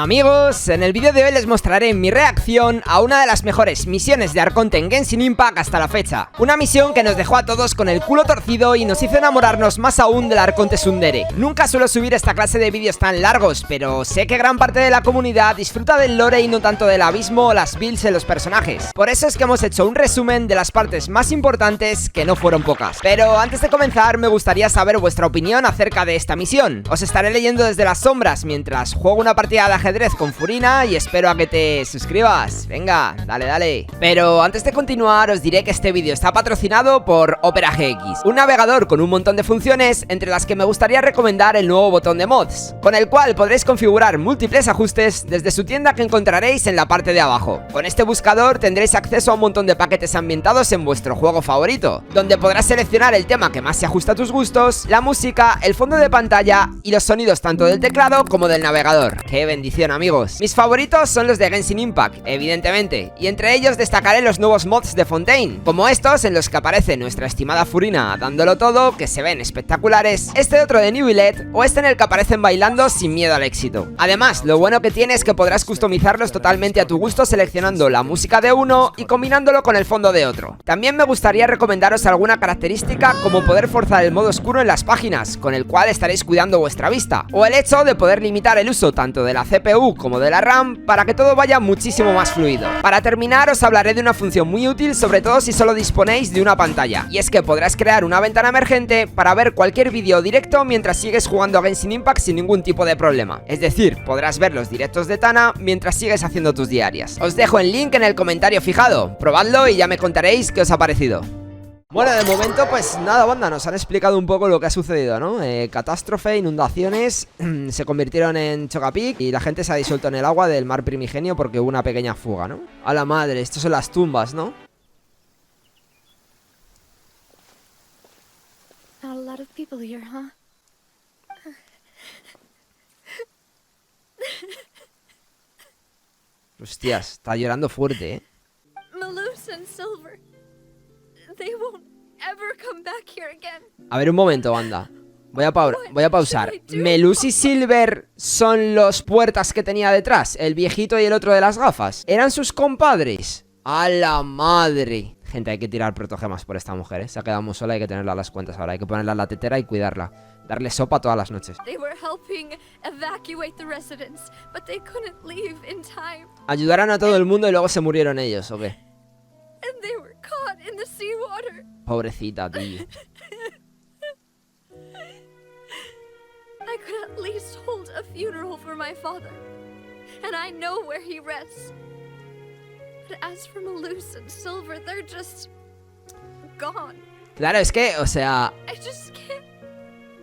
Amigos, en el vídeo de hoy les mostraré mi reacción a una de las mejores misiones de ARCONTE en Genshin Impact hasta la fecha. Una misión que nos dejó a todos con el culo torcido y nos hizo enamorarnos más aún del ARCONTE tsundere. Nunca suelo subir esta clase de vídeos tan largos, pero sé que gran parte de la comunidad disfruta del lore y no tanto del abismo o las builds en los personajes. Por eso es que hemos hecho un resumen de las partes más importantes, que no fueron pocas. Pero antes de comenzar me gustaría saber vuestra opinión acerca de esta misión. Os estaré leyendo desde las sombras mientras juego una partida de ajedrez con Furina y espero a que te suscribas. Venga, dale. Pero antes de continuar os diré que este vídeo está patrocinado por Opera GX, un navegador con un montón de funciones, entre las que me gustaría recomendar el nuevo botón de mods, con el cual podréis configurar múltiples ajustes desde su tienda que encontraréis en la parte de abajo. Con este buscador tendréis acceso a un montón de paquetes ambientados en vuestro juego favorito, donde podrás seleccionar el tema que más se ajusta a tus gustos, la música, el fondo de pantalla y los sonidos tanto del teclado como del navegador. ¡Qué bendición, amigos! Mis favoritos son los de Genshin Impact, evidentemente, y entre ellos destacaré los nuevos mods de Fontaine, como estos en los que aparece nuestra estimada Furina dándolo todo, que se ven espectaculares, este otro de New Billet, o este en el que aparecen bailando sin miedo al éxito. Además, lo bueno que tiene es que podrás customizarlos totalmente a tu gusto seleccionando la música de uno y combinándolo con el fondo de otro. También me gustaría recomendaros alguna característica como poder forzar el modo oscuro en las páginas, con el cual estaréis cuidando vuestra vista, o el hecho de poder limitar el uso tanto de la CPU como de la RAM para que todo vaya muchísimo más fluido. Para terminar os hablaré de una función muy útil, sobre todo si solo disponéis de una pantalla, y es que podrás crear una ventana emergente para ver cualquier vídeo directo mientras sigues jugando a Genshin Impact sin ningún tipo de problema. Es decir, podrás ver los directos de tannA mientras sigues haciendo tus diarias. Os dejo el link en el comentario fijado, probadlo y ya me contaréis qué os ha parecido. Bueno, de momento pues nada, banda, nos han explicado un poco lo que ha sucedido, ¿no? Catástrofe, inundaciones, se convirtieron en Chocapic y la gente se ha disuelto en el agua del mar primigenio porque hubo una pequeña fuga, ¿no? A la madre, estos son las tumbas, ¿no? Not a lot of people here, huh? Hostias, está llorando fuerte, ¿eh? Malus and Silver. They won't ever come back here again. A ver, un momento, banda. Voy a pausar. ¿Melus y Silver son los puertas que tenía detrás? El viejito y el otro de las gafas. ¿Eran sus compadres? ¡A la madre! Gente, hay que tirar protogemas por esta mujer, ¿eh? Se ha quedado muy sola, hay que tenerla a las cuentas ahora. Hay que ponerla en la tetera y cuidarla. Darle sopa todas las noches. Ayudaron a todo el mundo y luego se murieron ellos, ¿o qué? Pobrecita, tío. I could at least hold a funeral for my father, and I know where he rests. But as for Malus and Silver, they're just gone. Claro, es que, o sea, I just can't.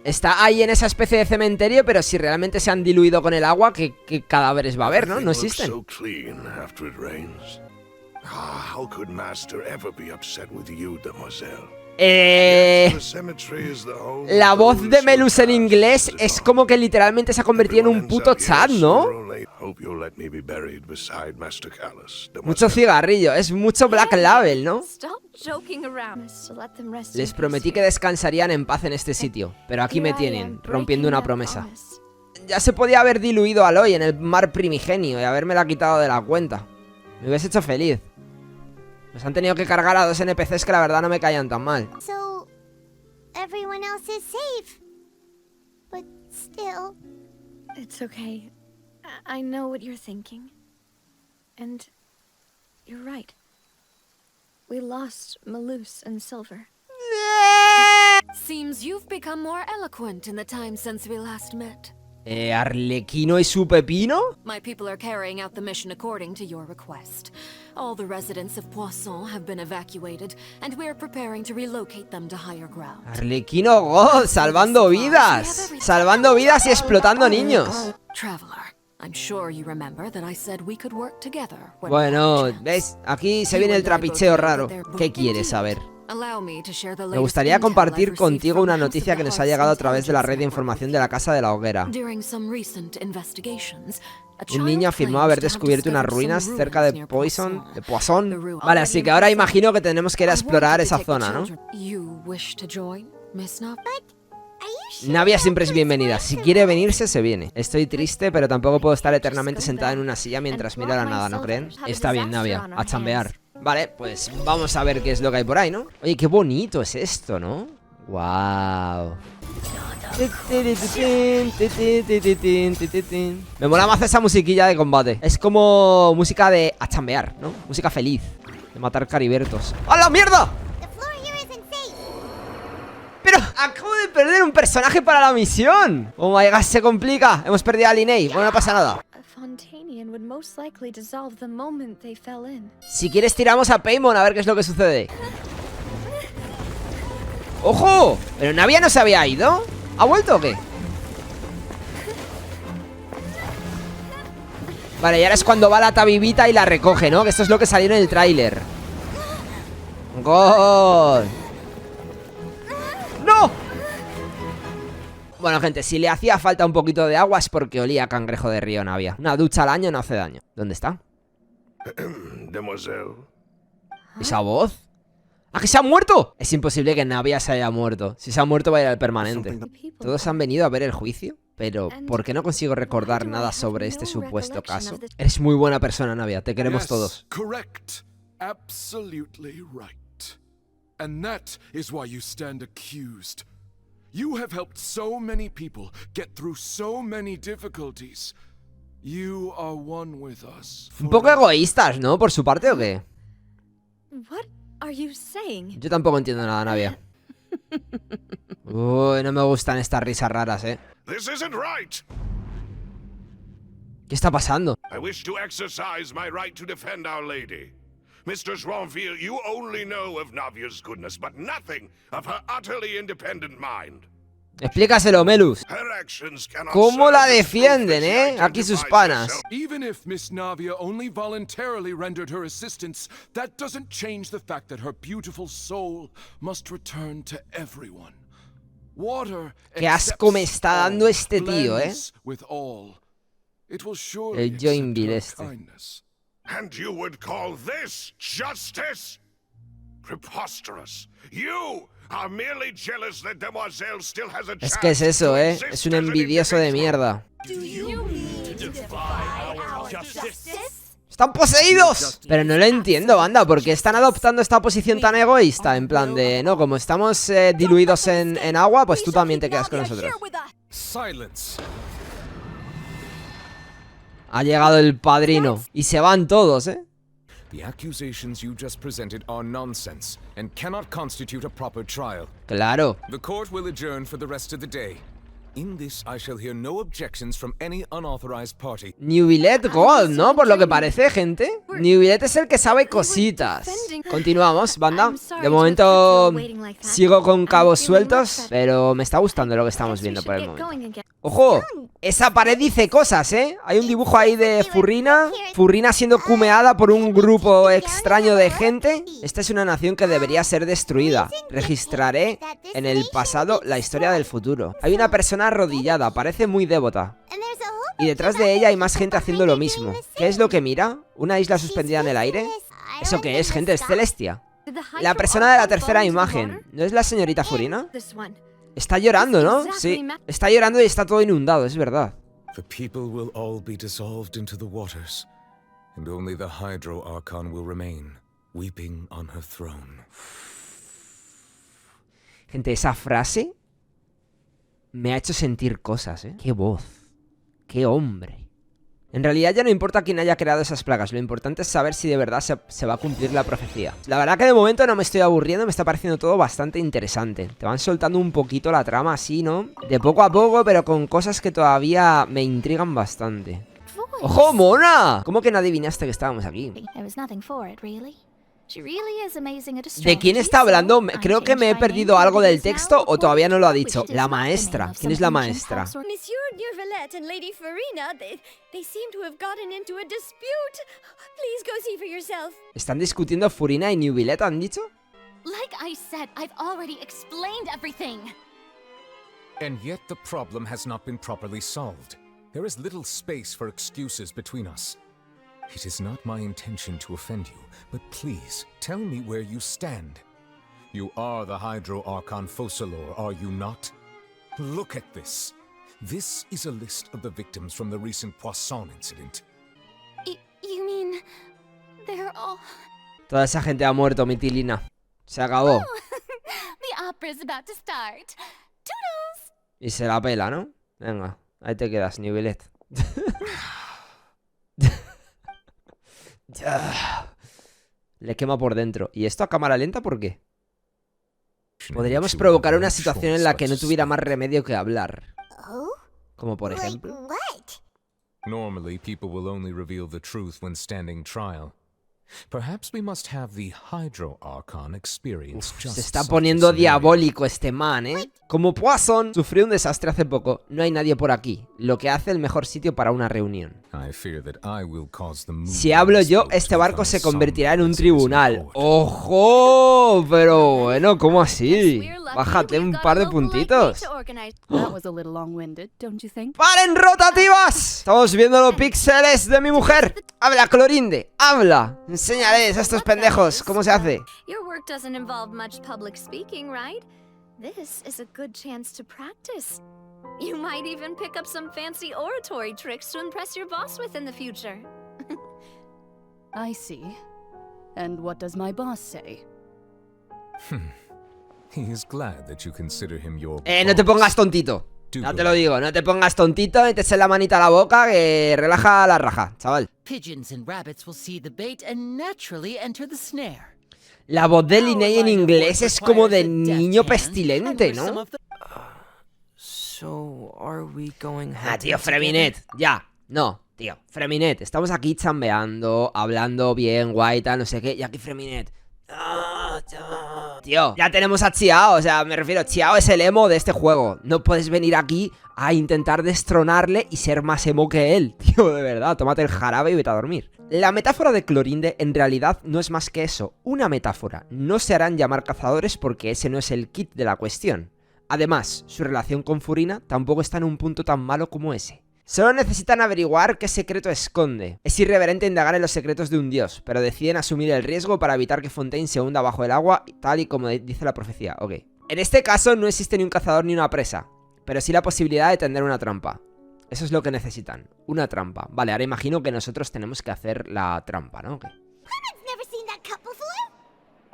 está ahí en esa especie de cementerio, pero si realmente se han diluido con el agua, ¿qué cadáveres va a haber, no? No existen. How could Master ever be upset with you, demoiselle? La voz de Melus en inglés es como que literalmente se ha convertido en un puto chat, ¿no? Mucho cigarrillo, es mucho Black Label, ¿no? Les prometí que descansarían en paz en este sitio, pero aquí me tienen, rompiendo una promesa. Ya se podía haber diluido Aloy en el mar primigenio y habérmela quitado de la cuenta. Me hubiese hecho feliz. Nos han tenido que cargar a dos NPCs que la verdad no me caían tan mal. So, everyone else is safe. But still... It's okay. I know what you're thinking. And you're right. We lost Malus and Silver. Seems you've become more eloquent in the time since we last met. ¿Arlequino y su pepino? My people are carrying out the mission according to your request. All the residents of Poisson have been evacuated, and we're preparing to relocate them to higher ground. Arlequino God, salvando vidas. Salvando vidas y explotando niños. Traveler, I'm sure you remember that I said we could work together. Bueno, ¿ves? Aquí se viene el trapicheo raro. ¿Qué quieres saber? Me gustaría compartir contigo una noticia que nos ha llegado a través de la red de información de la Casa de la Hoguera. Un niño afirmó haber descubierto unas ruinas cerca de Poisson. Vale, así que ahora imagino que tenemos que ir a explorar esa zona, ¿no? But, are you Navia siempre es bienvenida. Si quiere venirse, se viene. Estoy triste, pero tampoco puedo estar eternamente sentada en una silla mientras miro la nada, ¿no creen? Está bien, Navia. A chambear. Vale, pues vamos a ver qué es lo que hay por ahí, ¿no? Oye, qué bonito es esto, ¿no? ¡Wow! Me mola más esa musiquilla de combate. Es como música de a chambear, ¿no? Música feliz. De matar caribertos. ¡A la mierda! Pero acabo de perder un personaje para la misión. Oh my god, se complica. Hemos perdido a Linnea. Bueno, no pasa nada. Si quieres tiramos a Paimon a ver qué es lo que sucede. ¡Ojo! ¿Pero Navia no se había ido? ¿Ha vuelto o qué? Vale, y ahora es cuando va la tabibita y la recoge, ¿no? Que esto es lo que salió en el tráiler. ¡Gol! ¡No! Bueno, gente, si le hacía falta un poquito de agua es porque olía a cangrejo de río Navia. Una ducha al año no hace daño. ¿Dónde está? Demoiselle. ¿Esa voz? ¿A que se ha muerto? Es imposible que Navia se haya muerto. Si se ha muerto va a ir al permanente. Todos han venido a ver el juicio. Pero, ¿por qué no consigo recordar nada sobre este supuesto caso? Eres muy buena persona, Navia. Te queremos todos. Correct. Absolutely right. And that is why you stand accused. You have helped so many people get through so many difficulties. You are one with us. Un poco egoístas, ¿no? ¿Por su parte o qué? What are you saying? Yo tampoco entiendo nada, Navia. Uy, no me gustan estas risas raras, This isn't right. ¿Qué está pasando? I wish to exercise my right to defend Our Lady. Mistress Ronfield, you only know of Navia's goodness, but nothing of her utterly independent mind. Explícaselo, Melus. Her actions cannot ¿Cómo la serve as defienden, proof that she Aquí sus identifies panas. herself. Even if Miss Navia only voluntarily rendered her assistance, that doesn't change the fact that her beautiful soul must return to everyone. Water Qué asco me está dando este tío, with all. It will surely El accept Joinville her este. kindness. And you would call this justice? Preposterous. You are merely jealous that Demoiselle still has a chance. Es que es eso, to Es exist un as an envidioso de individual. mierda. ¡Están poseídos! Pero no lo entiendo, banda. ¿Por qué están adoptando esta posición tan egoísta? En plan de, no, como estamos diluidos en agua, pues tú también te quedas con nosotros. Silence. Ha llegado el padrino. Y se van todos, The accusations you just presented are nonsense and cannot constitute a proper trial. Claro. The court will adjourn for the rest of the day. In this, I shall hear no objections from any unauthorized party. New Billet Gold, ¿no? Por lo que parece, gente. New Billet es el que sabe cositas. Continuamos, banda. De momento sigo con cabos sueltos, pero me está gustando lo que estamos viendo por el momento. ¡Ojo! Esa pared dice cosas, Hay un dibujo ahí de Furrina. Furrina siendo cumeada por un grupo extraño de gente. Esta es una nación que debería ser destruida. Registraré en el pasado la historia del futuro. Hay una persona arrodillada, parece muy devota. Y detrás de ella hay más gente haciendo lo mismo. ¿Qué es lo que mira? ¿Una isla suspendida en el aire? ¿Eso qué es, gente? Es Celestia. La persona de la tercera imagen. ¿No es la señorita Furrina? Está llorando, ¿no? Sí, está llorando y está todo inundado, es verdad. The people will all be dissolved into the waters, and only the Hydro Archon will remain, weeping on her throne. Gente, esa frase me ha hecho sentir cosas, Qué voz. Qué hombre. En realidad ya no importa quién haya creado esas plagas. Lo importante es saber si de verdad se va a cumplir la profecía. La verdad que de momento no me estoy aburriendo. Me está pareciendo todo bastante interesante. Te van soltando un poquito la trama así, ¿no? De poco a poco, pero con cosas que todavía me intrigan bastante. ¡Ojo, mona! ¿Cómo que no adivinaste que estábamos aquí? ¿De quién está hablando? Creo que me he perdido algo del texto o todavía no lo ha dicho. La maestra. ¿Quién es la maestra? Monsieur Neuvillette and Lady Furrina, they seem to have gotten into a dispute. Please go see for yourself. ¿Están discutiendo Furrina y Neuvillette, han dicho? Like I said, I've already explained everything. And yet the problem has not been properly solved. There is little space for excuses between us. It is not my intention to offend you, but please, tell me where you stand. You are the Hydro Archon Focalor, are you not? Look at this. This is a list of the victims from the recent Poisson incident. You mean they're all... Toda esa gente ha muerto, Mitilina. Se acabó. The opera's about to start. Toodles! Y se la pela, ¿no? Venga, ahí te quedas, nivelet. Le quema por dentro. ¿Y esto a cámara lenta por qué? Podríamos provocar una situación en la que no tuviera más remedio que hablar. Oh? Como por Like ejemplo... what? Normally, people will only reveal the truth when standing trial. Perhaps we must have the Hydro Archon experience just Se está such a poniendo scenario. diabólico este man, ¿eh? Como Poisson sufrió un desastre hace poco, no hay nadie por aquí, lo que hace el mejor sitio para una reunión. I fear that I will cause the Si hablo yo, este barco se convertirá en un tribunal. ¡Ojo! Pero bueno, ¿cómo así? Bájate un par de puntitos. That was a little long-winded, don't you think? ¡Paren rotativas! Estamos viendo los píxeles de mi mujer. Habla, Clorinde, habla. Enséñales a estos pendejos cómo se hace. Your work doesn't involve much public speaking, right? This is a good chance to practice. You might even pick up some fancy oratory tricks to impress your boss with in the future. I see. And what does my boss say? He is glad that you consider him your No te boss. pongas tontito. Ya te lo digo, no te pongas tontito, métese la manita a la boca que relaja la raja, chaval. Pigeons and rabbits will see the bait and naturally enter the snare. La voz de Linnea en inglés es como de niño pestilente, ¿no? Tío, Freminet, ya. No, tío, Freminet. Estamos aquí chambeando, hablando bien, guay, tal, no sé qué. Y aquí Freminet. Tío, ya tenemos a Chiao, o sea, me refiero, Chiao es el emo de este juego. No puedes venir aquí a intentar destronarle y ser más emo que él. Tío, de verdad, tómate el jarabe y vete a dormir. La metáfora de Clorinde en realidad no es más que eso, una metáfora. No se harán llamar cazadores porque ese no es el kit de la cuestión. Además, su relación con Furina tampoco está en un punto tan malo como ese. Solo necesitan averiguar qué secreto esconde. Es irreverente indagar en los secretos de un dios, pero deciden asumir el riesgo para evitar que Fontaine se hunda bajo el agua, tal y como dice la profecía. Ok. En este caso no existe ni un cazador ni una presa, pero sí la posibilidad de tender una trampa. Eso es lo que necesitan, una trampa. Vale, ahora imagino que nosotros tenemos que hacer la trampa, ¿no? Okay. I've never seen that cup before.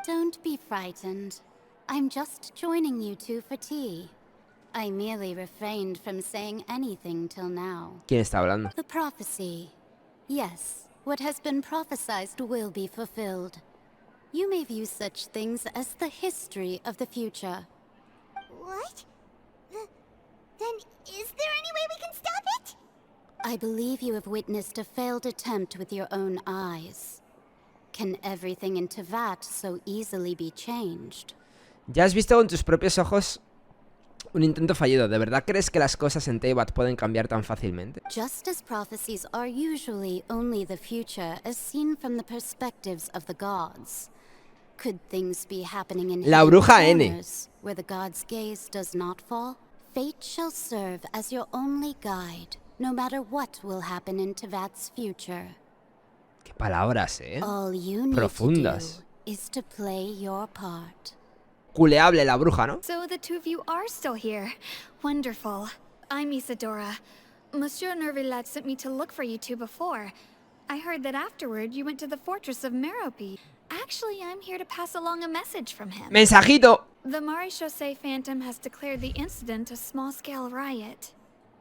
Don't be frightened. I'm just joining you two for tea. I merely refrained from saying anything till now. ¿Quién está hablando? The prophecy. Yes, what has been prophesized will be fulfilled. You may view such things as the history of the future. What? Then is there any way we can stop it? I believe you have witnessed a failed attempt with your own eyes. Can everything in Tevat so easily be changed? Ya has visto con tus propios ojos un intento fallido. ¿De verdad crees que las cosas en Teyvat pueden cambiar tan fácilmente? Just as prophecies are usually only the future as seen from the perspectives of the gods, could things be happening in La bruja hidden N. corners where the god's gaze does not fall? Fate shall serve as your only guide, no matter what will happen in Tevat's future. Qué palabras, ¿eh? All you need Profundas. to do is to play your part. Culeable la bruja, ¿no? So the two of you are still here. Wonderful. I'm Isadora. Monsieur Nervilat sent me to look for you two before. I heard that afterward you went to the fortress of Merope. Actually, I'm here to pass along a message from him. Mensajito. The Maréchaussée Phantom has declared the incident a small-scale riot.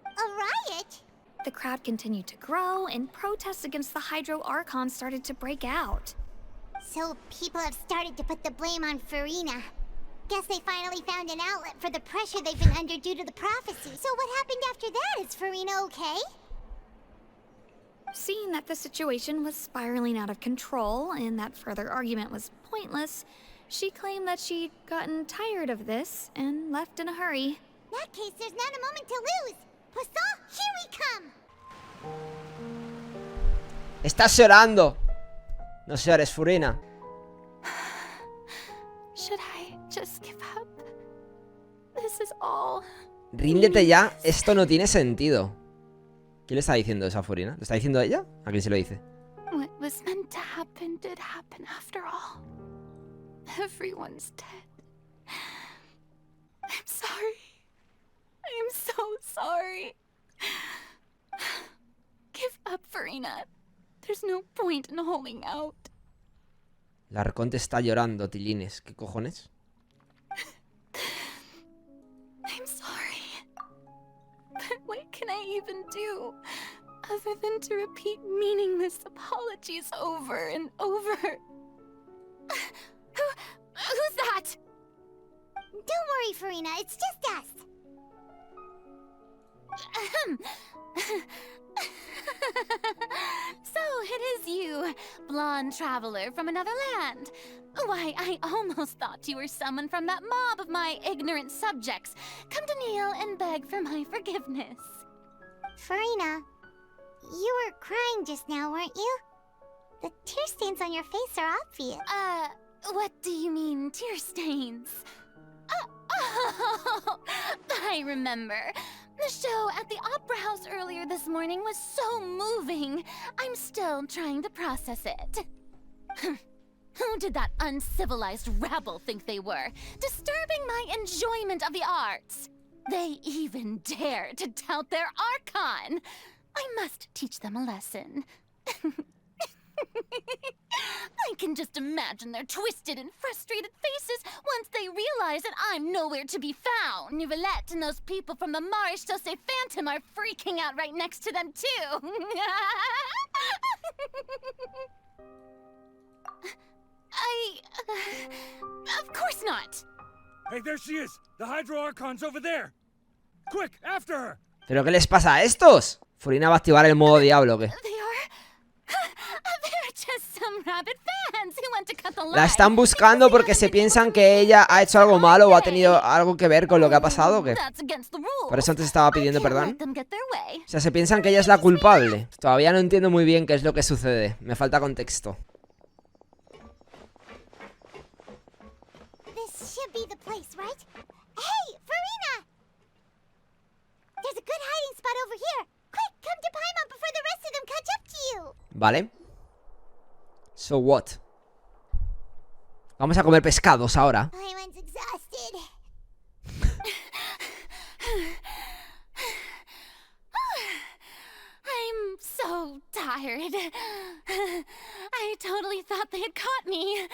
A riot? The crowd continued to grow, and protests against the Hydro Archon started to break out. So people have started to put the blame on Furina. Guess they finally found an outlet for the pressure they've been under due to the prophecy. So what happened after that? Is Furina okay? Seeing that the situation was spiraling out of control and that further argument was pointless, she claimed that she'd gotten tired of this and left in a hurry. In that case, there's not a moment to lose. Poisson, here we come! Estás llorando. No llores, Furina. Should I just give up? This is all. Ríndete ya, esto no tiene sentido. ¿Quién le está diciendo eso a Furina? ¿Lo está diciendo ella? ¿A quién se lo dice? What was meant to happen did happen after all. Everyone's dead. I'm sorry. I'm so sorry. Give up, Farina. There's no point in holding out. La Arconte está llorando, Tillines. ¿Qué cojones? I'm sorry. But what can I even do other than to repeat meaningless apologies over and over? Who's that? Don't worry, Farina. It's just us. So it is you, blonde traveler from another land. Why, I almost thought you were someone from that mob of my ignorant subjects, come to kneel and beg for my forgiveness. Farina, you were crying just now, weren't you? The tear stains on your face are obvious. What do you mean, tear stains? Oh, I remember. The show at the Opera House earlier this morning was so moving. I'm still trying to process it. Who did that uncivilized rabble think they were, disturbing my enjoyment of the arts? They even dare to tout their Archon. I must teach them a lesson. I can just imagine their twisted and frustrated faces once they realize that I'm nowhere to be found. Nivelette and those people from the Maréchaussée Phantom are freaking out right next to them, too. Of course not. Hey, there she is! The Hydro Archon's over there! Quick, after her! ¿Pero qué les pasa a estos? Furina va a activar el modo diablo, ¿qué? La están buscando porque se piensan que ella ha hecho algo malo o ha tenido algo que ver con lo que ha pasado, ¿o qué? Por eso antes estaba pidiendo perdón. O sea, se piensan que ella es la culpable. Todavía no entiendo muy bien qué es lo que sucede. Me falta contexto. This should be the place, right? Hey, Farina! There's a good hiding spot over here. Quick, come to Paimon before the rest of them catch up to you. Vale. So what? Vamos a comer pescados ahora. Paimon's exhausted. I'm so tired. I totally thought they had caught me.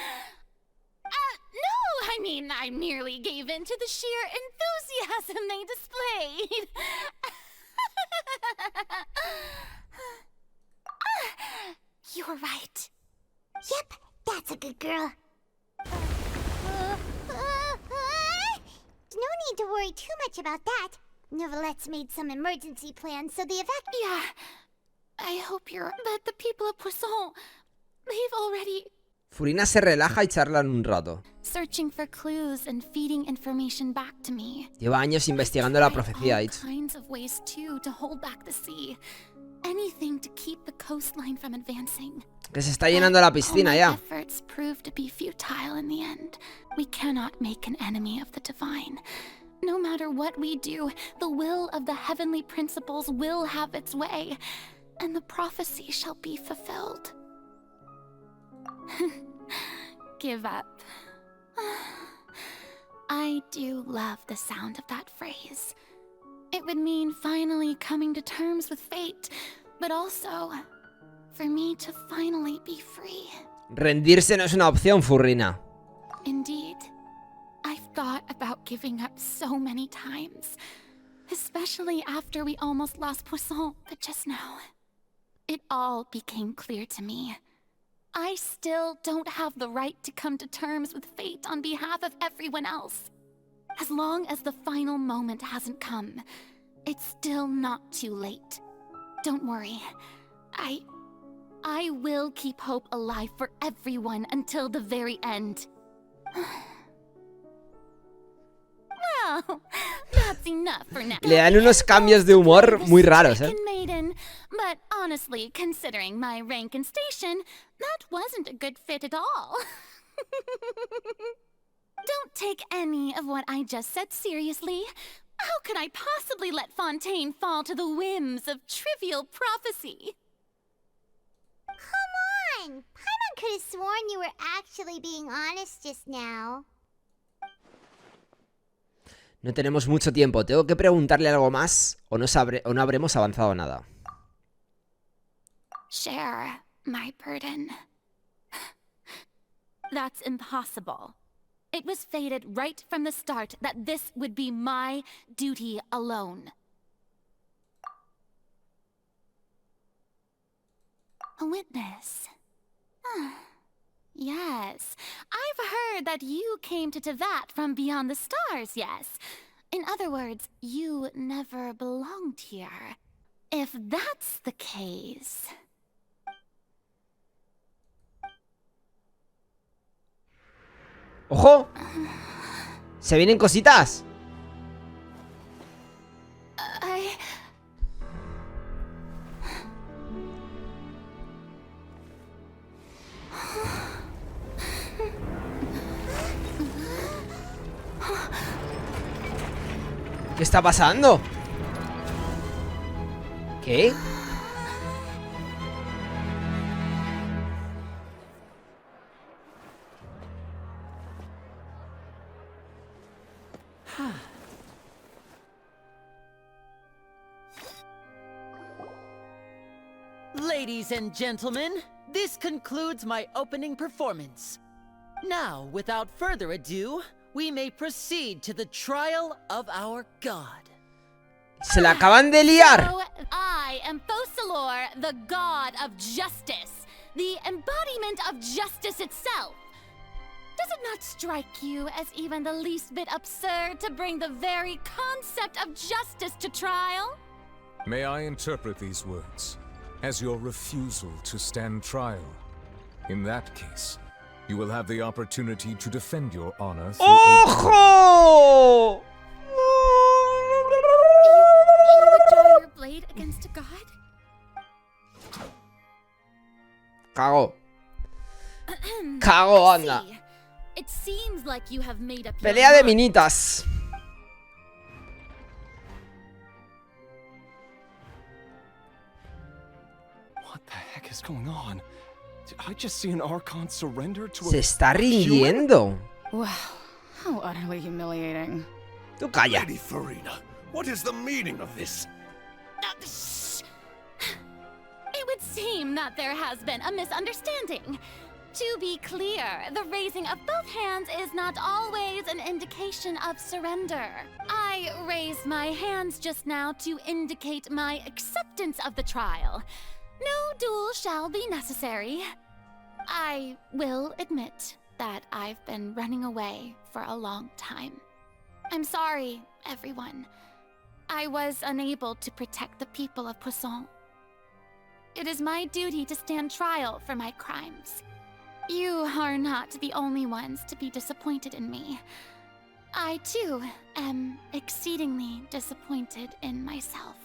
No, I mean, I merely gave in to the sheer enthusiasm they displayed. You're right. Yep, that's a good girl. No need to worry too much about that. Nevelette's made some emergency plans, so the Yeah, I hope you're... But the people of Poisson, they've already... Furina se relaja y charlan un rato. Searching for clues and feeding information back to me. Lleva años investigando la profecía, all kinds of ways too to hold back the sea. Anything to keep the coastline from advancing. Que se está llenando la piscina ya. Efforts proved to be futile in the end. We cannot make an enemy of the divine. No matter what we do, the will of the heavenly principles will have its way, and the prophecy shall be fulfilled. Give up. I do love the sound of that phrase. It would mean finally coming to terms with fate, but also for me to finally be free. Rendirse no es una opción, Furina. Indeed. I've thought about giving up so many times, especially after we almost lost Poisson, but just now, it all became clear to me. I still don't have the right to come to terms with fate on behalf of everyone else. As long as the final moment hasn't come, it's still not too late. Don't worry. I will keep hope alive for everyone until the very end. Well, that's enough for now. Le dan unos cambios de humor muy raros, ¿eh? Maiden, but honestly, considering my rank and station, that wasn't a good fit at all. Don't take any of what I just said seriously. How could I possibly let Fontaine fall to the whims of trivial prophecy? Come on! Paimon could have sworn you were actually being honest just now. No tenemos mucho tiempo. Tengo que preguntarle algo más o no habremos avanzado nada. Share my burden. That's impossible. It was fated right from the start that this would be my duty alone. A witness. Yes, I've heard that you came to Teyvat from beyond the stars, yes. In other words, you never belonged here. If that's the case... ¡Ojo! ¡Se vienen cositas! ¿Qué está pasando? ¿Qué? Ladies and gentlemen, this concludes my opening performance. Now, without further ado, we may proceed to the trial of our god. Se la acaban de liar. So, I am Fosalor, the god of justice, the embodiment of justice itself. Does it not strike you as even the least bit absurd to bring the very concept of justice to trial? May I interpret these words as your refusal to stand trial? In that case, you will have the opportunity to defend your honor through ¡Ojo! You would draw your blade against a god? Cago. Cago, anda. It seems like you have made up your Pelea de mind. minitas. What the heck is going on? Did I just see an Archon surrender to Se está rindiendo. Wow, how utterly humiliating. Tú calla. Lady Farina, what is the meaning of this? Shh. It would seem that there has been a misunderstanding. To be clear, the raising of both hands is not always an indication of surrender. I raised my hands just now to indicate my acceptance of the trial. No duel shall be necessary. I will admit that I've been running away for a long time. I'm sorry, everyone. I was unable to protect the people of Poisson. It is my duty to stand trial for my crimes. You are not the only ones to be disappointed in me. I, too, am exceedingly disappointed in myself.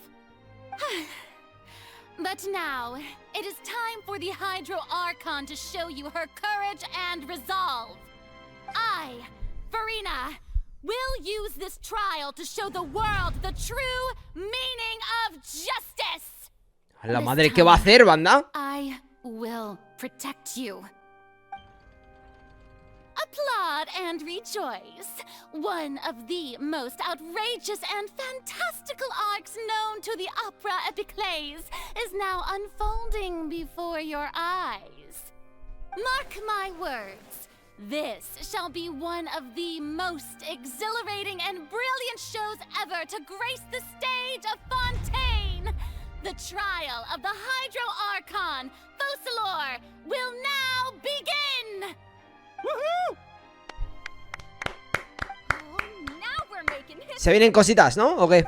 But now, it is time for the Hydro Archon to show you her courage and resolve. I, Farina, will use this trial to show the world the true meaning of justice. A la madre, ¿qué va a hacer, banda? I will protect you. Applaud and rejoice. One of the most outrageous and fantastical arcs known to the opera epiclese is now unfolding before your eyes. Mark my words. This shall be one of the most exhilarating and brilliant shows ever to grace the stage of Fontaine. The trial of the Hydro Archon, Fosalor, will now begin! Woohoo! Oh, now we're making history. Se vienen cositas, ¿no? ¿O qué?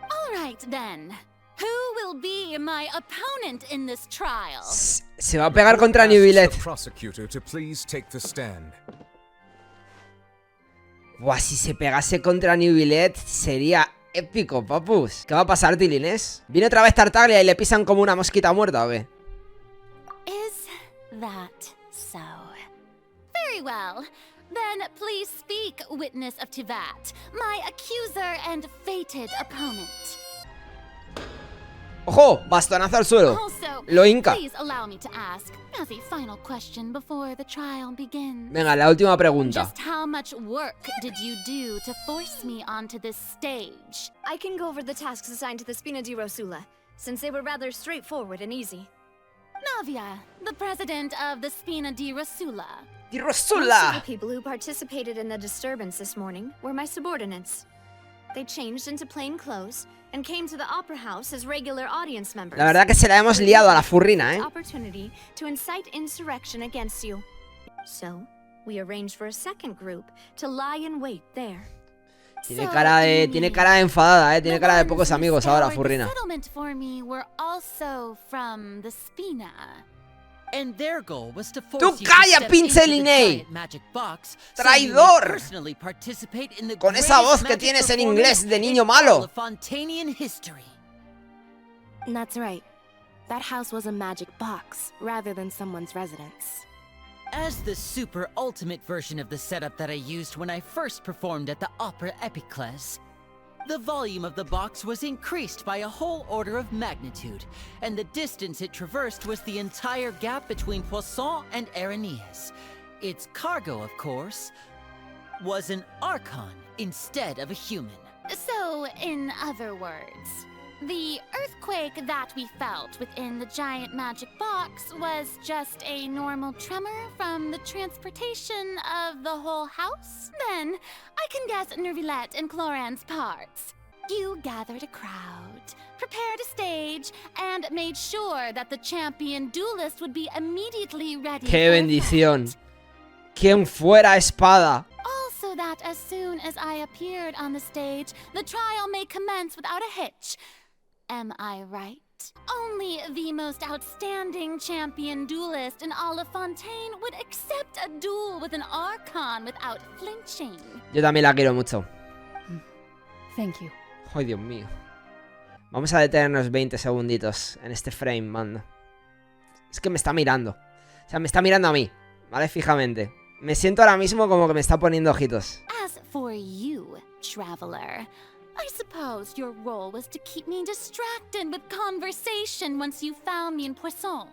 All right then. Who will be my opponent in this trial? Se va a pegar contra New Billet. Prosecutor to please take the stand. Buah, si se pegase contra New Billet sería épico, papus. ¿Qué va a pasar, Tilines? ¿Viene otra vez Tartaglia y le pisan como una mosquita muerta o qué? Is that so? Very well. Then please speak, witness of Teyvat, my accuser and fated opponent. ¡Ojo! Bastonazo al suelo. Also, Lo hinca. please allow me to ask, as a final question before the trial begins. Venga, la última pregunta. Just how much work did you do to force me onto this stage? I can go over the tasks assigned to the Spina di Rosula, since they were rather straightforward and easy. Navia, the president of the Spina di Rosula. ¡Di Most of Rosula! the people who participated in the disturbance this morning were my subordinates. They changed into plain clothes and came to the opera house as regular audience members. La verdad que se la hemos liado a la furrina, ¿eh? Opportunity to incite insurrection against you. So, we arranged for a second group to lie in wait there. Tiene cara de enfadada, ¿eh? Tiene cara de pocos amigos ahora, furrina. And their goal was to force ¡Tú you to calla, step pinche into the Linnea! giant magic box so ¡Traidor! you may personally participate in the Con esa voz greatest que magic tienes en performance inglés de niño in malo. all of Fontanian history. That's right. That house was a magic box, rather than someone's residence. As the super ultimate version of the setup that I used when I first performed at the Opera Epiclese, the volume of the box was increased by a whole order of magnitude, and the distance it traversed was the entire gap between Poisson and Araneas. Its cargo, of course, was an Archon instead of a human. So, in other words, the earthquake that we felt within the giant magic box was just a normal tremor from the transportation of the whole house? Then, I can guess Nervilette and Cloran's parts. You gathered a crowd, prepared a stage, and made sure that the champion duelist would be immediately ready. ¡Qué bendición! ¡Quién fuera espada! Also that as soon as I appeared on the stage, the trial may commence without a hitch. Am I right? Only the most outstanding champion duelist in all of Fontaine would accept a duel with an Archon without flinching. Yo también la quiero mucho. Thank you. ¡Ay, Dios mío! Vamos a detenernos 20 segunditos en este frame, mando. Es que me está mirando. O sea, me está mirando a mí, ¿vale? Fijamente. Me siento ahora mismo como que me está poniendo ojitos. As for you, traveler, I suppose your role was to keep me distracted with conversation once you found me in Poisson.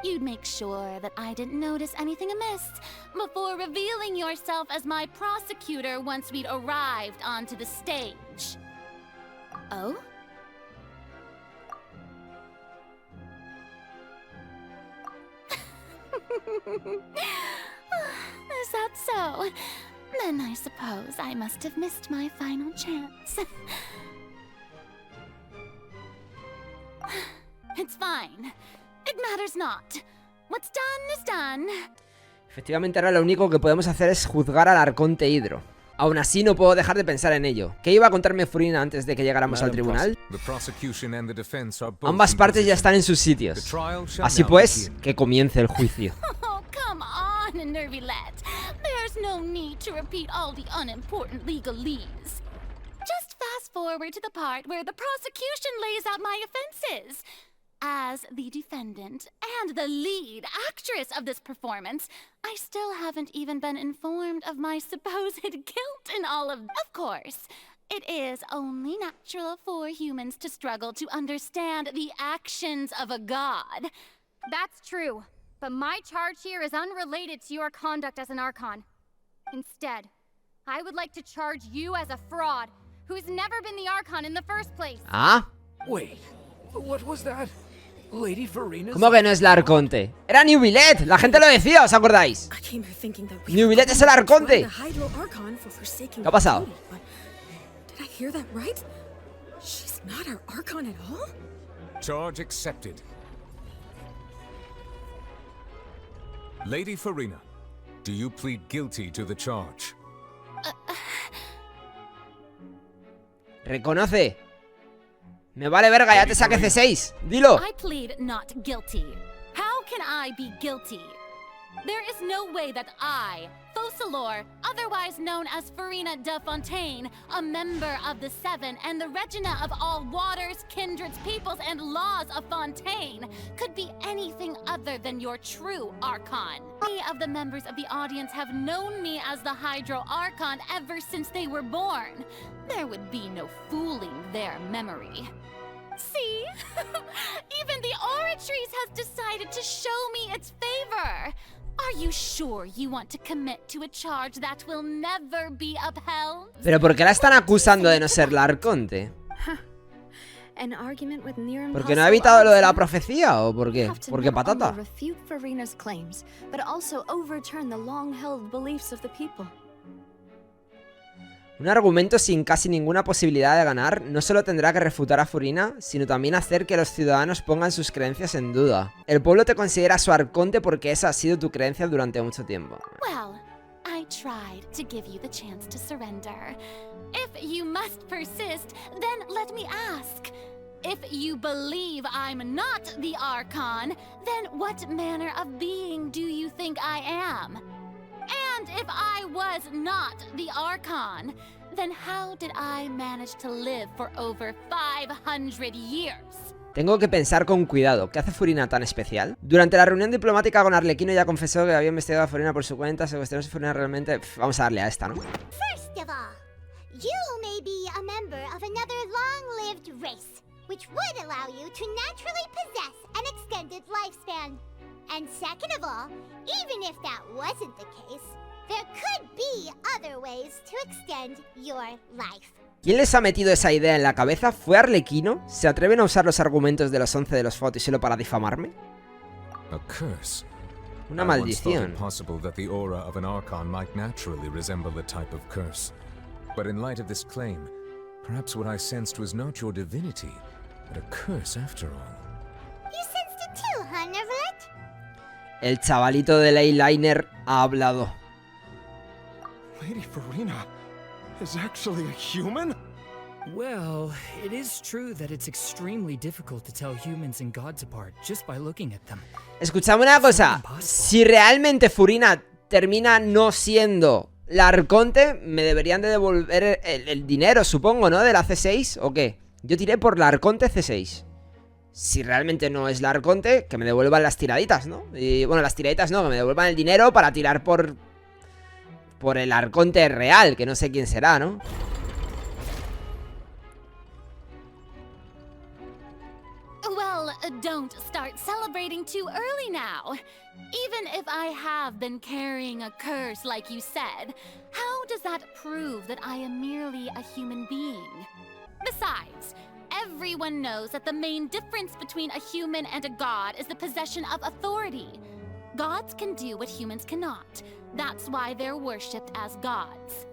You'd make sure that I didn't notice anything amiss before revealing yourself as my prosecutor once we'd arrived onto the stage. Oh? Is that so? Then I suppose I must have missed my final chance. It's fine. It matters not. What's done is done. Efectivamente, ahora lo único que podemos hacer es juzgar al Arconte Hidro. Aún así, no puedo dejar de pensar en ello. ¿Qué iba a contarme Furina antes de que llegáramos al tribunal? Ambas partes ya están en sus sitios. Así pues, que comience el juicio. Oh, come on, Nervilette. There's no need to repeat all the unimportant legalese. Just fast forward to the part where the prosecution lays out my offenses. As the defendant and the lead actress of this performance, I still haven't even been informed of my supposed guilt in all of... Of course, it is only natural for humans to struggle to understand the actions of a god. That's true, but my charge here is unrelated to your conduct as an Archon. Instead, I would like to charge you as a fraud, who's never been the Archon in the first place. ¿Ah? Wait, what was that? Lady Farina's... ¿Cómo que no es la Arconte? ¡Era Nervilette! La gente lo decía, ¿os acordáis? Nervilette es el Arconte. ¿Qué ha pasado? Did I hear that right? She's not our Archon at all? Charge accepted. Lady Farina, do you plead guilty to the charge? Reconoce. Me vale verga, ya te saqué C6. Dilo. I plead not guilty. How can I be guilty? There is no way that I, Focalor, otherwise known as Farina de Fontaine, a member of the Seven and the Regina of all waters, kindreds, peoples, and laws of Fontaine, could be anything other than your true Archon. Many of the members of the audience have known me as the Hydro Archon ever since they were born. There would be no fooling their memory. See? Even the Oratrice has decided to show me its favor. Are you sure you want to commit to a charge that will never be upheld? Pero ¿por qué la están acusando de no ser la Arconte? ¿Porque no ha evitado lo de la profecía o por qué? ¿Por qué patata? Un argumento sin casi ninguna posibilidad de ganar no solo tendrá que refutar a Furina, sino también hacer que los ciudadanos pongan sus creencias en duda. El pueblo te considera su arconte porque esa ha sido tu creencia durante mucho tiempo. Well, I tried to give you the chance to surrender. If you must persist, then let me ask. If you believe I'm not the Archon, then what manner of being do you think I am? And if I was not the Archon, then how did I manage to live for over 500 years? Tengo que pensar con cuidado. ¿Qué hace Furina tan especial? Durante la reunión diplomática con Arlequino ya confesó que había investigado a Furina por su cuenta. Se cuestionó si Furina realmente... vamos a darle a esta, ¿no? First of all, you may be a member of another long-lived race, which would allow you to naturally possess an extended lifespan. And second of all, even if that wasn't the case, there could be other ways to extend your life. ¿Quién les ha metido esa idea en la cabeza? ¿Fue Arlequino? ¿Se atreven a usar los argumentos de los 11 de los fotos solo para difamarme? Una maldición. But in light of this claim, perhaps what I sensed was not your divinity, but a curse after all. You sensed it too, huh, Nervalet? El chavalito del eyeliner ha hablado. Lady Farina is actually a human? Well, it is true that it's extremely difficult to tell humans and gods apart just by looking at them. Escuchame una cosa, si realmente Furina termina no siendo la Arconte, me deberían de devolver el dinero, supongo, ¿no? De la C6, ¿o qué? Yo tiré por la Arconte C6. Si realmente no es la Arconte, que me devuelvan las tiraditas, ¿no? Y bueno, las tiraditas no, que me devuelvan el dinero para tirar por el Arconte real, que no sé quién será, ¿no? Well, don't start celebrating too early now. Even if I have been carrying a curse like you said, how does that prove that I am merely a human being? Besides, everyone knows that the main difference between a human and a god is the possession of authority. Gods can do what humans cannot. That's why they're worshipped as gods.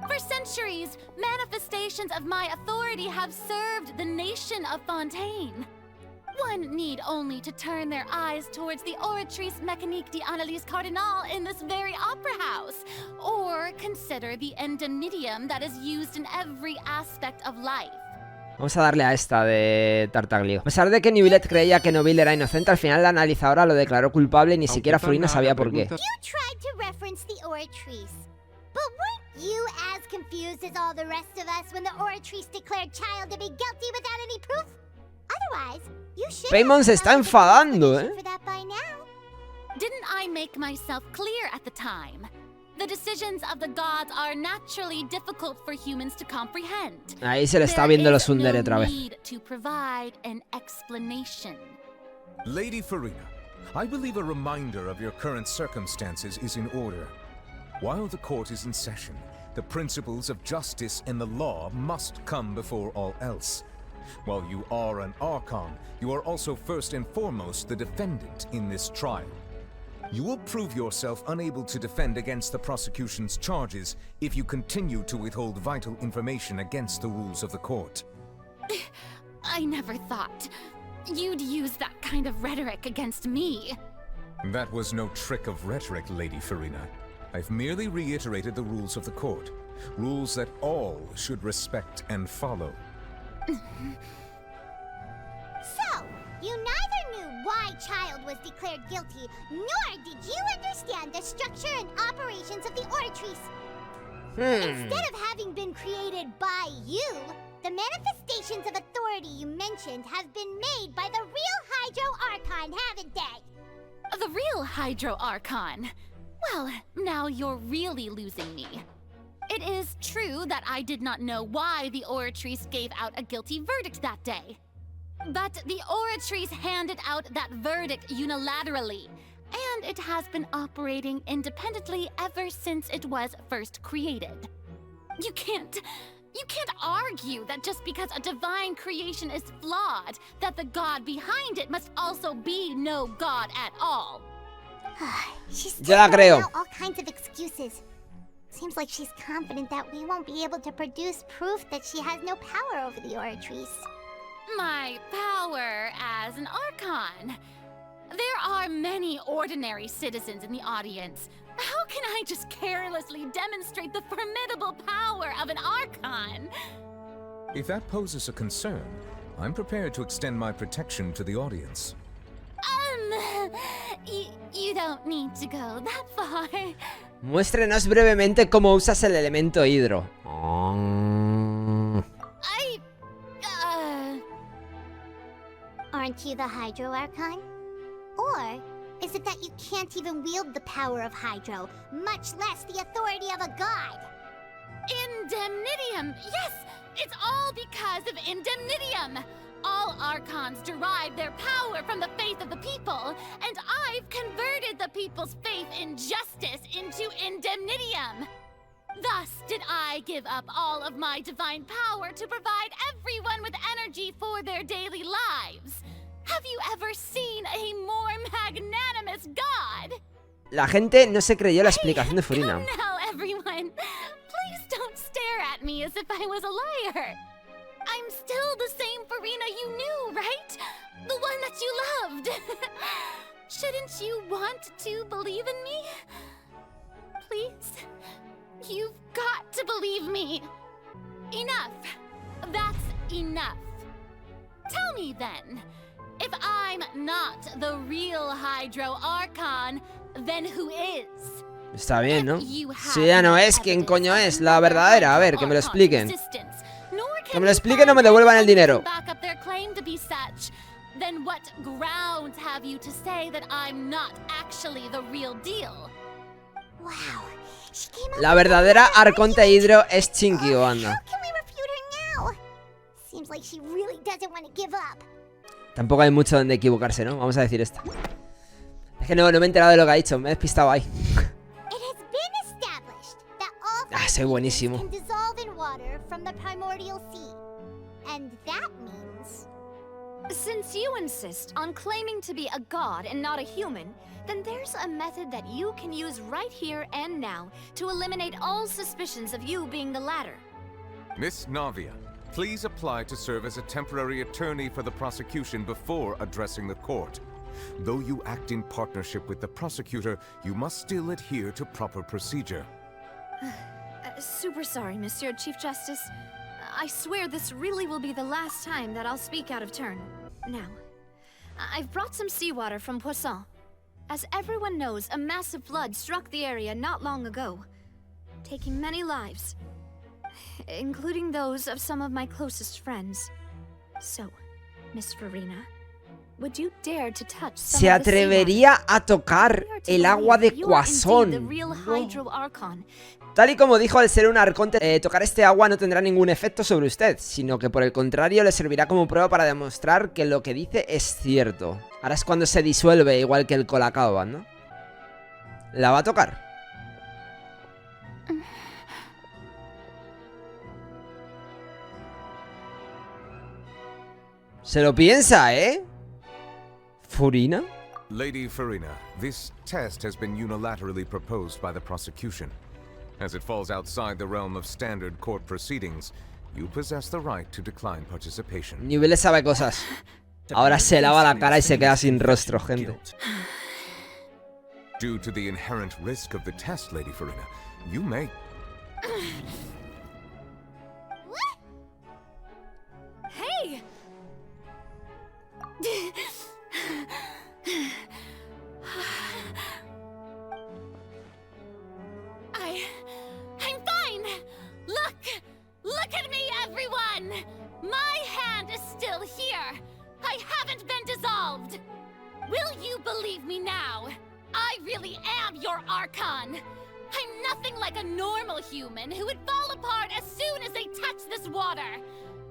For centuries, manifestations of my authority have served the nation of Fontaine. One need only to turn their eyes towards the Oratrice Mécanique d'Analyse Cardinal in this very opera house, or consider the endemnitium that is used in every aspect of life. Vamos a darle a esta de Tartaglio. A pesar de que Neuvillette creía que Noville era inocente, al final la analizadora lo declaró culpable y ni siquiera Furina sabía por qué. You tried to reference the Oratrice, but weren't you as confused as all the rest of us when the Oratrice declared Child to be guilty without any proof? Otherwise, you should Paimon se está enfadando, ¿eh? Didn't I make myself clear at the time? The decisions of the gods are naturally difficult for humans to comprehend. Ahí se le está viendo los Sundere otra vez. Need to provide an explanation. Lady Farina, I believe a reminder of your current circumstances is in order. While the court is in session, the principles of justice and the law must come before all else. While you are an Archon, you are also first and foremost the defendant in this trial. You will prove yourself unable to defend against the prosecution's charges if you continue to withhold vital information against the rules of the court. I never thought you'd use that kind of rhetoric against me. That was no trick of rhetoric, Lady Farina. I've merely reiterated the rules of the court. Rules that all should respect and follow. So, you neither knew why Child was declared guilty, nor did you understand the structure and operations of the Oratrice. Instead of having been created by you, the manifestations of authority you mentioned have been made by the real Hydro Archon, haven't they? The real Hydro Archon? Well, now you're really losing me. It is true that I did not know why the Oratrice gave out a guilty verdict that day. But the Oratrice handed out that verdict unilaterally, and it has been operating independently ever since it was first created. You can't argue that just because a divine creation is flawed, that the god behind it must also be no god at all. She's Yo la creo. out all kinds of excuses. Seems like she's confident that we won't be able to produce proof that she has no power over the Oratrice. My power as an Archon. There are many ordinary citizens in the audience. How can I just carelessly demonstrate the formidable power of an Archon? If that poses a concern, I'm prepared to extend my protection to the audience. You don't need to go that far. Muéstrenos brevemente cómo usas el elemento hidro. Aren't you the Hydro Archon? Or is it that you can't even wield the power of Hydro, much less the authority of a god? Indemnitium! Yes! It's all because of Indemnitium! All Archons derive their power from the faith of the people, and I've converted the people's faith in justice into Indemnitium! Thus did I give up all of my divine power to provide everyone with energy for their daily lives. Have you ever seen a more magnanimous god? La gente no se creyó la explicación de Furina. Come now, everyone. Please don't stare at me as if I was a liar. I'm still the same Furina you knew, right? The one that you loved. Shouldn't you want to believe in me? Please? You've got to believe me. Enough. That's enough. Tell me then, if I'm not the real Hydro Archon, then who is? Está bien, ¿no? Si ella no es, ¿quién coño es la verdadera? A ver, que me lo expliquen. Que me lo expliquen o me devuelvan el dinero. Then what grounds have you to say that I'm not actually the real deal? Wow. La verdadera Arconte Hidro es Chinky o anda. How can we refute her now? Seems like she really doesn't want to give up. Tampoco hay mucho donde equivocarse, ¿no? Vamos a decir esto. Es que no me he enterado de lo que ha dicho, me he despistado ahí. Ah, soy buenísimo. Since you insist on claiming to be a god and not a human, then there's a method that you can use right here and now to eliminate all suspicions of you being the latter. Miss Navia, please apply to serve as a temporary attorney for the prosecution before addressing the court. Though you act in partnership with the prosecutor, you must still adhere to proper procedure. Super sorry, Monsieur Chief Justice. I swear this really will be the last time that I'll speak out of turn. Now, I've brought some seawater from Poisson. As everyone knows, a massive flood struck the area not long ago, taking many lives, including those of some of my closest friends. So, Miss Furina, would you dare to touch some Se of the atrevería a tocar el agua de Coisson. Tal y como dijo el ser un arconte, tocar este agua no tendrá ningún efecto sobre usted, sino que por el contrario le servirá como prueba para demostrar que lo que dice es cierto. Ahora es cuando se disuelve, igual que el colacao, ¿no? ¿La va a tocar? Se lo piensa, ¿eh? ¿Furina? Lady Furina, this test has been unilaterally proposed by the prosecution. As it falls outside the realm of standard court proceedings, you possess the right to decline participation. Niveles sabe cosas. Ahora se lava la cara y se queda sin rostro, gente. Due to the inherent risk of the test, Lady Furina, you may... Hey! My hand is still here. I haven't been dissolved. Will you believe me now? I really am your Archon. I'm nothing like a normal human who would fall apart as soon as they touch this water.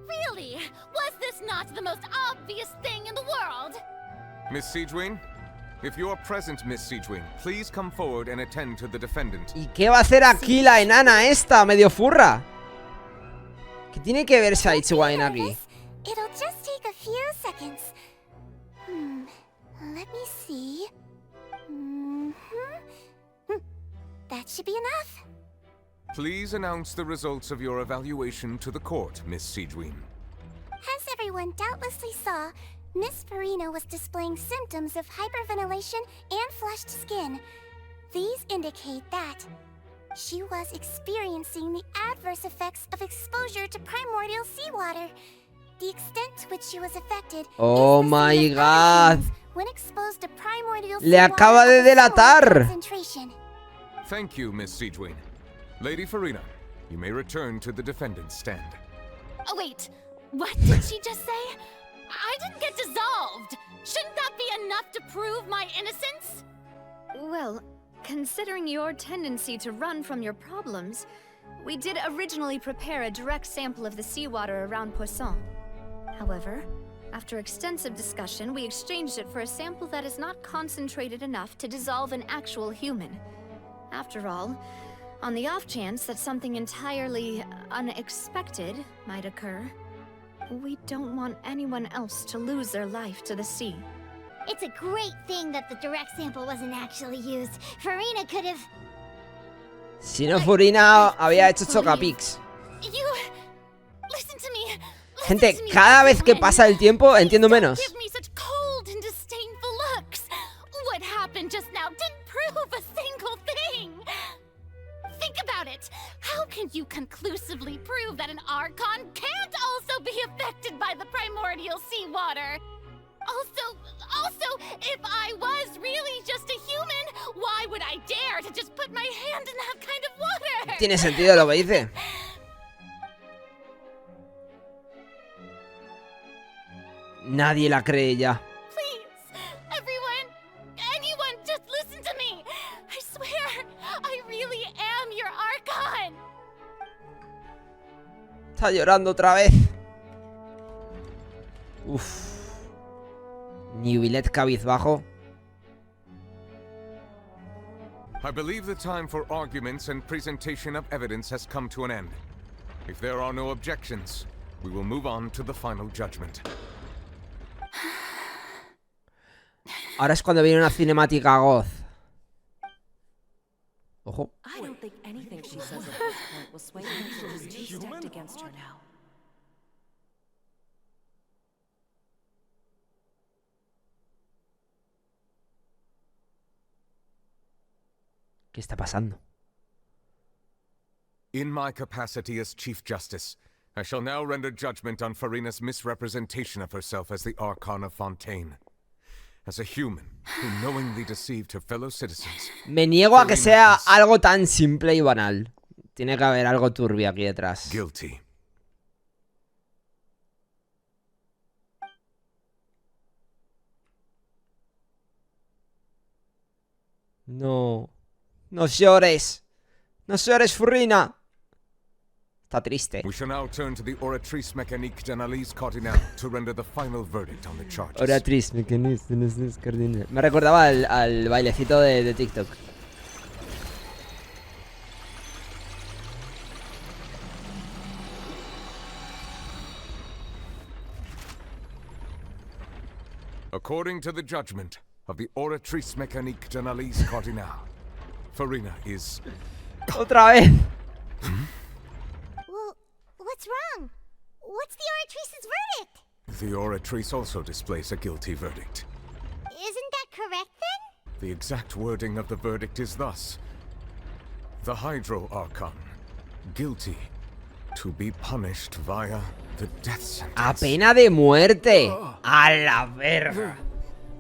Really? Was this not the most obvious thing in the world? Miss Siegewing? If you are present, Miss Siegewing, please come forward and attend to the defendant. ¿Y qué va a hacer aquí la enana esta, medio furra? ¿Qué tiene que ver Siegewing aquí? It'll just take a few seconds. Let me see. That should be enough. Please announce the results of your evaluation to the court, Miss Siegewing. As everyone doubtlessly saw, Miss Farina was displaying symptoms of hyperventilation and flushed skin. These indicate that she was experiencing the adverse effects of exposure to primordial seawater. The extent to which she was affected Oh is the my same as god. Archons when exposed to primordial Le acaba seawater de of a small delatar. concentration. Thank you, Miss Siegewing. Lady Farina, you may return to the defendant's stand. Oh, wait. What did she just say? I didn't get dissolved. Shouldn't that be enough to prove my innocence? Well, considering your tendency to run from your problems, we did originally prepare a direct sample of the seawater around Poisson. However, after extensive discussion, we exchanged it for a sample that is not concentrated enough to dissolve an actual human. After all, on the off chance that something entirely unexpected might occur, we don't want anyone else to lose their life to the sea. It's a great thing that the direct sample wasn't actually used. Farina could have... Si no, Farina había hecho Chocapics. You... Listen to me. Gente, cada vez que pasa el tiempo entiendo menos. Give me such cold and disdainful looks. What happened just now didn't prove a single thing. Think about it. How can you conclusively prove that an Archon can't also be affected by the primordial seawater? Also, if I was really just a human, why would I dare to just put my hand in that kind of water? Tiene sentido lo que dice. Nadie la cree ya. Please, everyone, anyone, just listen to me. I swear, I really am your Archon. Está llorando otra vez. Uff. Nibilet cabizbajo. I believe the time for arguments and presentation of evidence has come to an end. If there are no objections, we will move on to the final judgment. Ahora es cuando viene una cinemática goz. Ojo. I don't think anything she says at this point will sway him to just stacked against her now. ¿Qué está pasando? In my capacity as Chief Justice, I shall now render judgment on Farina's misrepresentation of herself as the Archon of Fontaine. As a human who knowingly deceived her fellow citizens. Me niego a que sea algo tan simple y banal. Tiene que haber algo turbio aquí detrás. Guilty. No. No llores. No llores, Farina. Está triste. We shall now turn to the oratrice mécanique d'analyse cardinale to render the final verdict on the charges. Oratrice mécanique d'analyse cardinale. Me recordaba al bailecito de TikTok. According to the judgment of the oratrice mécanique d'analyse cardinale, Farina is... Otra vez. Well, what's wrong? What's the oratrice's verdict? The oratrice also displays a guilty verdict. Isn't that correct then? The exact wording of the verdict is thus. The Hydro Archon, guilty, to be punished via the death sentence. A pena de muerte. A la verga.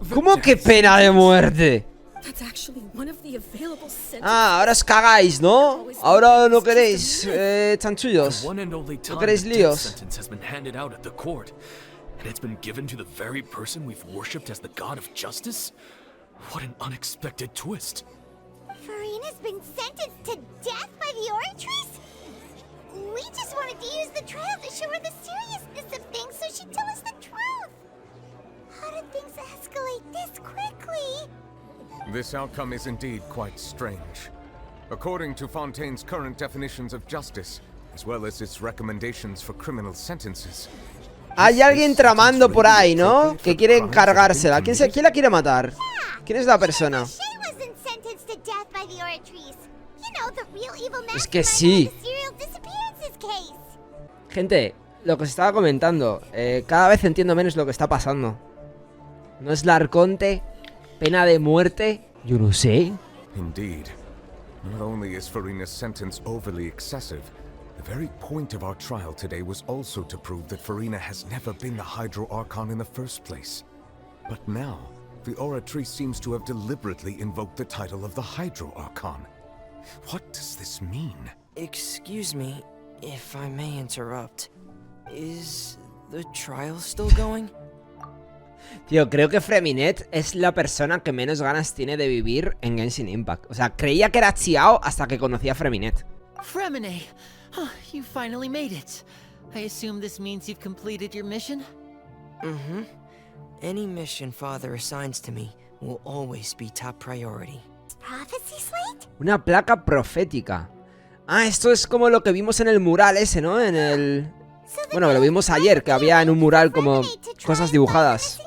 ¿Cómo que pena de muerte? That's actually one of the available sentences. Ah, ahora os cagáis, ¿no? Ahora no queréis chanchullos. The one and only No queréis death líos. sentence has been handed out at the court, and it's been given to the very person we've worshipped as the god of justice? What an unexpected twist. Farina's been sentenced to death by the Oratrice? We just wanted to use the trial to show her the seriousness of things so she'd tell us the truth. How did things escalate this quickly? This outcome is indeed quite strange. According to Fontaine's current definitions of justice, as well as its recommendations for criminal sentences, hay alguien tramando por ahí, ¿no? Que quiere encargársela. ¿Quién la quiere matar? ¿Quién es la persona? Es que sí. Gente, lo que os estaba comentando, cada vez entiendo menos lo que está pasando. ¿No es la Arconte? ¿Pena de muerte? Yo no sé. Indeed. Not only is Farina's sentence overly excessive, the very point of our trial today was also to prove that Farina has never been the Hydro Archon in the first place. But now, the Oratrice seems to have deliberately invoked the title of the Hydro Archon. What does this mean? Excuse me, if I may interrupt. Is the trial still going? Tío, creo que Freminet es la persona que menos ganas tiene de vivir en Genshin Impact. O sea, creía que era Xiao hasta que conocí a Freminet. Fremine, you finally made it. I assume this means you've completed your mission? Mm-hmm. Any mission Father assigns to me will always be top priority. Prophecy slate? Una placa profética. Ah, esto es como lo que vimos en el mural ese, ¿no? En el... Bueno, lo vimos ayer, que había en un mural como cosas dibujadas.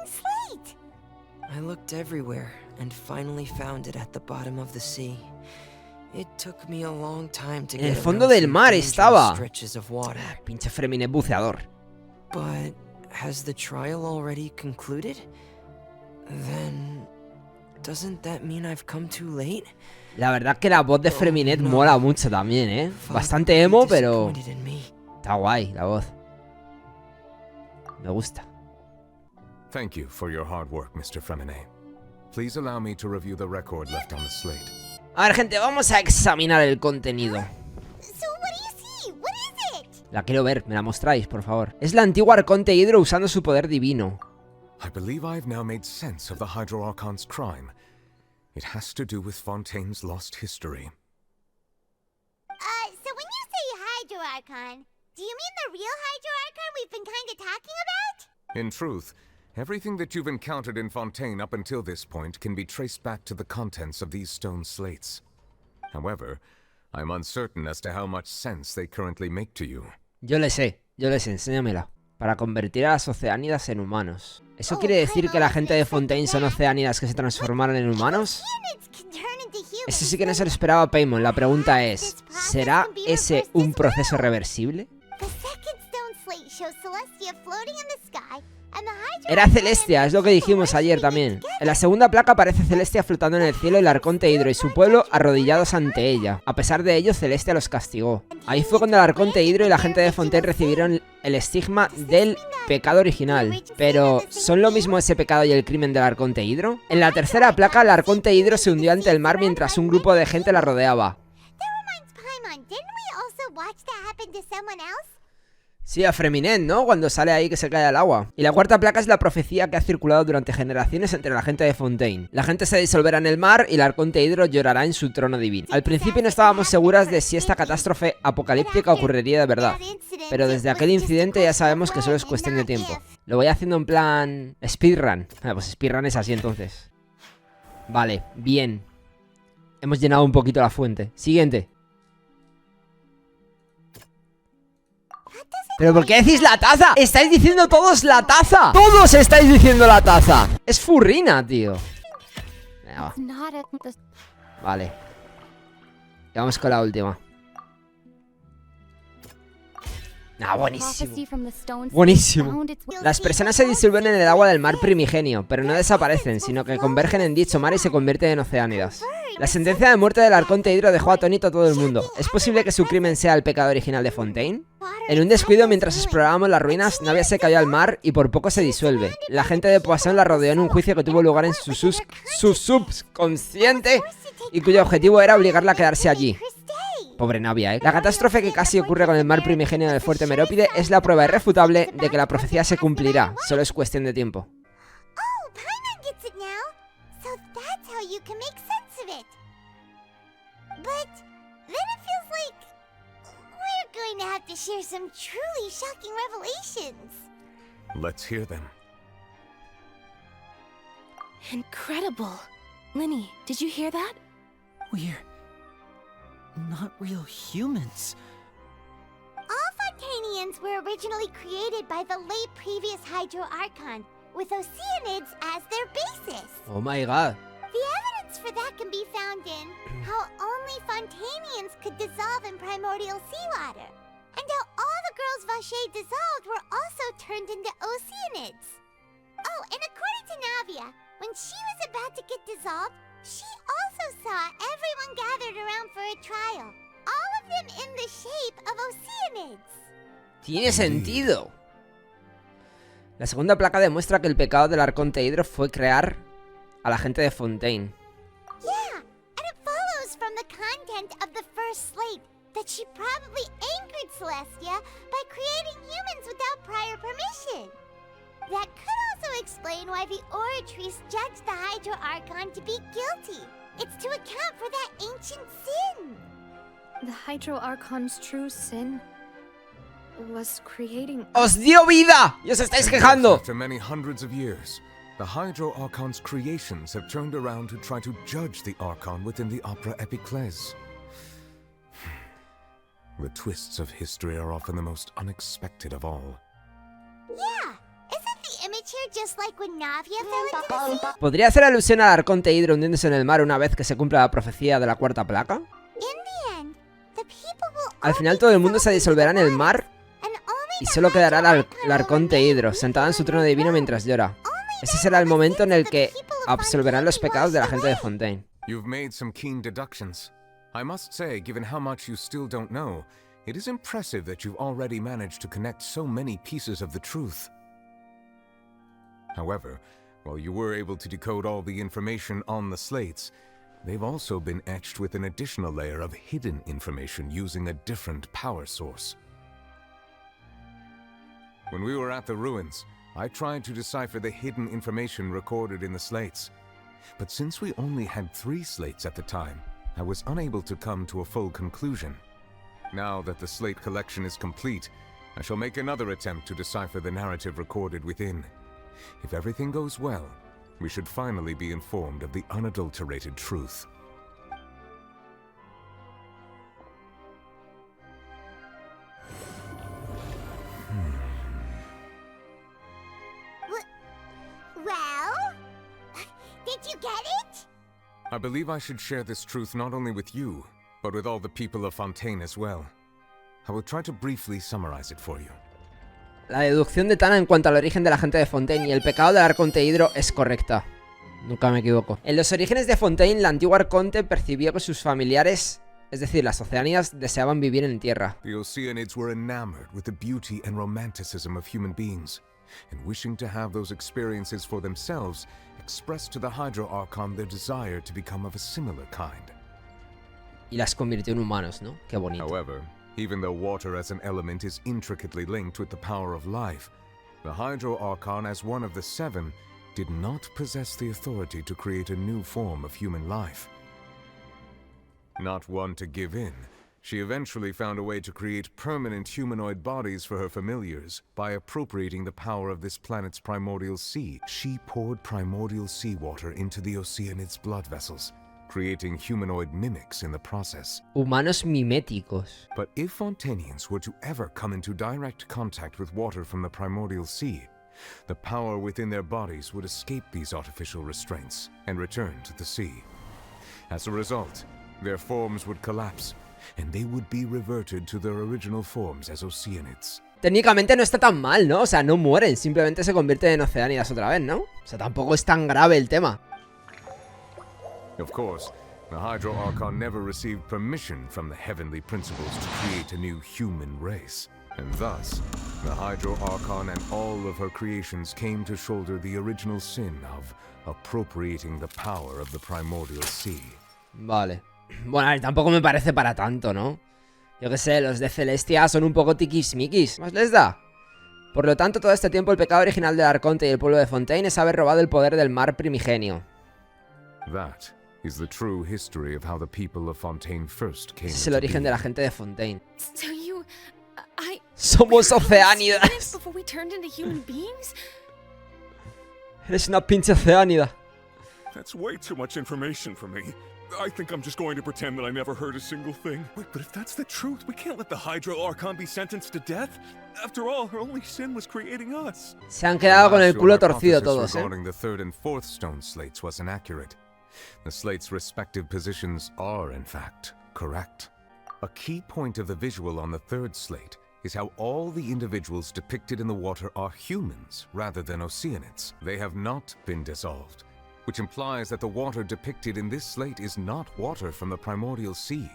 I looked everywhere and finally found it at the bottom of the sea. It took me a long time to En el get fondo around del some mar dangerous estaba. stretches of water. Pinche Freminet buceador. But has the trial already concluded? Then doesn't that mean I've come too late? La verdad que la voz de Freminet mola mucho también, ¿eh? Bastante emo, pero... Está guay la voz. Me gusta. Thank you for your hard work, Mr. Fremine. Please allow me to review the record left on the slate. A ver, gente, vamos a examinar el contenido. So what do you see? What is it? La quiero ver, me la mostráis, por favor. Es la antigua Arconte Hydro usando su poder divino. I believe I've now made sense of the Hydro Archon's crime. It has to do with Fontaine's lost history. So when you say Hydro Archon, do you mean the real Hydro Archon we've been kind of talking about? In truth, everything that you've encountered in Fontaine up until this point can be traced back to the contents of these stone slates. However, I'm uncertain as to how much sense they currently make to you. Yo le sé, enséñamela. Para convertir a las oceánidas en humanos. ¿Eso quiere decir que la gente de Fontaine son oceánidas que se transformaron en humanos? Eso sí que no se lo esperaba Paimon. La pregunta es, ¿será ese un proceso reversible? Era Celestia, es lo que dijimos ayer también. En la segunda placa aparece Celestia flotando en el cielo y el Arconte Hydro y su pueblo arrodillados ante ella. A pesar de ello, Celestia los castigó. Ahí fue cuando el Arconte Hydro y la gente de Fontaine recibieron el estigma del pecado original. Pero, ¿son lo mismo ese pecado y el crimen del Arconte Hydro? En la tercera placa, el Arconte Hydro se hundió ante el mar mientras un grupo de gente la rodeaba. Sí, a Freminet, ¿no? Cuando sale ahí que se cae al agua. Y la cuarta placa es la profecía que ha circulado durante generaciones entre la gente de Fontaine. La gente se disolverá en el mar y el Arconte Hydro llorará en su trono divino. Al principio no estábamos seguras de si esta catástrofe apocalíptica ocurriría de verdad. Pero desde aquel incidente ya sabemos que solo es cuestión de tiempo. Lo voy haciendo en plan... speedrun. Pues speedrun es así entonces. Vale, bien. Hemos llenado un poquito la fuente. Siguiente. ¿Pero por qué decís la taza? ¡Estáis diciendo todos la taza! ¡Todos estáis diciendo la taza! Es Furrina, tío. Venga, va. Vale. Y vamos con la última. Ah, buenísimo. Buenísimo. Las personas se disuelven en el agua del mar primigenio, pero no desaparecen, sino que convergen en dicho mar y se convierten en oceánidas. La sentencia de muerte del Arconte Hidro dejó atónito a todo el mundo. ¿Es posible que su crimen sea el pecado original de Fontaine? En un descuido mientras explorábamos las ruinas, Navia se cayó al mar y por poco se disuelve. La gente de Poisson la rodeó en un juicio que tuvo lugar en su subconsciente y cuyo objetivo era obligarla a quedarse allí. Pobre Navia, ¿eh? La catástrofe que casi ocurre con el mar primigenio del fuerte Merópide es la prueba irrefutable de que la profecía se cumplirá. Solo es cuestión de tiempo. Oh, Paimon gets it now. So that's how you can make sense of it. But then it feels like we're going to have to share some truly shocking revelations. Let's hear them. Incredible. Linny, did you hear that? We're not real humans. All Fontanians were originally created by the late previous Hydro Archon, with Oceanids as their basis. Oh my god. The evidence for that can be found in how only Fontanians could dissolve in primordial seawater, and how all the girls Vacher dissolved were also turned into Oceanids. Oh, and according to Navia, when she was about to get dissolved, she also saw everyone gathered around for a trial, all of them in the shape of Oceanids. Tiene sentido. La segunda placa demuestra que el pecado del Arconte Hidro fue crear a la gente de Fontaine. Yeah, and it follows from the content of the first slate that she probably angered Celestia by creating humans without prior permission. That could also explain why the Oratrice judged the Hydro Archon to be guilty. It's to account for that ancient sin. The Hydro Archon's true sin was creating... ¡Os dio vida! ¡Y os estáis quejando! After many hundreds of years, the Hydro Archon's creations have turned around to try to judge the Archon within the Opera Epiclese. The twists of history are often the most unexpected of all. Yeah, isn't the image here just like when Navia fell into the sea? ¿Podría hacer alusión al Arconte Hidro hundiéndose en el mar una vez que se cumpla la profecía de la cuarta placa? Al final todo el mundo se disolverá en el mar y solo quedará el Arconte Hidro sentada en su trono divino mientras llora. Ese será el momento en el que absolverán los pecados de la gente de Fontaine. You've made some keen deductions. I must say, given how much you still don't know, it is impressive that you've already managed to connect so many pieces of the truth. However, while you were able to decode all the information on the slates, they've also been etched with an additional layer of hidden information using a different power source. When we were at the ruins, I tried to decipher the hidden information recorded in the slates. But since we only had 3 slates at the time, I was unable to come to a full conclusion. Now that the slate collection is complete, I shall make another attempt to decipher the narrative recorded within. If everything goes well, we should finally be informed of the unadulterated truth. Well, did you get it? I believe I should share this truth not only with you, but with all the people of Fontaine as well. I will try to briefly summarize it for you. La deducción de tannNNa en cuanto al origen de la gente de Fontaine y el pecado del Arconte Hidro es correcta. Nunca me equivoco. En los orígenes de Fontaine, la antigua Arconte percibió que sus familiares, es decir, las Oceánidas, deseaban vivir en tierra. The Oceanids were enamored with the beauty and romanticism of human beings, and wishing to have those experiences for themselves, expressed to the Hydro Archon their desire to become of a similar kind. Y las convirtió en humanos, ¿no? Qué bonito. However, even though water as an element is intricately linked with the power of life, the Hydro Archon as one of the 7 did not possess the authority to create a new form of human life. Not one to give in, she eventually found a way to create permanent humanoid bodies for her familiars by appropriating the power of this planet's primordial sea. She poured primordial seawater into the Oceanids' blood vessels, creating humanoid mimics in the process. Humanos miméticos. But if Fontanians were to ever come into direct contact with water from the primordial sea, the power within their bodies would escape these artificial restraints and return to the sea. As a result, their forms would collapse, and they would be reverted to their original forms as Oceanids. técnicamente no está tan mal, ¿no? O sea, no mueren, simplemente se convierten en oceánidas otra vez, ¿no? O sea, tampoco es tan grave el tema. Of course, the Hydro Archon never received permission from the heavenly principles to create a new human race. And thus, the Hydro Archon and all of her creations came to shoulder the original sin of appropriating the power of the primordial sea. Vale. Bueno, a ver, tampoco me parece para tanto, ¿no? Yo qué sé, los de Celestia son un poco tiquismiquis. ¿Más les da? Por lo tanto, todo este tiempo el pecado original del Arconte y el pueblo de Fontaine es haber robado el poder del mar primigenio. That is the true history of how the people of Fontaine first came. Ese es el origen de la gente de Fontaine. So you... Somos oceánidas. Before we turned into human beings? Eres una pinche oceánida. That's way too much information for me. I think I'm just going to pretend that I never heard a single thing. Wait, but if that's the truth, we can't let the Hydro Archon be sentenced to death. After all, her only sin was creating us. Se han quedado con el culo torcido todos, regarding the third and fourth stone slates was inaccurate. The slates' respective positions are, in fact, correct. A key point of the visual on the third slate is how all the individuals depicted in the water are humans rather than oceanids. They have not been dissolved, which implies that the water depicted in this slate is not water from the primordial sea.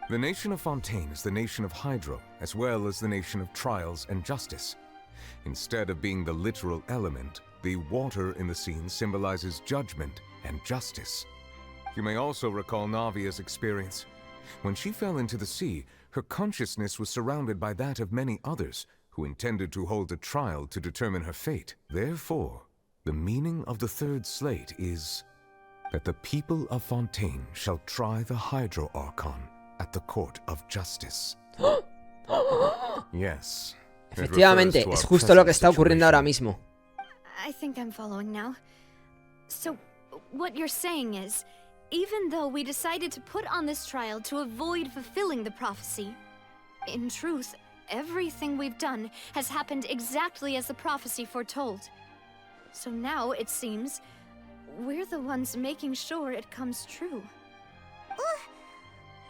The nation of Fontaine is the nation of Hydro, as well as the nation of trials and justice. Instead of being the literal element, the water in the scene symbolizes judgment and justice. You may also recall Navia's experience. When she fell into the sea, her consciousness was surrounded by that of many others who intended to hold a trial to determine her fate. Therefore, the meaning of the third slate is that the people of Fontaine shall try the Hydro Archon at the court of justice. Yes. Efectivamente, es justo lo que está ocurriendo ahora mismo. I think I'm following now. So, what you're saying is, even though we decided to put on this trial to avoid fulfilling the prophecy, in truth, everything we've done has happened exactly as the prophecy foretold. So now, it seems, we're the ones making sure it comes true.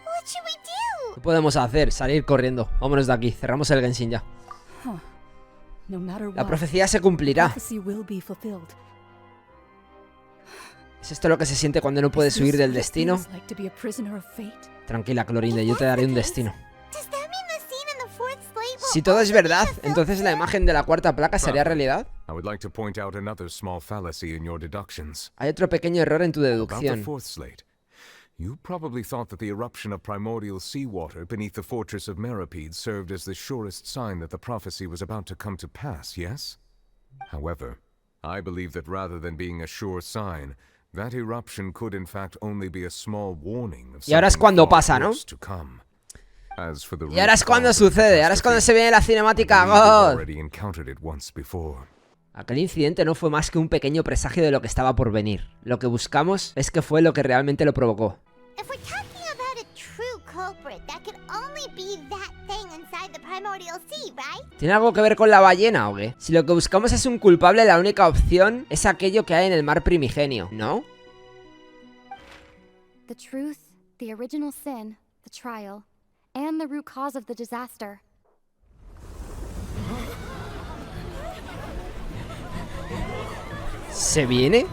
What should we do? ¿Qué podemos hacer? Salir corriendo. Vámonos de aquí. Cerramos el Genshin ya. No matter what, la profecía se cumplirá. ¿Es esto lo que se siente cuando no puedes huir del destino? Tranquila, Clorinde, yo te daré un destino. Si todo es verdad, entonces la imagen de la cuarta placa sería realidad. Hay otro pequeño error en tu deducción. You probably thought that the eruption of primordial seawater beneath the fortress of Meropide served as the surest sign that the prophecy was about to come to pass, yes? However, I believe that rather than being a sure sign, that eruption could in fact only be a small warning of something far worse to come. As for the y ahora es cuando sucede, ahora es cuando se viene la cinemática God. Aquel incidente no fue más que un pequeño presagio de lo que estaba por venir. Lo que buscamos es que fue lo que realmente lo provocó. ¿Tiene algo que ver con la ballena o qué? Si lo que buscamos es un culpable, la única opción es aquello que hay en el mar primigenio, ¿no? The truth, the original sin, the trial, and the root cause of the disaster. ¿Se viene?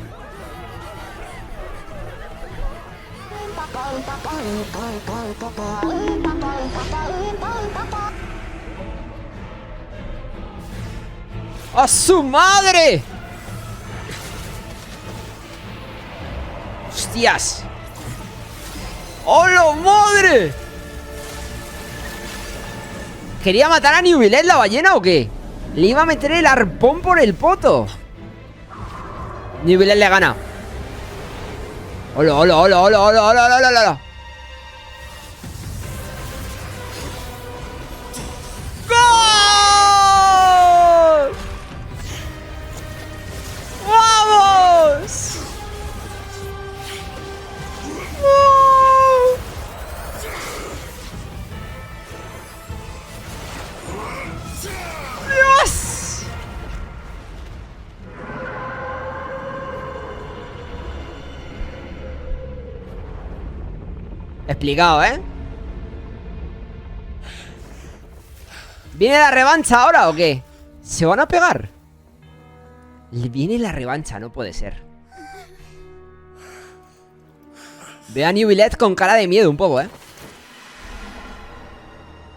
¡A su madre! ¡Hostias! ¡Hola madre! ¿Quería matar a Newbillet la ballena o qué? Le iba a meter el arpón por el poto. Newbillet le gana. ¡Hola, hola, hola, hola, hola, hola, hola, hola! ¡Gol! ¡Vamos! ¡Dios! Explicado, ¿eh? ¿Viene la revancha ahora o qué? ¿Se van a pegar? Viene la revancha, no puede ser. Ve a New Billet con cara de miedo un poco, ¿eh?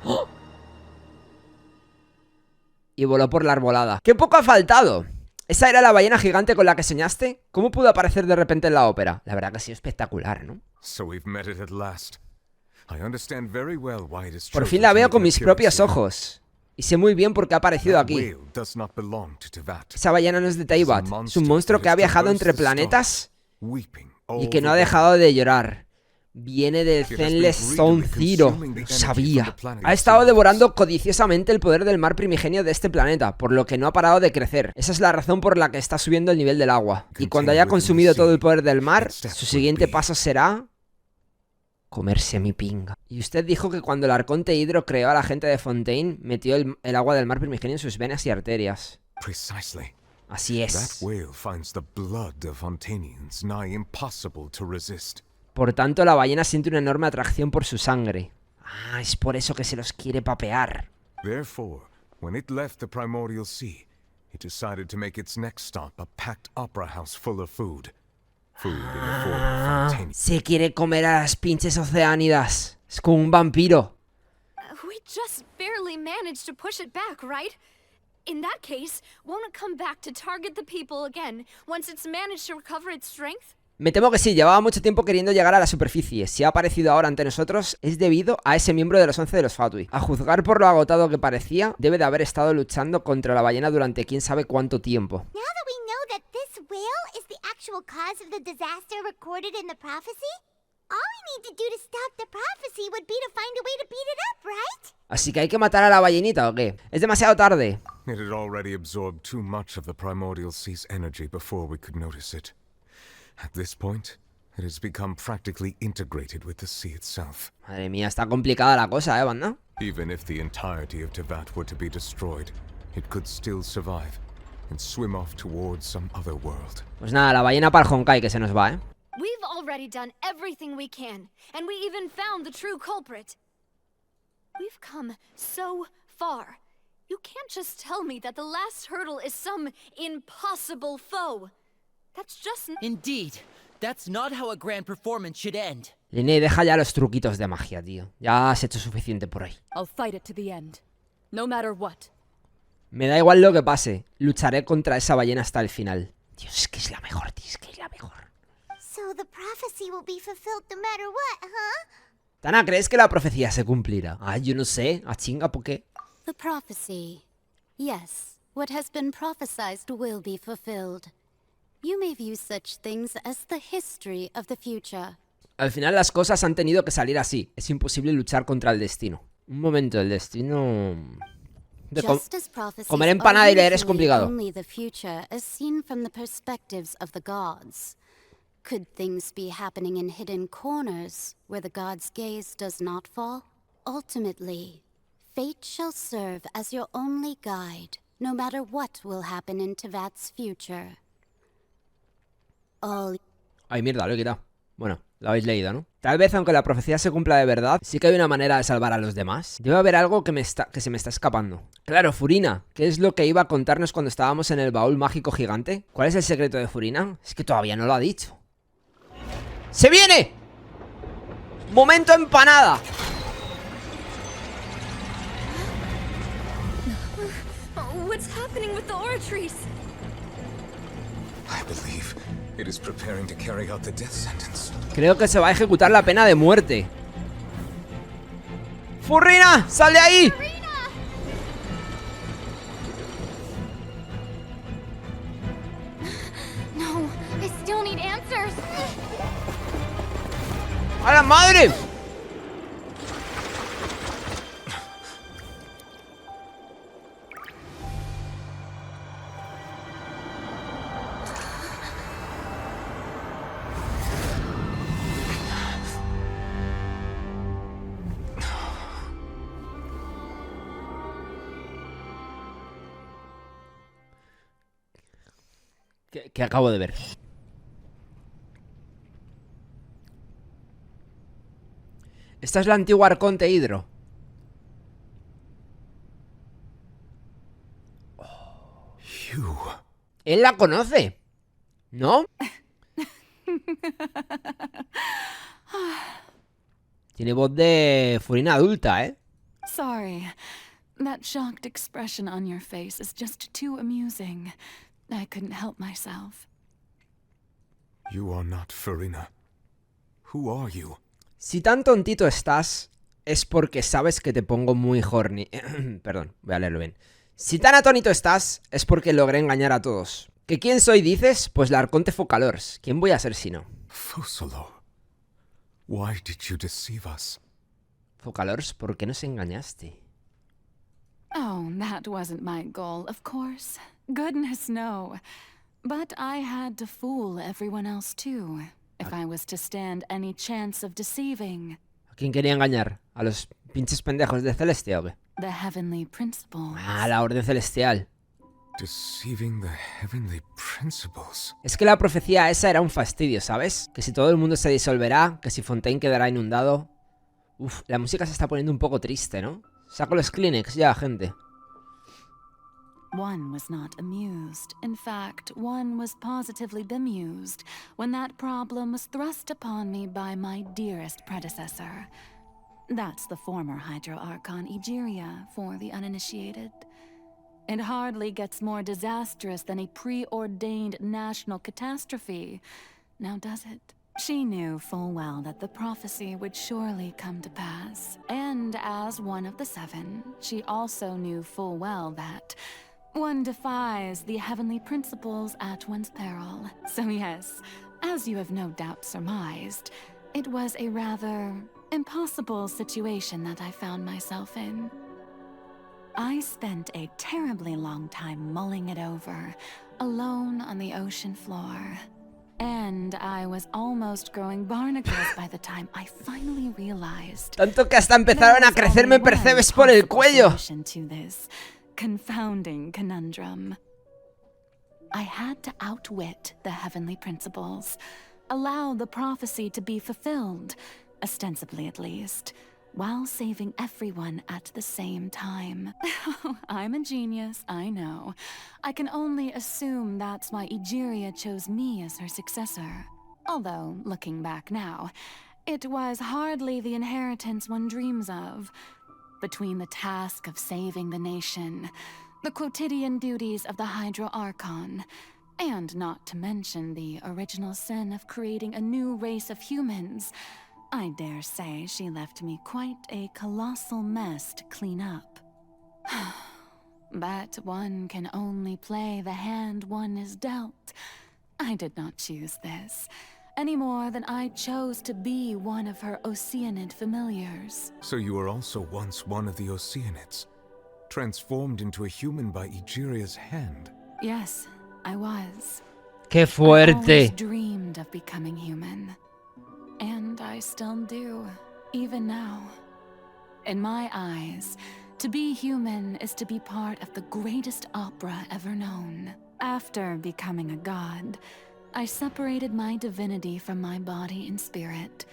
¡Oh! Y voló por la arbolada. ¡Qué poco ha faltado! ¿Esa era la ballena gigante con la que soñaste? ¿Cómo pudo aparecer de repente en la ópera? La verdad que ha sido espectacular, ¿no? Por fin la veo con mis propios ojos. Y sé muy bien por qué ha aparecido aquí. Esa ballena no es de Teyvat. Es un monstruo que ha viajado entre planetas y que no ha dejado de llorar. Viene del Zenless Zone Zero. Sabía. Ha estado devorando codiciosamente el poder del mar primigenio de este planeta, por lo que no ha parado de crecer. Esa es la razón por la que está subiendo el nivel del agua. Y cuando haya consumido todo el poder del mar, su siguiente paso será... comerse mi pinga. Y usted dijo que cuando el Arconte Hidro creó a la gente de Fontaine, metió el agua del mar primigenio en sus venas y arterias. Así es. Por tanto, la ballena siente una enorme atracción por su sangre. Ah, es por eso que se los quiere papear. Therefore, when it left the primordial sea, it decided to make its next stop a packed opera house full of food. Se quiere comer a las pinches oceánidas. Es como un vampiro. We just barely managed to push it back, right? In that case, won't it come back to target the people again once it's managed to recover its strength? Me temo que sí, llevaba mucho tiempo queriendo llegar a la superficie. Si ha aparecido ahora ante nosotros, es debido a ese miembro de los 11 de los Fatui. A juzgar por lo agotado que parecía, debe de haber estado luchando contra la ballena durante quién sabe cuánto tiempo. Now that we know that this whale is the actual cause of the disaster recorded in the prophecy, all we need to do to stop the prophecy would be to find a way to beat it up, right? Así que hay que matar a la ballenita, ¿o qué? Es demasiado tarde. It had already absorbed too much of the primordial sea's energy before we could notice it. At this point, it has become practically integrated with the sea itself. Madre mía, está complicada la cosa, banda. Even if the entirety of Teyvat were to be destroyed, it could still survive and swim off towards some other world. Pues nada, la ballena para el Honkai que se nos va, We've already done everything we can, and we even found the true culprit. We've come so far. You can't just tell me that the last hurdle is some impossible foe. That's just... Indeed, that's not how a grand performance should end. Linné, deja ya los truquitos de magia, tío. Ya has hecho suficiente por ahí. I'll fight it to the end, no matter what. Me da igual lo que pase. Lucharé contra esa ballena hasta el final. Dios, es que es la mejor, tío, es que es la mejor. So the prophecy will be fulfilled no matter what, huh? Tana, ¿crees que la profecía se cumplirá? Ay, yo no sé. A chinga, ¿por qué? The prophecy. Yes, what has been prophesized will be fulfilled. You may view such things as the history of the future. Al final las cosas han tenido que salir así. Es imposible luchar contra el destino. Un momento, el destino... comer empanada y leer es complicado. Only the future is seen from the perspectives of the gods. Could things be happening in hidden corners where the gods' gaze does not fall? Ultimately, fate shall serve as your only guide, no matter what will happen in Teyvat's future. Ay, mierda, lo he quitado. Bueno, lo habéis leído, ¿no? Tal vez, aunque la profecía se cumpla de verdad, sí que hay una manera de salvar a los demás. Debe haber algo que se me está escapando. Claro, Furina. ¿Qué es lo que iba a contarnos cuando estábamos en el baúl mágico gigante? ¿Cuál es el secreto de Furina? Es que todavía no lo ha dicho. ¡Se viene! ¡Momento empanada! What's happening with the aura trees? I believe it is preparing to carry out the death sentence. Creo que se va a ejecutar la pena de muerte. ¡Furrina! ¡Sal de ahí! No, I still need answers. ¡A la madre! ¿Qué acabo de ver? Esta es la antigua Arconte Hidro. you. Él la conoce, ¿no? Tiene voz de furina adulta, ¿eh? Sorry. That shocked expression on your face is just too amusing. I couldn't help myself. You are not Farina. Who are you? Si tan tontito estás, es porque sabes que te pongo muy horny. Perdón, voy a leerlo bien. Si tan atónito estás, es porque logré engañar a todos. ¿Que quién soy, dices? Pues la Arconte Focalors. ¿Quién voy a ser si no? Focalor. Why did you deceive us? Focalors, ¿por qué nos engañaste? Oh, that wasn't my goal, of course. Goodness, no. But I had to fool everyone else too, if I was to stand any chance of deceiving. ¿A quién quería engañar? ¿A los pinches pendejos de Celestia o qué? The heavenly principles. Ah, la Orden Celestial. Deceiving the heavenly principles. Es que la profecía esa era un fastidio, ¿sabes? Que si todo el mundo se disolverá, que si Fontaine quedará inundado... Uf, la música se está poniendo un poco triste, ¿no? Saco los Kleenex ya, gente. One was not amused. In fact, one was positively bemused when that problem was thrust upon me by my dearest predecessor. That's the former Hydro Archon Egeria, for the uninitiated. It hardly gets more disastrous than a preordained national catastrophe. Now does it? She knew full well that the prophecy would surely come to pass, and as one of the seven, she also knew full well that one defies the heavenly principles at one's peril. So yes, as you have no doubt surmised, it was a rather impossible situation that I found myself in. I spent a terribly long time mulling it over, alone on the ocean floor. And I was almost growing barnacles by the time I finally realized. Tanto que hasta empezaron a crecerme percebes por el cuello. To this confounding conundrum. I had to outwit the heavenly principles, allow the prophecy to be fulfilled, ostensibly at least, while saving everyone at the same time. I'm a genius, I know. I can only assume that's why Egeria chose me as her successor. Although, looking back now, it was hardly the inheritance one dreams of. Between the task of saving the nation, the quotidian duties of the Hydro Archon, and not to mention the original sin of creating a new race of humans, I dare say she left me quite a colossal mess to clean up. But one can only play the hand one is dealt. I did not choose this, any more than I chose to be one of her Oceanid familiars. So you were also once one of the Oceanids, transformed into a human by Egeria's hand. Yes, I was. ¡Qué I fuerte! always dreamed of becoming human. And I still do, even now. In my eyes, to be human is to be part of the greatest opera ever known. After becoming a god, I separated my divinity from my body and spirit,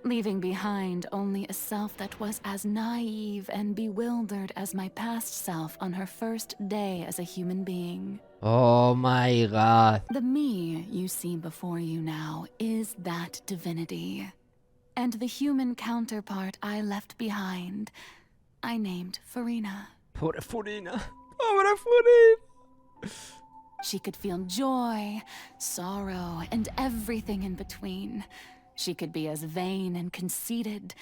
leaving behind only a self that was as naive and bewildered as my past self on her first day as a human being. Oh my god. The me you see before you now is that divinity. And the human counterpart I left behind, I named Farina. Pobre Furina. Pobre Furina. She could feel joy, sorrow, and everything in between. She could be as vain and conceited,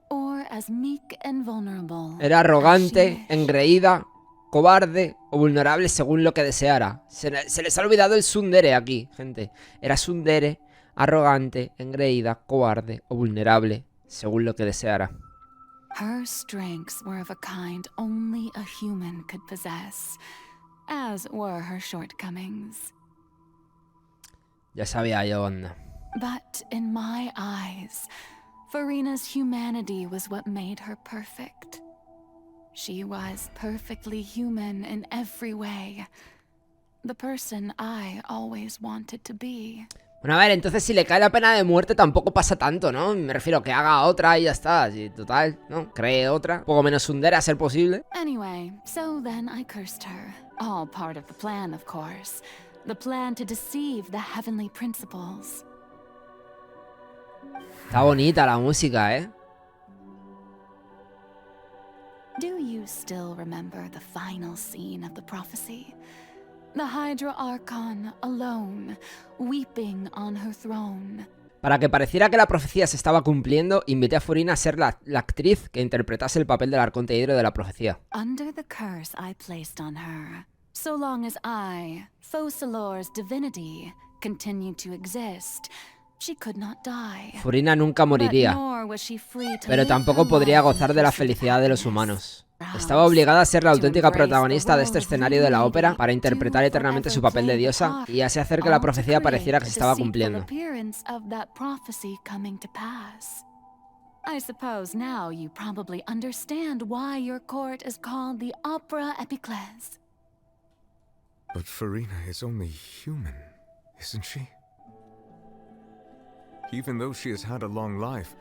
or as meek and vulnerable. Era arrogante, engreída, cobarde o vulnerable según lo que deseara. Se les ha olvidado el tsundere aquí, gente. Era tsundere, arrogante, engreída, cobarde o vulnerable según lo que deseara. Her strengths were of a kind only a human could possess, as were her shortcomings. Ya sabía yo, anda. But in my eyes, Farina's humanity was what made her perfect. She was perfectly human in every way. The person I always wanted to be. Bueno, a ver, entonces si le cae la pena de muerte tampoco pasa tanto, ¿no? Me refiero a que haga otra y ya está. Sí, total, ¿no? Cree otra. Poco menos tsundere a ser posible. Anyway, so then I cursed her. All part of the plan, of course. The plan to deceive the heavenly principles. Está bonita la música, ¿eh? Do you still remember the final scene of the prophecy? The Hydra Archon, alone, weeping on her throne. Para que pareciera que la profecía se estaba cumpliendo, invité a Furina a ser la actriz que interpretase el papel del Arconte Hidro de la profecía. Under the curse I placed on her, so long as I, Fosalor's divinity, continued to exist, she could not die. Furina nunca moriría, pero tampoco podría gozar de la felicidad de los humanos. Estaba obligada a ser la auténtica protagonista de este escenario de la ópera para interpretar eternamente su papel de diosa y así hacer que la profecía pareciera que se estaba cumpliendo. I suppose now you probably understand why your court is called the Opera Epiclese. But Furina is only human, isn't she? Even though she has had a long life,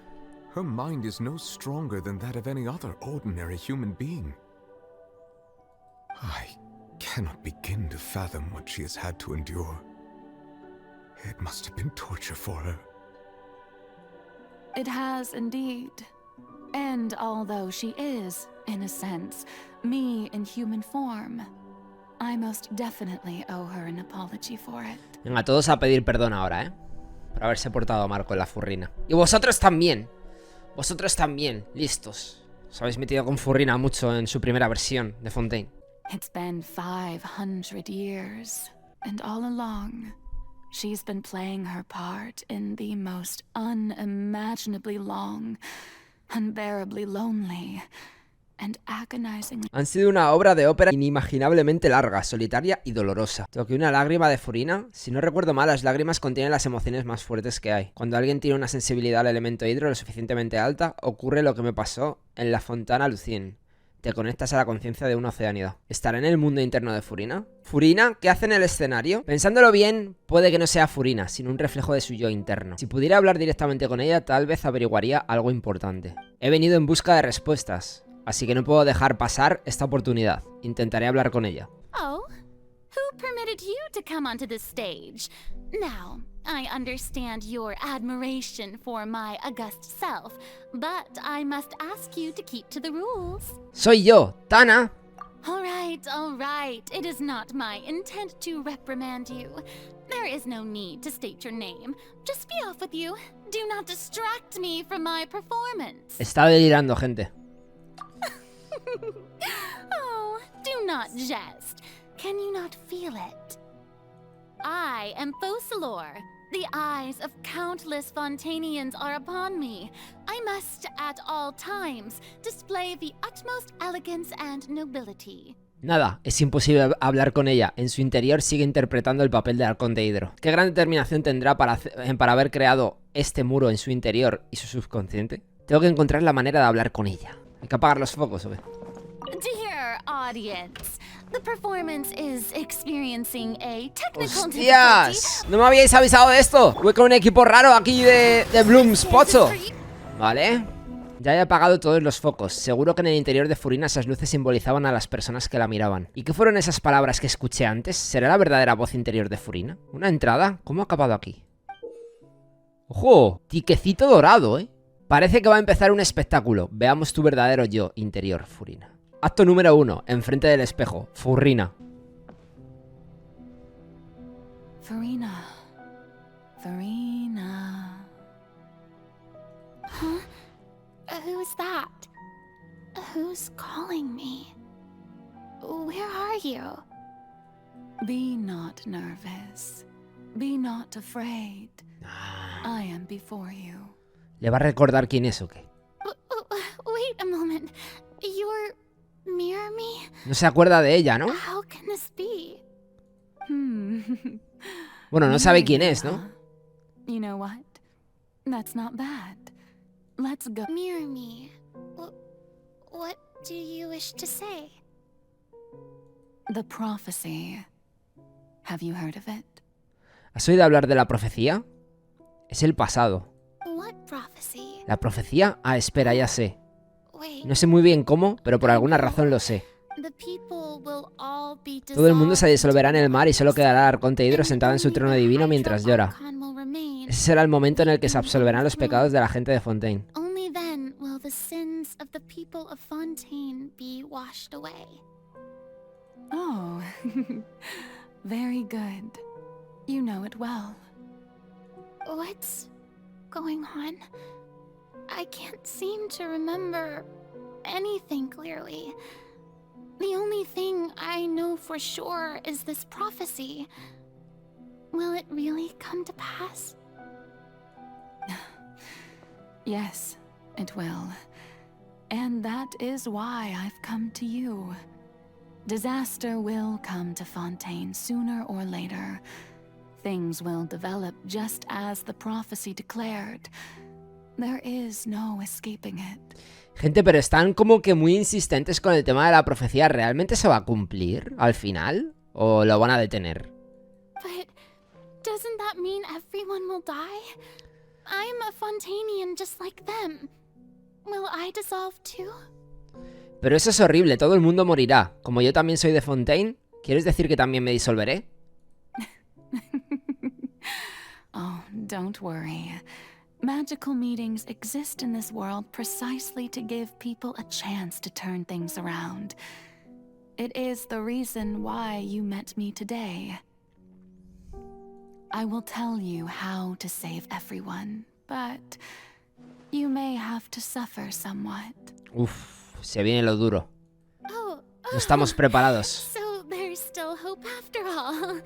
her mind is no stronger than that of any other ordinary human being. I cannot begin to fathom what she has had to endure. It must have been torture for her. It has indeed. And although she is, in a sense, me in human form, I most definitely owe her an apology for it. Venga, todos a pedir perdón ahora, ¿eh? Por haberse portado mal con la Furrina. Y vosotros también. Vosotros también, listos. Os habéis metido con Furrina mucho en su primera versión de Fontaine. It's been 500 years, and all along, she's been playing her part in the most unimaginably long, unbearably lonely, and agonizingly... Han sido una obra de ópera inimaginablemente larga, solitaria y dolorosa. Tengo que una lágrima de Furina, si no recuerdo mal, las lágrimas contienen las emociones más fuertes que hay. Cuando alguien tiene una sensibilidad al elemento hidro lo suficientemente alta, ocurre lo que me pasó en la Fontana Lucien. Te conectas a la conciencia de una oceánida. ¿Estará en el mundo interno de Furina? ¿Furina? ¿Qué hace en el escenario? Pensándolo bien, puede que no sea Furina, sino un reflejo de su yo interno. Si pudiera hablar directamente con ella, tal vez averiguaría algo importante. He venido en busca de respuestas. Así que no puedo dejar pasar esta oportunidad. Intentaré hablar con ella. Oh, who permitted you to come onto this stage? Now, I understand your admiration for my august self, but I must ask you to keep to the rules. Soy yo, tannA. All right. It is not my intent to reprimand you. There is no need to state your name. Just be off with you. Do not distract me from my performance. Está delirando, gente. Oh, do not jest. Can you not feel it? I am Fosalor. The eyes of countless Fontanians are upon me. I must, at all times, display the utmost elegance and nobility. Nada, es imposible hablar con ella. En su interior sigue interpretando el papel de Arconte Hidro. ¿Qué gran determinación tendrá para haber creado este muro en su interior y su subconsciente? Tengo que encontrar la manera de hablar con ella. ¿Hay que apagar los focos o qué? Dear audience, the performance is experiencing a technical difficulty. ¡Hostias! ¿No me habíais avisado de esto? Voy con un equipo raro aquí de Blooms Pozo. Vale. Ya he apagado todos los focos. Seguro que en el interior de Furina esas luces simbolizaban a las personas que la miraban. ¿Y qué fueron esas palabras que escuché antes? ¿Será la verdadera voz interior de Furina? ¿Una entrada? ¿Cómo ha acabado aquí? ¡Ojo! Tiquecito dorado, ¿eh? Parece que va a empezar un espectáculo. Veamos tu verdadero yo interior, Furina. Acto número 1. Enfrente del espejo. Furina. Furina. Huh? Who's that? Who's calling me? Where are you? Be not nervous. Be not afraid. I am before you. ¿Le va a recordar quién es o qué? Wait a moment. You're mirror me? No se acuerda de ella, ¿no? How can this be? Bueno, no sabe quién es, ¿no? You know what? That's not bad. Let's go. Mirror me. What do you wish to say? The prophecy. Have you heard of it? ¿Has oído hablar de la profecía? Es el pasado. What prophecy? ¿La profecía? Ah, espera, ya sé. Wait. No sé muy bien cómo, pero por alguna razón lo sé. The people will all all be Todo el mundo se dissolved disolverá en el mar y solo quedará el Arconte Hidro and sentado en su only trono the divino Hydro mientras llora. Archon will remain. Ese será el momento en el que se absolverán los pecados de la gente de Fontaine. Only then will the sins of the people of Fontaine be washed away. Oh, very good. You know it well. What's going on? I can't seem to remember anything clearly. The only thing I know for sure is this prophecy. Will it really come to pass? Yes, it will. And that is why I've come to you. Disaster will come to Fontaine sooner or later. Things will develop just as the prophecy declared. There is no escaping it. Gente, pero están como que muy insistentes con el tema de la profecía. ¿Realmente se va a cumplir al final? ¿O lo van a detener? But doesn't that mean everyone will die? I'm a Fontainian just like them. Will I dissolve too? Pero eso es horrible, todo el mundo morirá. Como yo también soy de Fontaine, ¿quieres decir que también me disolveré? Oh, don't worry. Magical meetings exist in this world precisely to give people a chance to turn things around. It is the reason why you met me today. I will tell you how to save everyone, but you may have to suffer somewhat. Uf, se viene lo duro. Oh, No estamos preparados. So there's still hope after all.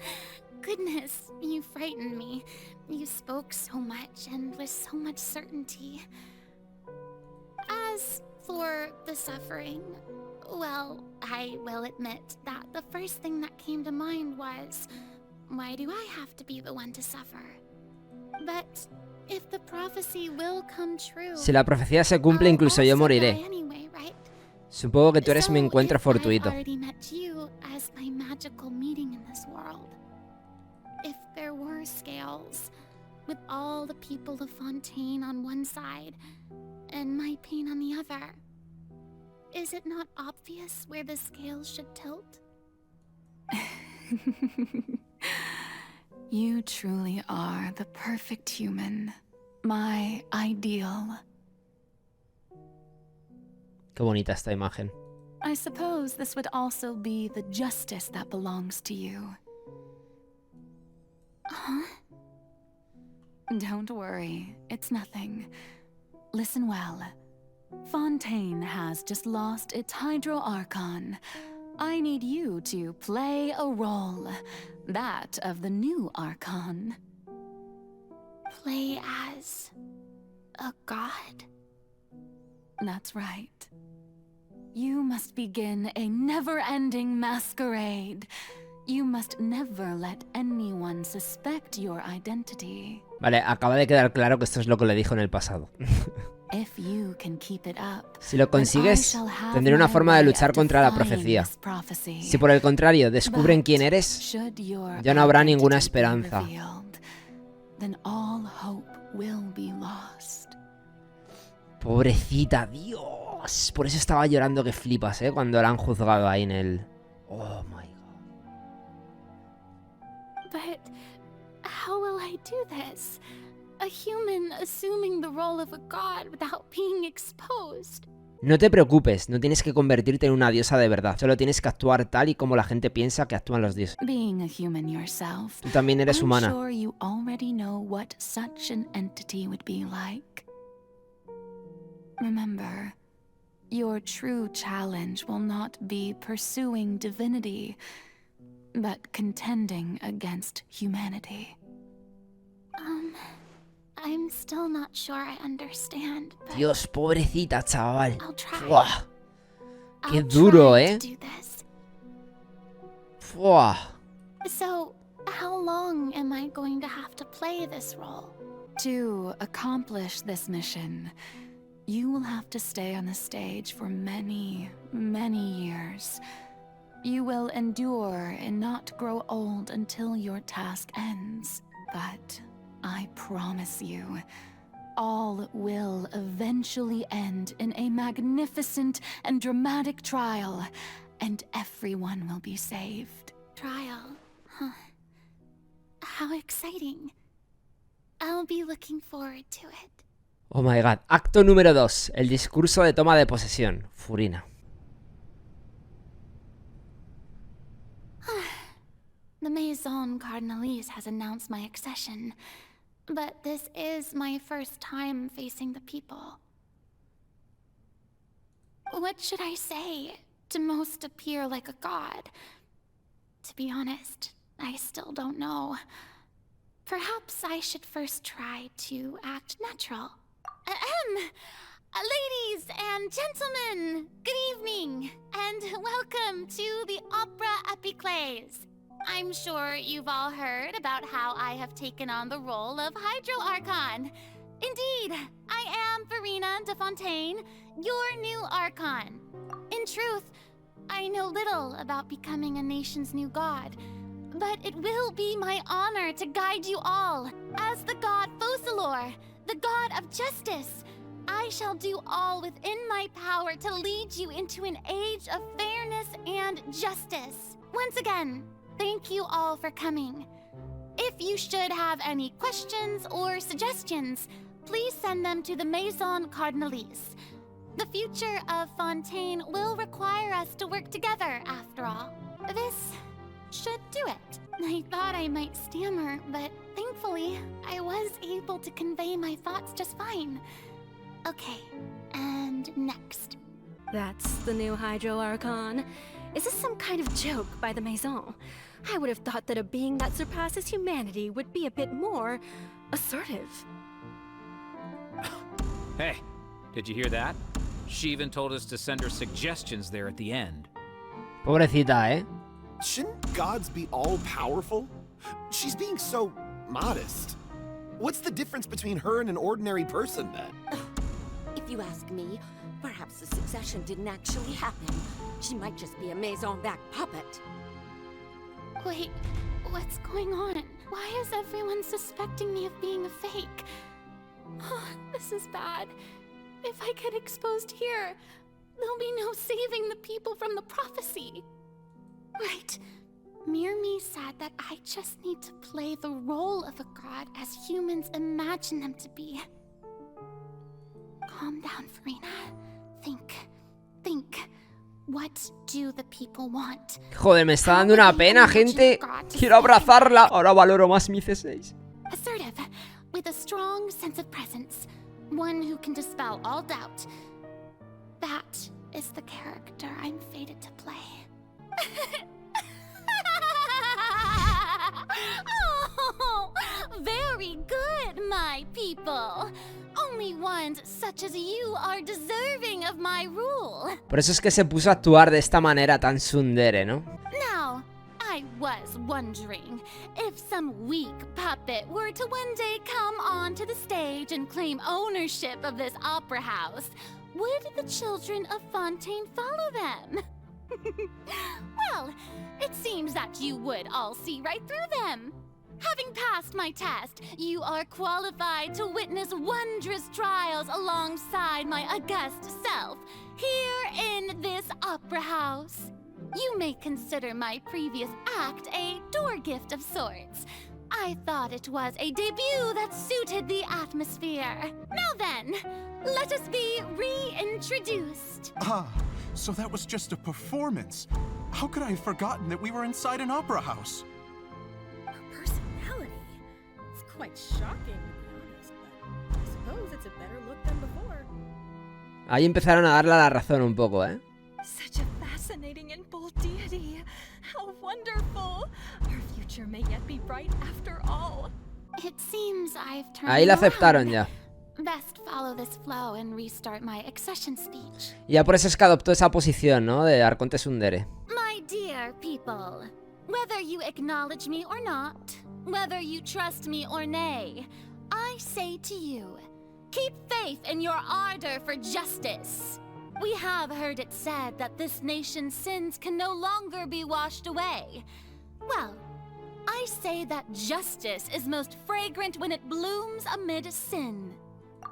Goodness, you frightened me. You spoke so much and with so much certainty. As for the suffering, well, I will admit that the first thing that came to mind was, why do I have to be the one to suffer? But if the prophecy will come true, Si la profecía se cumple, incluso yo moriré. anyway, right? Supongo que tú eres mi encuentro fortuito. I've already met you as my magical meeting in this world. If there were scales, with all the people of Fontaine on one side, and my pain on the other, is it not obvious where the scales should tilt? You truly are the perfect human. My ideal. Qué bonita esta imagen. I suppose this would also be the justice that belongs to you. Huh? Don't worry, it's nothing. Listen well. Fontaine has just lost its Hydro Archon. I need you to play a role. That of the new Archon. Play as a god? That's right. You must begin a never-ending masquerade. You must never let anyone suspect your identity. Vale, acaba de quedar claro que esto es lo que le dijo en el pasado. If you can keep it up, Si lo consigues, tendré una forma de luchar contra la profecía. Si por el contrario descubren quién eres, ya no habrá ninguna esperanza. then all hope will be lost. Pobrecita, Dios. Por eso estaba llorando que flipas, cuando la han juzgado ahí en el... Oh my god. But how will I do this? A human assuming the role of a god without being exposed. No te preocupes, no tienes que convertirte en una diosa de verdad. Solo tienes que actuar tal y como la gente piensa que actúan los dioses. Being a human yourself, Tú también eres humana. I'm sure you already know what such an entity would be like. Remember, your true challenge will not be pursuing divinity, but contending against humanity. I'm still not sure I understand. But Dios, pobrecita, chaval. I'll try. Fuah. Qué I'll duro, try to do this. Fuah. So, how long am I going to have to play this role? To accomplish this mission, you will have to stay on the stage for many, many years. You will endure and not grow old until your task ends. But I promise you, all will eventually end in a magnificent and dramatic trial, and everyone will be saved. Trial, huh? How exciting. I'll be looking forward to it. Oh my god. Acto número 2. El discurso de toma de posesión. Furina. The Maison Cardinalise has announced my accession, but this is my first time facing the people. What should I say to most appear like a god? To be honest, I still don't know. Perhaps I should first try to act natural. Ladies and gentlemen, good evening, and welcome to the Opera Epiclese. I'm sure you've all heard about how I have taken on the role of Hydro Archon. Indeed, I am Farina de Fontaine, your new Archon. In truth, I know little about becoming a nation's new god, but it will be my honor to guide you all. As the god Focalor, the god of justice, I shall do all within my power to lead you into an age of fairness and justice. Once again, thank you all for coming. If you should have any questions or suggestions, please send them to the Maison Cardinalise. The future of Fontaine will require us to work together, after all. This should do it. I thought I might stammer, but thankfully, I was able to convey my thoughts just fine. Okay, and next. That's the new Hydro Archon. Is this some kind of joke by the Maison? I would have thought that a being that surpasses humanity would be a bit more assertive. Hey, did you hear that? She even told us to send her suggestions there at the end. Pobrecita, ¿eh? Shouldn't gods be all-powerful? She's being so modest. What's the difference between her and an ordinary person, then? If you ask me, perhaps the succession didn't actually happen. She might just be a Maison-back puppet. Wait, what's going on? Why is everyone suspecting me of being a fake? Oh, this is bad. If I get exposed here, there'll be no saving the people from the prophecy. Right. Mirmi said that I just need to play the role of a god as humans imagine them to be. Calm down, Farina. Think. What do the people want? Joder, me está dando una pena, gente. Quiero abrazarla. Ahora valoro más mi C6. Assertive, with a strong sense of presence. One who can dispel all doubt. That is the character I'm fated to play. Oh, very good, my people. Only ones such as you are deserving of my rule. Por eso es que se puso a actuar de esta manera tan tsundere, ¿no? Now, I was wondering if some weak puppet were to one day come onto the stage and claim ownership of this opera house, would the children of Fontaine follow them? Well, it seems that you would all see right through them. Having passed my test, you are qualified to witness wondrous trials alongside my august self, here in this opera house. You may consider my previous act a door gift of sorts. I thought it was a debut that suited the atmosphere. Now then, let us be reintroduced. Ah, so that was just a performance. How could I have forgotten that we were inside an opera house? Personality? It's quite shocking, to be honest, but I suppose it's a better look than before. Ahí empezaron a darle la razón un poco, ¿eh? Such a fascinating and bold deity. How wonderful. Our future may yet be bright after all. It seems I've turned Ahí la aceptaron ya. Best follow this flow and restart my accession speech. Y ya por eso es que adoptó esa posición, ¿no? De Arconte Tsundere. My dear people, whether you acknowledge me or not, whether you trust me or nay, I say to you, keep faith in your ardor for justice. We have heard it said that this nation's sins can no longer be washed away. Well, I say that justice is most fragrant when it blooms amid sin.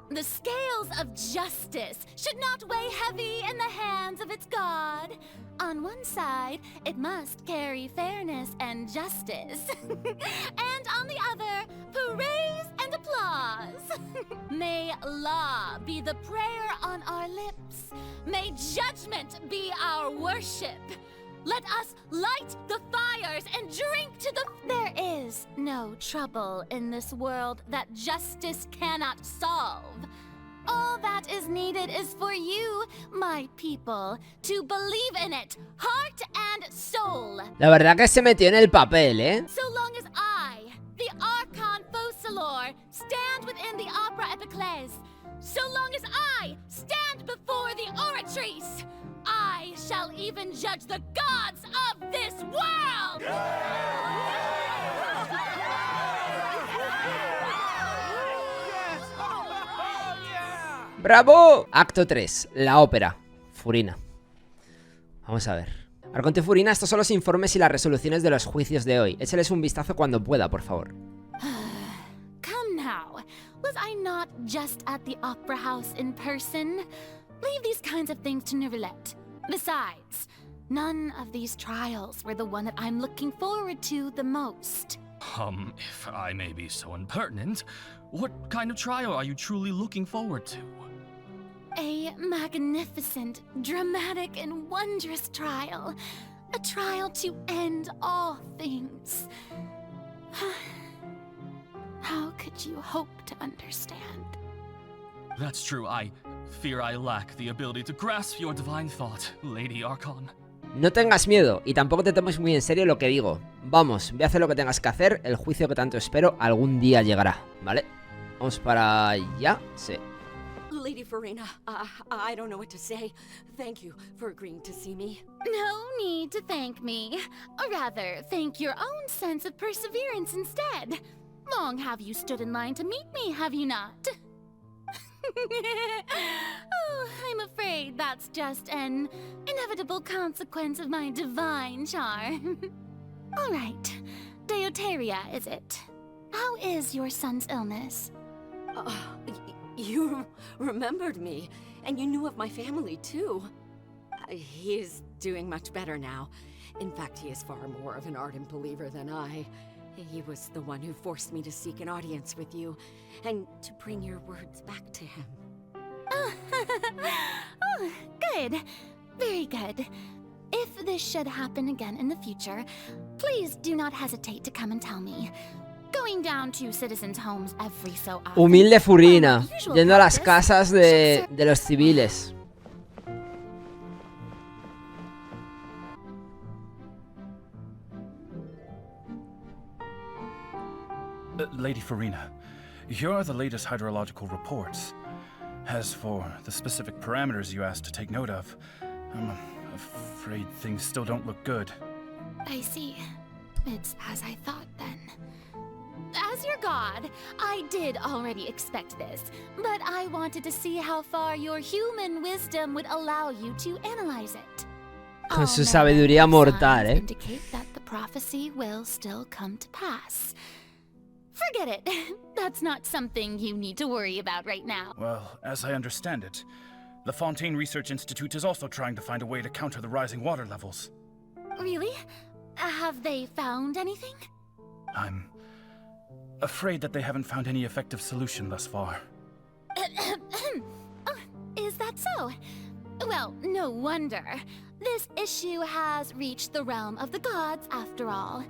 The scales of justice should not weigh heavy in the hands of its god. On one side, it must carry fairness and justice. And on the other, praise and applause. May law be the prayer on our lips. May judgment be our worship. Let us light the fires and drink to the... There is no trouble in this world that justice cannot solve. All that is needed is for you, my people, to believe in it, heart and soul. La verdad que se metió en el papel, ¿eh? So long as I, the Archon Fosalor, stand within the Opera Epiclese, so long as I stand before the oratrice, I shall even judge the gods of this world! ¡Bravo! Acto 3, la ópera. Furina. Vamos a ver. Arconte Furina, estos son los informes y las resoluciones de los juicios de hoy. Échales un vistazo cuando pueda, por favor. Come now. Was I not just at the Opera House in person? Leave these kinds of things to Neuvillette. Besides, none of these trials were the one that I'm looking forward to the most. If I may be so impertinent, what kind of trial are you truly looking forward to? A magnificent, dramatic, and wondrous trial. A trial to end all things. How could you hope to understand? That's true. I fear I lack the ability to grasp your divine thought, Lady Archon. No tengas miedo y tampoco te tomes muy en serio lo que digo. Vamos, ve a hacer lo que tengas que hacer. El juicio que tanto espero algún día llegará, ¿vale? Vamos para allá, sí. Lady Furina, I don't know what to say. Thank you for agreeing to see me. No need to thank me. Or rather, thank your own sense of perseverance instead. Long have you stood in line to meet me, have you not? Oh, I'm afraid that's just an inevitable consequence of my divine charm. All right, Deoteria, is it? How is your son's illness? You remembered me, and you knew of my family, too. He is doing much better now. In fact, he is far more of an ardent believer than I. He was the one who forced me to seek an audience with you, and to bring your words back to him. Oh, good. Very good. If this should happen again in the future, please do not hesitate to come and tell me. Going down to citizens' homes every so often. Humilde Furina, yendo a las casas de los civiles. Lady Furina, here are the latest hydrological reports. As for the specific parameters you asked to take note of, I'm afraid things still don't look good. I see. It's as I thought then. As your god, I did already expect this, but I wanted to see how far your human wisdom would allow you to analyze it. Con su sabiduría mortal, ¿eh? Indicate that the prophecy will still come to pass. Forget it. That's not something you need to worry about right now. Well, as I understand it, the Fontaine Research Institute is also trying to find a way to counter the rising water levels. Really? Have they found anything? I'm afraid that they haven't found any effective solution thus far. Is that so? Well, no wonder. This issue has reached the realm of the gods after all.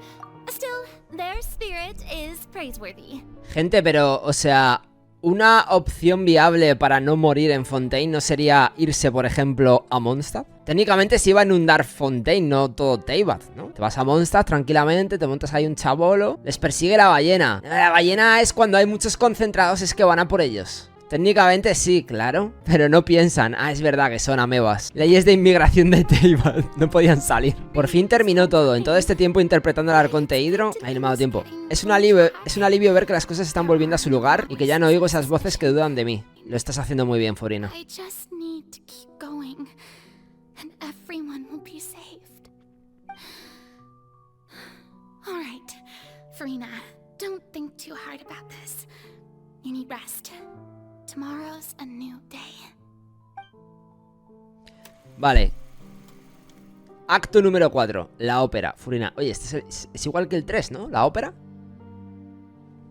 Still, their spirit is praiseworthy. Gente, pero, o sea, una opción viable para no morir en Fontaine no sería irse, por ejemplo, a Mondstadt. Técnicamente se iba a inundar Fontaine, no todo Teyvat, ¿no? Te vas a Mondstadt tranquilamente, te montas ahí un chabolo, les persigue la ballena. La ballena es cuando hay muchos concentrados, es que van a por ellos. Técnicamente sí, claro, pero no piensan. Ah, es verdad que son amebas. Leyes de inmigración de Teyvat, no podían salir. Por fin terminó todo. En todo este tiempo interpretando al Arconte Hidro, ahí no me ha dado tiempo. Es un alivio ver que las cosas están volviendo a su lugar y que ya no oigo esas voces que dudan de mí. Lo estás haciendo muy bien, Furina. I just need to keep going, and everyone will be saved. All right, Furina, don't think too hard about this. You need rest. Tomorrow's a new day. Vale. Acto número 4. La ópera. Furina. Oye, este es igual que el 3, ¿no? La ópera.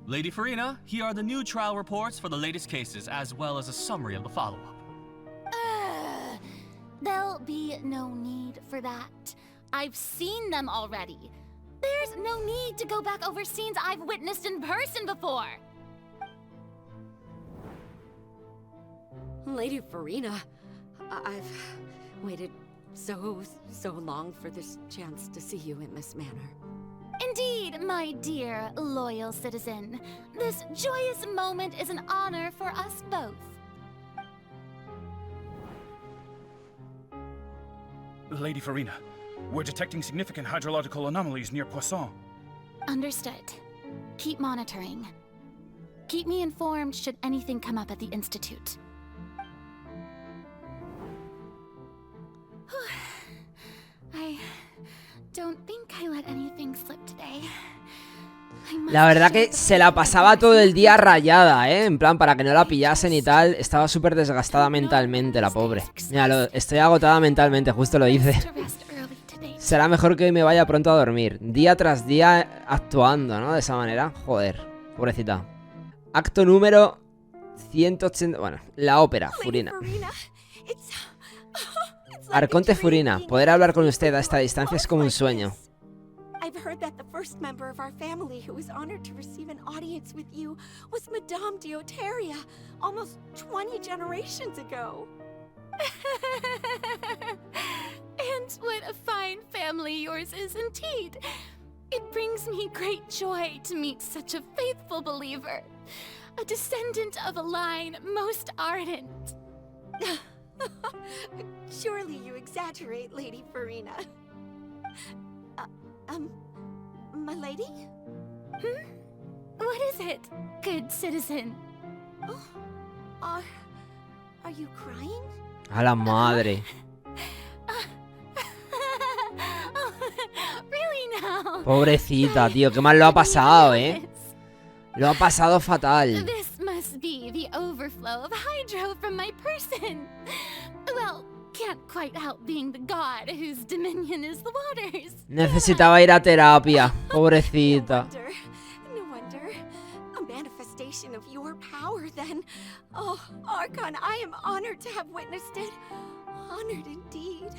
Lady Farina, here are the new trial reports for the latest cases, as well as a summary of the follow-up. There'll be no need for that. I've seen them already. There's no need to go back over scenes I've witnessed in person before. Lady Farina, I've waited so long for this chance to see you in this manner. Indeed, my dear, loyal citizen. This joyous moment is an honor for us both. Lady Farina, we're detecting significant hydrological anomalies near Poisson. Understood. Keep monitoring. Keep me informed should anything come up at the Institute. I don't think I let anything slip today. La verdad que se la pasaba todo el día rayada, ¿eh? En plan, para que no la pillasen y tal. Estaba súper desgastada mentalmente, la pobre. Mira, estoy agotada mentalmente, justo lo dice. Será mejor que me vaya pronto a dormir. Día tras día actuando, ¿no? De esa manera. Joder, pobrecita. Acto número 180... Bueno, la ópera, Furina. Arconte Furina, poder hablar con usted a esta distancia es como un sueño. I've heard that the first member of our family who was honored to receive an audience with you was Madame Deoteria, almost 20 generations ago. And what a fine family yours is indeed. It brings me great joy to meet such a faithful believer, a descendant of a line most ardent. Surely you exaggerate, Lady Farina. My lady? What is it, good citizen? Oh, are you crying? A la madre. Really now? Pobrecita, tío, qué mal lo ha pasado, ¿eh? Lo ha pasado fatal. This must be the overflow of hydro from my person. Well, can't quite help being the god whose dominion is the waters. Necesitaba ir a terapia, pobrecita. No wonder. A manifestation of your power, then. Oh, Archon, I am honored to have witnessed it. Honored indeed.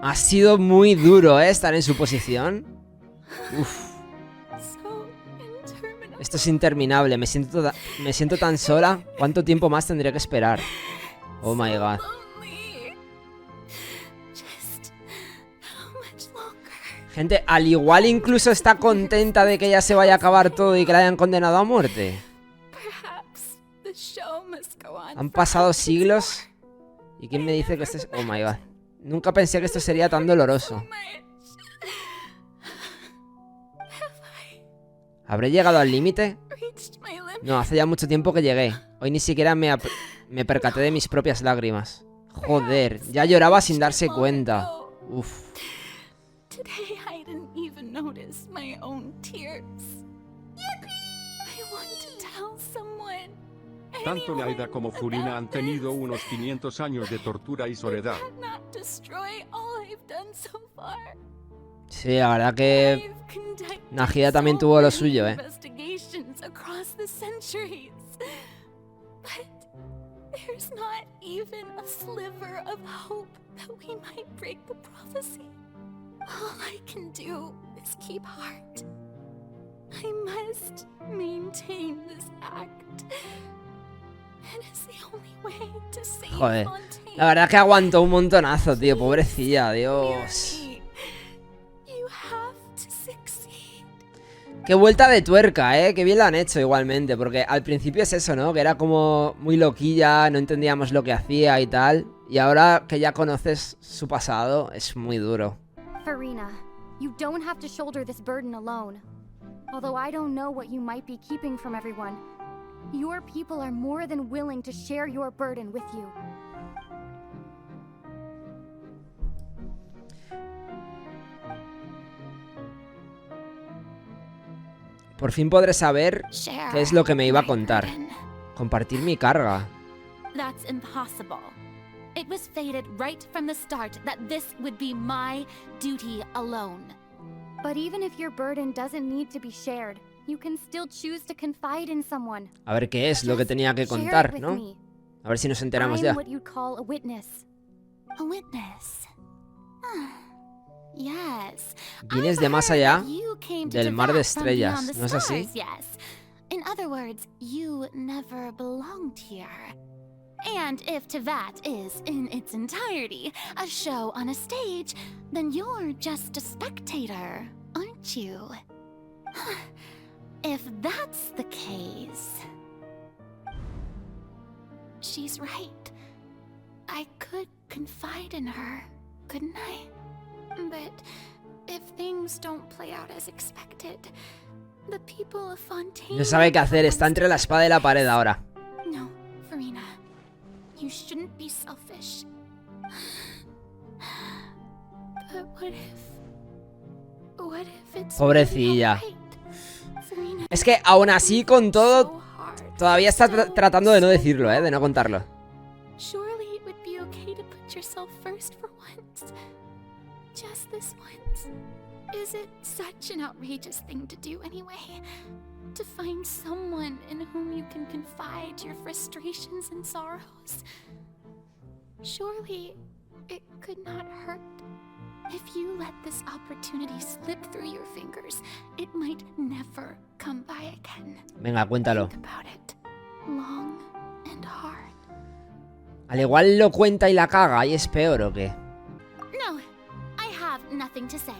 Ha sido muy duro, ¿eh? Estar en su posición. Uf. Esto es interminable, me siento tan sola. ¿Cuánto tiempo más tendría que esperar? Oh my god. Gente, al igual incluso está contenta de que ya se vaya a acabar todo y que la hayan condenado a muerte. Han pasado siglos. ¿Y quién me dice que esto es...? Oh my god. Nunca pensé que esto sería tan doloroso. ¿Habré llegado al límite? No, hace ya mucho tiempo que llegué. Hoy ni siquiera me percaté de mis propias lágrimas. Joder, ya lloraba sin darse cuenta. Uf. Tanto Laida como Furina han tenido unos 500 años de tortura y soledad. Sí, la verdad que Najida también tuvo lo suyo, ¿eh? Joder, la verdad que aguantó un montonazo, tío, pobrecilla, Dios. Qué vuelta de tuerca, qué bien lo han hecho igualmente. Porque al principio es eso, ¿no? Que era como muy loquilla, no entendíamos lo que hacía y tal. Y ahora que ya conoces su pasado, es muy duro. Farina, you don't have to shoulder this burden alone. Although I don't know what you might be keeping from everyone, your people are more than willing to share your burden with you. Por fin podré saber qué es lo que me iba a contar. Compartir mi carga. That's impossible. It was fated right from the start that this would be my duty alone. But even if your burden doesn't need to be shared, you can still choose to confide in someone. A ver qué es lo que tenía que contar, ¿no? A ver si nos enteramos ya. I'm what you'd call a witness. A witness. Yes. Vienes de más allá del mar de estrellas, ¿no es así? Yes. In other words, you never belonged here. And if Tevat is, in its entirety, a show on a stage, then you're just a spectator, aren't you? If that's the case... She's right. I could confide in her, couldn't I? But if things don't play out as expected, the people of Fontaine... No sabe qué hacer, está entre la espada y la pared ahora. No, Farina. You shouldn't be selfish. But what if it's Pobrecilla. really right? Farina, Es que aún así, con todo, todavía está tratando de no decirlo, de no contarlo. surely it would be okay to put yourself first for once. Just this once. Is it such an outrageous thing to do anyway? To find someone in whom you can confide your frustrations and sorrows? Surely it could not hurt. If you let this opportunity slip through your fingers, it might never come by again. Venga, cuéntalo. Think about it. Long and hard. Al igual lo cuenta y la caga, y es peor, ¿o qué? No, I have nothing to say.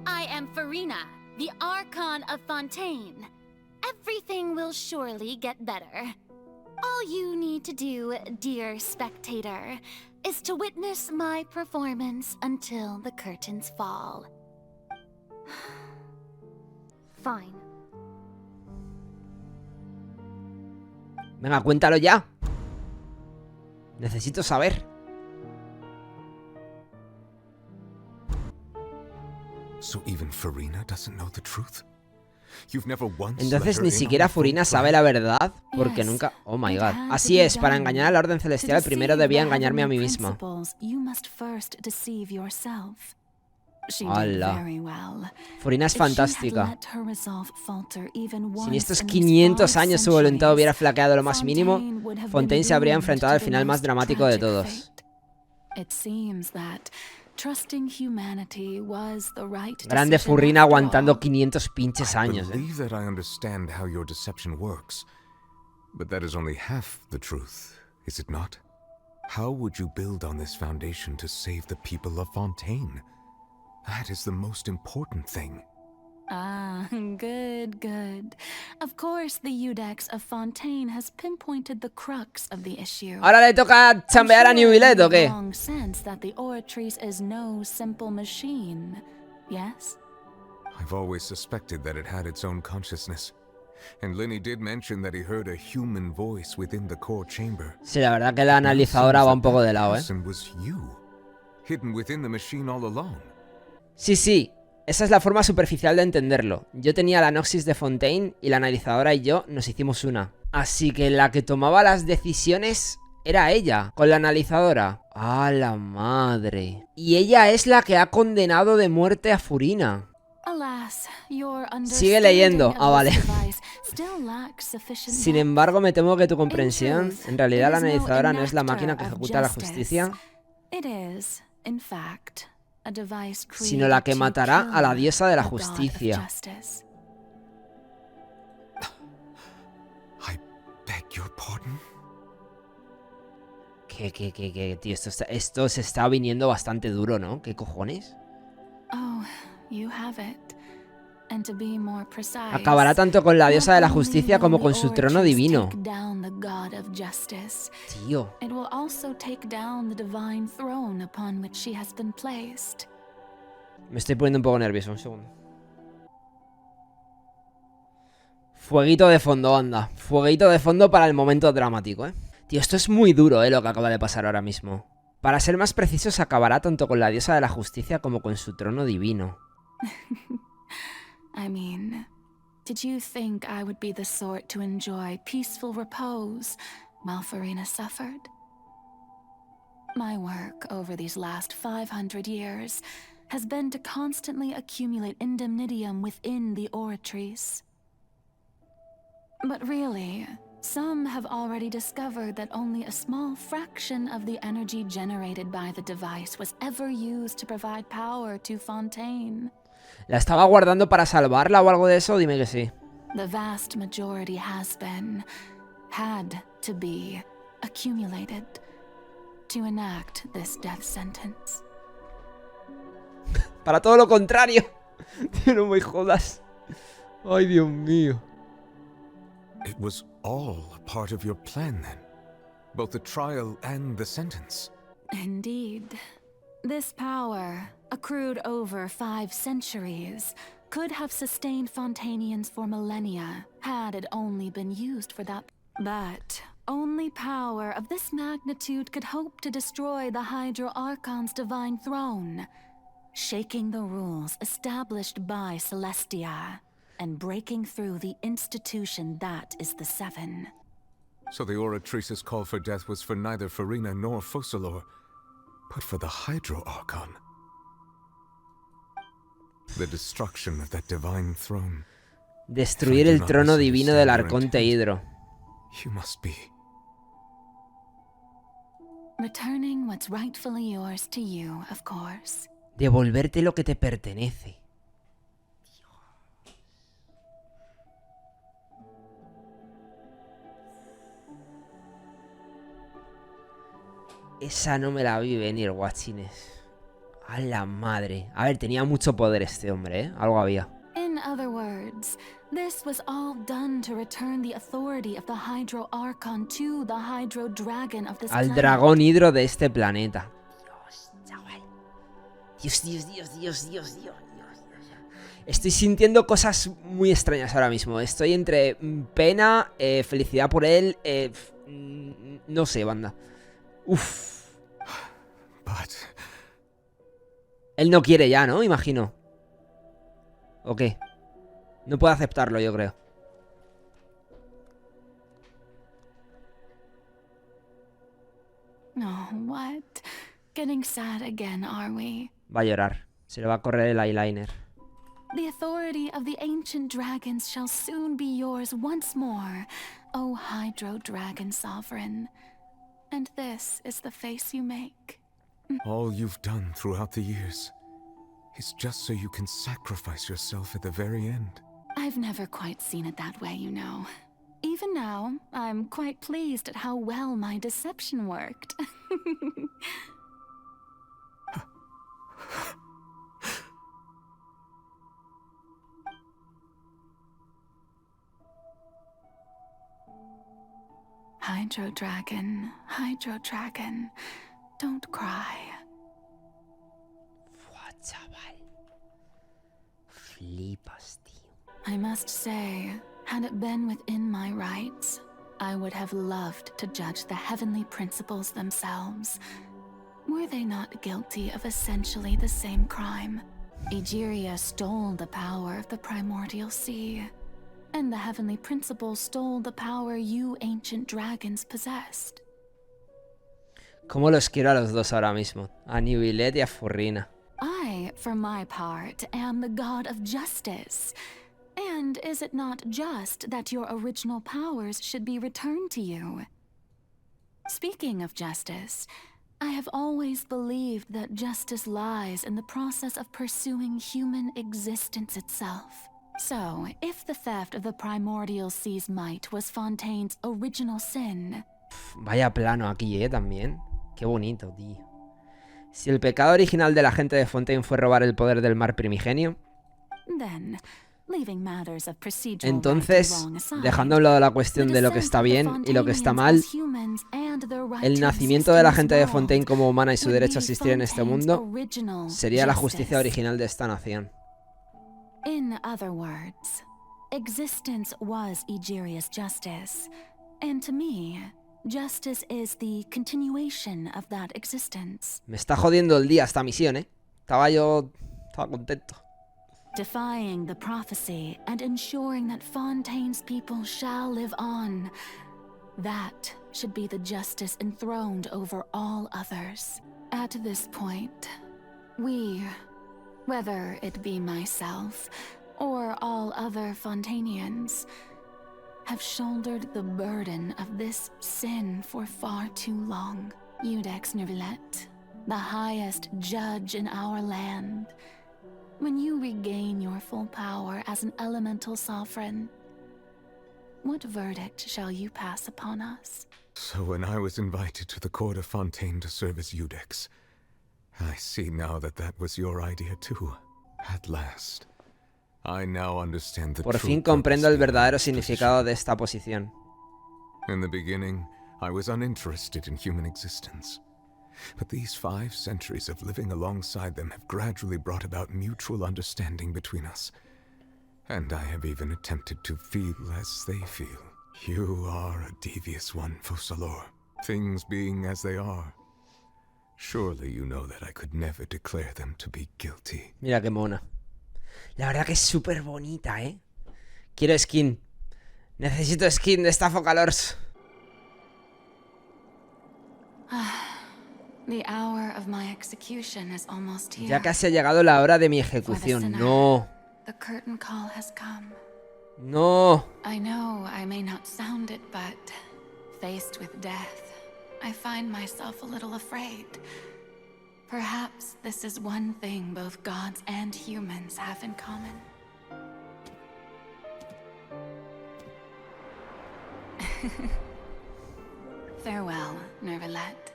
I am Farina, the Archon of Fontaine. Everything will surely get better. All you need to do, dear spectator, is to witness my performance until the curtains fall. Fine. Venga, cuéntalo ya. Necesito saber. So even Farina doesn't know the truth? You've never once Entonces let her ni in siquiera on the full Furina sabe la verdad, porque Yes. nunca... Oh my It god. had Así to be es, para done. engañar a la Orden Celestial To primero deceive debía the engañarme a mí heavenly misma. principles, you must first deceive yourself. She did ¡Hala! very well. Furina es If she had fantástica. let her resolve falter even Si en once estos in these 500 5 años su voluntad hubiera centuries, flaqueado lo más mínimo, Fontaine would have Fontaine been se habría doomed enfrentado al to the final más most dramático de tragic todos. fate. It seems that trusting humanity was the right Grande decision Furina after aguantando all. 500 pinches años. I believe that I understand how your deception works. But that is only half the truth, is it not? How would you build on this foundation to save the people of Fontaine? That is the most important thing. Ah, good, good. Of course, the Udex of Fontaine has pinpointed the crux of the issue. ¿Ahora le toca chambear a New Billet o qué? Long sense that the Oratrice is no simple machine. Yes? I've always suspected that it had its own consciousness. And Lenny did mention that he heard a human voice within the core chamber. Sí, la verdad que la analizadora va un poco de lado, Person was you, hidden within the machine all along. Sí, sí. Esa es la forma superficial de entenderlo. Yo tenía la Noxis de Fontaine y la analizadora y yo nos hicimos una. Así que la que tomaba las decisiones era ella, con la analizadora. ¡Ah, la madre! Y ella es la que ha condenado de muerte a Furina. Alas, your Sigue leyendo. Ah, vale. still lacks sufficient Sin embargo, me temo que tu comprensión... En realidad la analizadora no es la máquina que ejecuta la justicia, It is, in fact, a device sino la que created to matará a la kill diosa de la the god of justicia. justice. Beg your pardon? ¿Qué, tío? Esto se está viniendo bastante duro, ¿no? ¿Qué cojones? Oh, you have it. And to be more precise, Acabará tanto con la diosa de la not only justicia como will con the su trono Oratrice divino. take down the god of justice, Tío. it will also take down the divine throne upon which she has been placed. Me estoy poniendo un poco nervioso, un segundo. Fueguito de fondo, anda. Fueguito de fondo para el momento dramático, ¿eh? Tío, esto es muy duro, lo que acaba de pasar ahora mismo. Para ser más precisos, acabará tanto con la diosa de la justicia como con su trono divino. I mean, Did you think I would be the sort to enjoy peaceful repose while Farina suffered? My work over these last 500 years has been to constantly accumulate indemnitium within the Oratrice. But really, some have already discovered that only a small fraction of the energy generated by the device was ever used to provide power to Fontaine. ¿La estaba guardando para salvarla o algo de eso? Dime que sí. The vast majority had to be accumulated to enact this death sentence. Para todo lo contrario. Tío, no me jodas. Ay, Dios mío. It was all a part of your plan then? Both the trial and the sentence? Indeed. This power, accrued over 5 centuries, could have sustained Fontainians for millennia, had it only been used for that. But only power of this magnitude could hope to destroy the Hydro Archon's divine throne, shaking the rules established by Celestia, and breaking through the institution that is the Seven. So the Oratrice's call for death was for neither Farina nor Focalor, but for the Hydro Archon. The destruction of that divine throne. Destruir el trono divino del Arconte Hydro. You must be. Returning what's rightfully yours to you, of course. Devolverte lo que te pertenece. Esa no me la vi venir, guachines. A la madre. A ver, tenía mucho poder este hombre, ¿eh? Algo había. In other words, this was all done to return the authority of the Hydro Archon to the Hydro Dragon of this Al planet. dragón hidro de este planeta. Dios, chaval. Dios. Estoy sintiendo cosas muy extrañas ahora mismo. Estoy entre pena, felicidad por él, no sé, banda. Uff. Él no quiere ya, ¿no? Imagino. ¿O qué? No puede aceptarlo, yo creo. Oh, what? Getting sad again, are we? Va a llorar. Se le va a correr el eyeliner. The authority of the ancient dragons shall soon be yours once more, O Hydro Dragon Sovereign. And this is the face you make. All you've done throughout the years is just so you can sacrifice yourself at the very end. I've never quite seen it that way, you know. Even now, I'm quite pleased at how well my deception worked. Hydro Dragon, don't cry. Buah, chaval. Flipas, tío. I must say, had it been within my rights, I would have loved to judge the heavenly principles themselves. Were they not guilty of essentially the same crime? Egeria stole the power of the primordial sea, and the heavenly principles stole the power you ancient dragons possessed. ¿Cómo los quiero a los dos ahora mismo? A Nibilet y a Furrina. I, for my part, am the god of justice. And is it not just that your original powers should be returned to you? Speaking of justice, I have always believed that justice lies in the process of pursuing human existence itself. So, if the theft of the primordial sea's might was Fontaine's original sin... Vaya plano aquí, también. Qué bonito, tío. Si el pecado original de la gente de Fontaine fue robar el poder del mar primigenio, entonces, dejando a un lado la cuestión de lo que está bien y lo que está mal, el nacimiento de la gente de Fontaine como humana y su derecho a existir en este mundo sería la justicia original de esta nación. In other words, existence was Egeria's justice, and to me, justice is the continuation of that existence. Me está jodiendo el día esta misión, ¿eh? Estaba contento. defying the prophecy and ensuring that Fontaine's people shall live on. That should be the justice enthroned over all others. At this point, we, whether it be myself or all other Fontainians, have shouldered the burden of this sin for far too long. Iudex Neuvillette, the highest judge in our land, when you regain your full power as an elemental sovereign, what verdict shall you pass upon us? So when I was invited to the court of Fontaine to serve as Iudex, I see now that that was your idea too. At last, I now understand the Por fin comprendo el verdadero significado de esta posición. In the beginning, I was uninterested in human existence. But these 5 centuries of living alongside them have gradually brought about mutual understanding between us. And I have even attempted to feel as they feel. You are a devious one, Focalors. Things being as they are, surely you know that I could never declare them to be guilty. Mira qué mona. La verdad que es súper bonita, ¿eh? Quiero skin. Necesito skin de esta Focalors. The hour of my execution is almost here. Ya casi ha llegado la hora de mi ejecución. No. The curtain call has come. No. I know I may not sound it, but faced with death, I find myself a little afraid. Perhaps this is one thing both gods and humans have in common. Farewell, Neuvillette.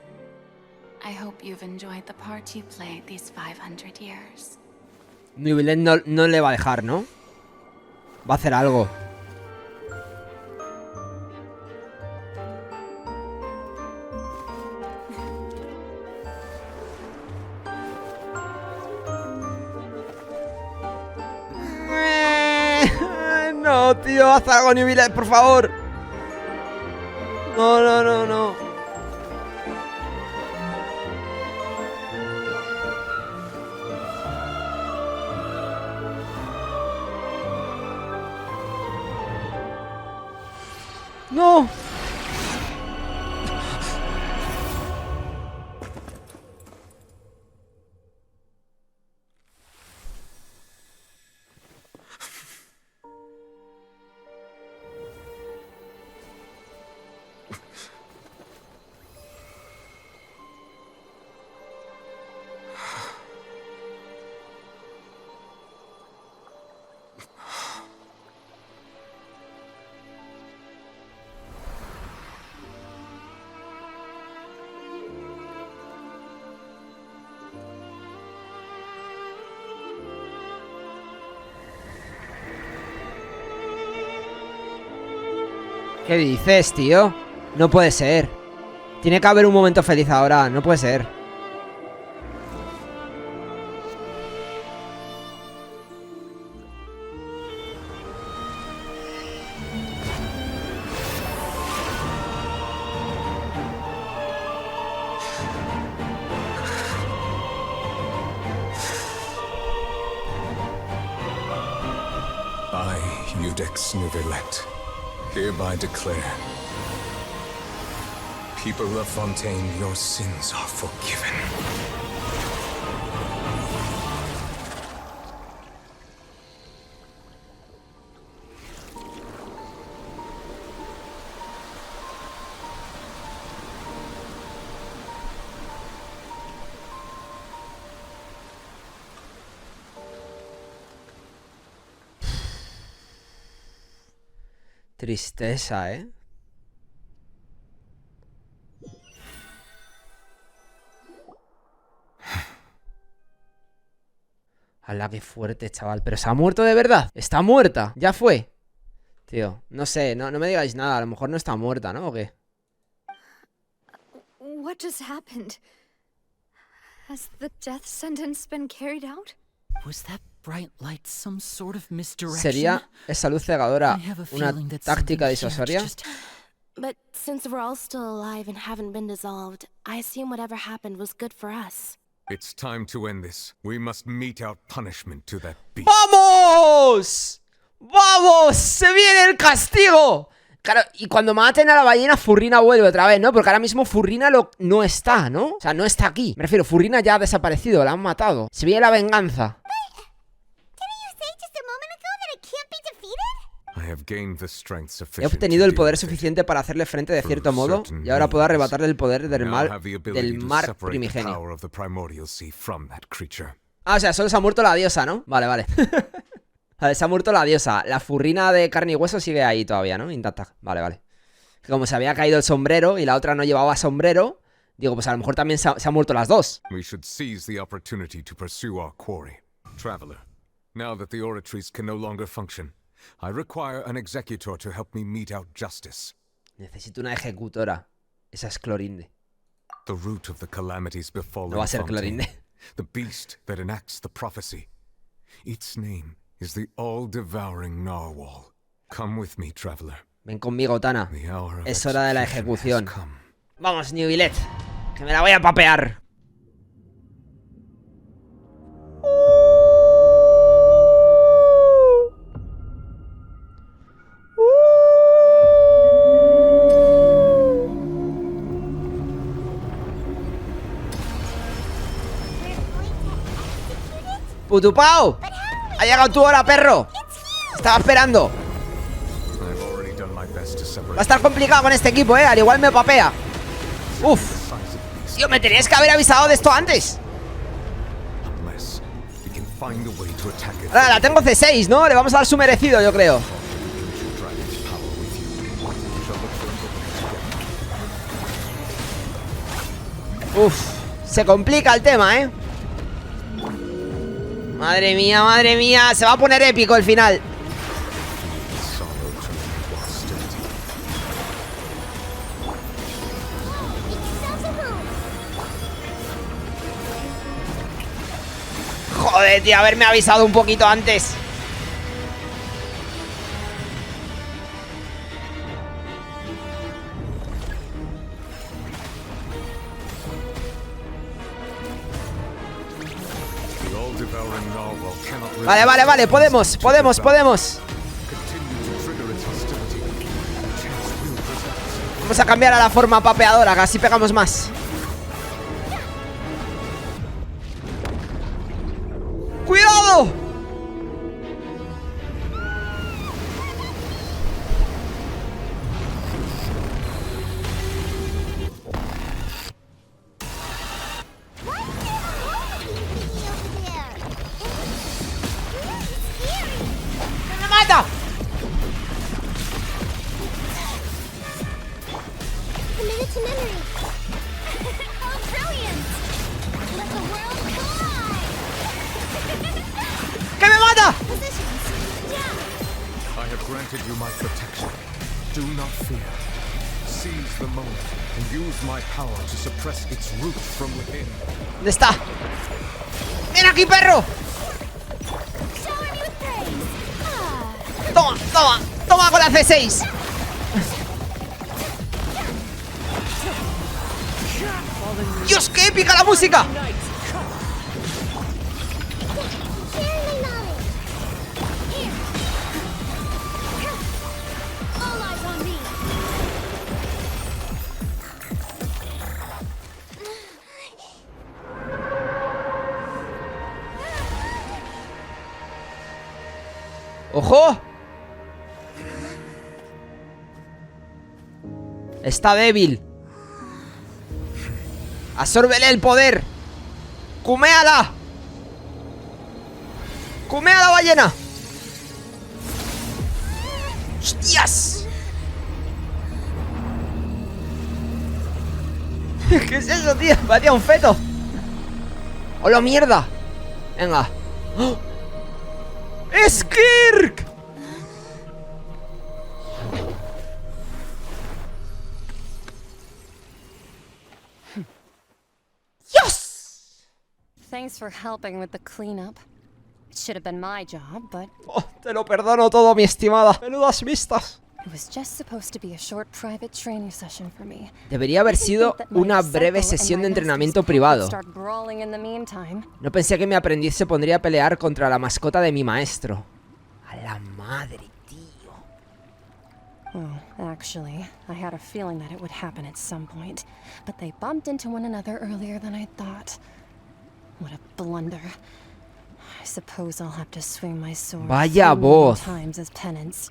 I hope you've enjoyed the part you played these 500 years. Neuvillette no le va a dejar, ¿no? Va a hacer algo. No, tío, haz algo, Neuvillette, por favor. No, no, no, no. No. ¿Qué dices, tío? No puede ser. Tiene que haber un momento feliz ahora. No puede ser. I, Iudex Neuvillette, hereby declare, people of Fontaine, your sins are forgiven. Tristeza, ¿eh? ¡Hala, qué fuerte, chaval! ¿Pero se ha muerto de verdad? ¿Está muerta? ¿Ya fue? Tío, no sé, no me digáis nada. A lo mejor no está muerta, ¿no? ¿O qué? What just happened? Has the death sentence been carried out? Was that bright light some sort of misdirection? ¿Sería esa luz cegadora una táctica disuasoria? But since we're all still alive and haven't been dissolved, I assume whatever happened was good for us. It's time to end this. We must mete out punishment to that beast. ¡Vamos! ¡Vamos! ¡Se viene el castigo! Claro, y cuando maten a la ballena, Furrina vuelve otra vez, ¿no? Porque ahora mismo Furrina no está, ¿no? O sea, no está aquí. Me refiero, Furrina ya ha desaparecido, la han matado. Se viene la venganza. He obtenido el poder suficiente para hacerle frente de cierto modo, y ahora puedo arrebatarle el poder del mar primigenio. Ah, o sea, solo se ha muerto la diosa, ¿no? Vale, vale. Vale, se ha muerto la diosa. La Furrina de carne y hueso sigue ahí todavía, ¿no? Intacta. Vale, vale. Como se había caído el sombrero y la otra no llevaba sombrero, digo, pues a lo mejor también se han muerto las dos. We should seize the opportunity to pursue our quarry. Traveler, now that the oratories can no longer function, I require an executor to help me mete out justice. Necesito una ejecutora. Esa es Clorinde. The root of the calamities befallen No va a ser Fontaine, Clorinde. the beast that enacts the prophecy. Its name is the all-devouring narwhal. Come with me, traveler. Ven conmigo, Tana. Es hora de la ejecución. Vamos, New Billet, que me la voy a papear. ¡Putupao! ¡Ha llegado tu hora, perro! Estaba esperando. Va a estar complicado con este equipo, al igual me papea. Uf. Tío, me tenías que haber avisado de esto antes. Ahora la tengo C6, ¿no? Le vamos a dar su merecido, yo creo. Uf. Se complica el tema, Madre mía, se va a poner épico el final. Joder, tío, haberme avisado un poquito antes. Vale, podemos. Vamos a cambiar a la forma papeadora, que así pegamos más. ¡Cuidado! ¡Me mata! ¡Que me mata! I have granted you my protection. Do not fear. Seize the moment and use my power to suppress its roots from within. ¿Dónde está? ¡Ven aquí, perro! Toma con la C6. ¡Dios, qué épica la música! ¡Ojo! Está débil. Absórbele el poder. ¡Cuméala! ¡Cumea la ballena! ¡Hostias! ¿Qué es eso, tío? Parecía un feto. ¡Hola, mierda! Venga. ¡Oh! ¡Es Kirk! ¡Dios! Thanks for helping with the cleanup. It should have been my job, but... Oh, te lo perdono todo, mi estimada. Menudas vistas. It was just supposed to be a short private training session for me. Debería haber sido una breve sesión de entrenamiento privado. No pensé que mi aprendiz se pondría a pelear contra la mascota de mi maestro. A la madre, tío. Oh, actually, I had a feeling that it would happen at some point, but they bumped into one another earlier than I thought. What a blunder. I suppose I'll have to swing my sword Vaya voz. times as penance.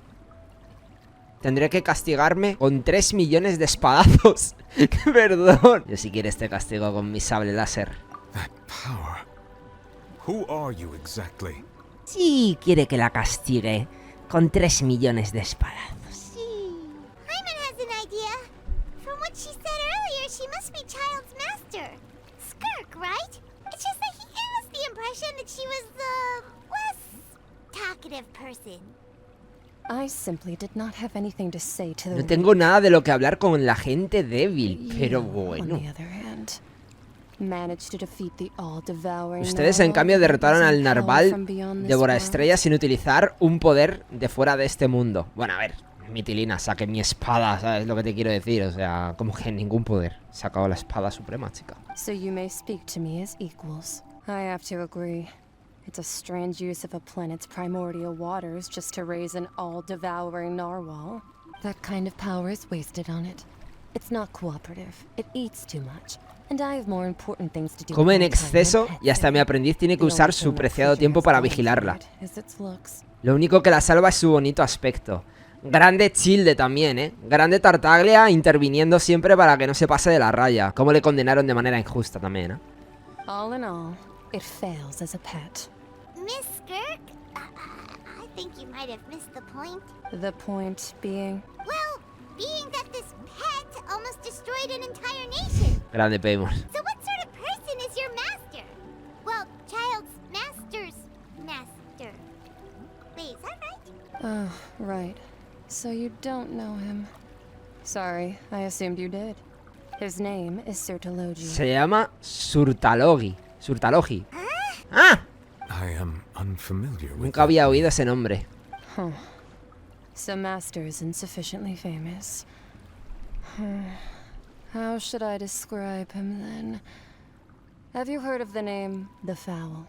Tendré que castigarme con 3 millones de espadazos. Perdón. Yo si quieres te castigo con mi sable láser. That power. Who are you exactly? Sí, quiere que la castigue con 3 millones de espadazos. Hyman has an idea. From what she said earlier, she must be Child's master. Skirk, right? It's just that he gave us the impression that she was the less talkative person. I simply did not have anything to say to the No tengo nada de lo que hablar con la gente débil, pero bueno. Ustedes en cambio derrotaron al narval devoraestrellas sin utilizar un poder de fuera de este mundo. Bueno, a ver, Mitilina, saqué mi espada, ¿sabes lo que te quiero decir? O sea, como que ningún poder. He sacado la espada suprema, chica. So you may speak to me as equals. I have to agree. It's a strange use of a planet's primordial waters just to raise an all-devouring narwhal. That kind of power is wasted on it. It's not cooperative. It eats too much. And I have more important things to do. Come en exceso y hasta mi aprendiz tiene que usar su preciado tiempo para vigilarla. Lo único que la salva es su bonito aspecto. Grande Childe también, Grande Tartaglia interviniendo siempre para que no se pase de la raya. Como le condenaron de manera injusta también, All in all, it fails as a pet. Miss Skirk? I think you might have missed the point. The point being? Well, being that this pet almost destroyed an entire nation. Grande Paymon. So what sort of person is your master? Well, Child's master's master. Wait, is that right? Oh, right. So you don't know him. Sorry, I assumed you did. His name is Surtalogi. Se llama Surtalogi. Surtalogi. ¡Ah! I am unfamiliar with Nunca había oído ese nombre. Huh. So Master isn't sufficiently famous. How should I describe him then? Have you heard of the name The Fowl?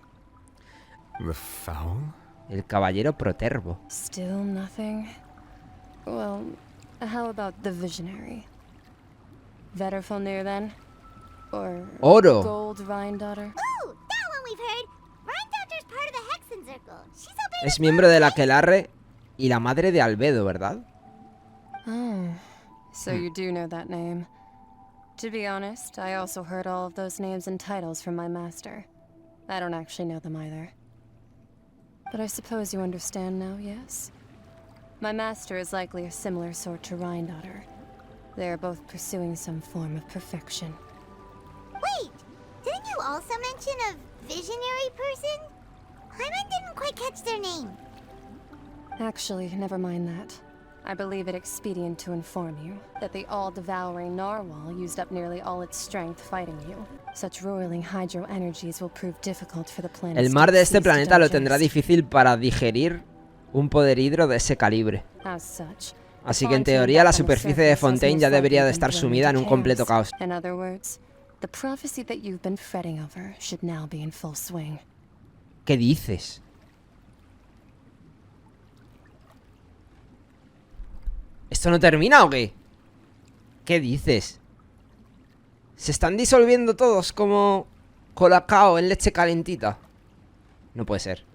The Fowl? El caballero protervo. Still nothing? Well, how about the Visionary? Vetterfulnir then? Or Oro. Gold Rhine-Daughter? Ooh, that one we've heard. Rhine-Daughter's part of the Hexen Circle. She's helping Es miembro de la Aquelarre y la madre de Albedo, ¿verdad? Oh, so you do know that name. To be honest, I also heard all of those names and titles from my master. I don't actually know them either. But I suppose you understand now, yes? My master is likely a similar sort to Rhine-Daughter. They are both pursuing some form of perfection. Wait, didn't you also mention a visionary person? Hyman didn't quite catch their name. Actually, never mind that. I believe it expedient to inform you that the all-devouring narwhal used up nearly all its strength fighting you. Such roiling hydro energies will prove difficult for the planet. El mar de este planeta lo tendrá difícil para digerir un poder hidro de ese calibre. Así que en teoría la superficie de Fontaine ya debería de estar sumida en un completo caos. In other words, the prophecy that you've been fretting over should now be in full swing. ¿Qué dices? ¿Esto no termina o qué? ¿Qué dices? ¿Se están disolviendo todos como colacao en leche calentita? No puede ser.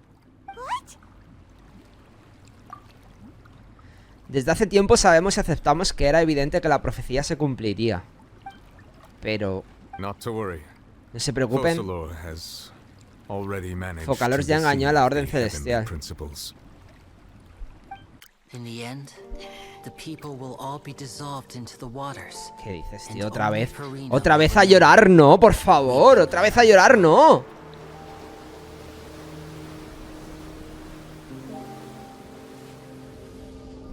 Desde hace tiempo sabemos y aceptamos que era evidente que la profecía se cumpliría. Pero... no se preocupen. Focalor ya engañó a la Orden Celestial. In the end, the people will all be dissolved into the waters. ¿Qué dices, tío? ¿Otra vez? ¡Otra vez a llorar, no! ¡Por favor! ¡Otra vez a llorar, no!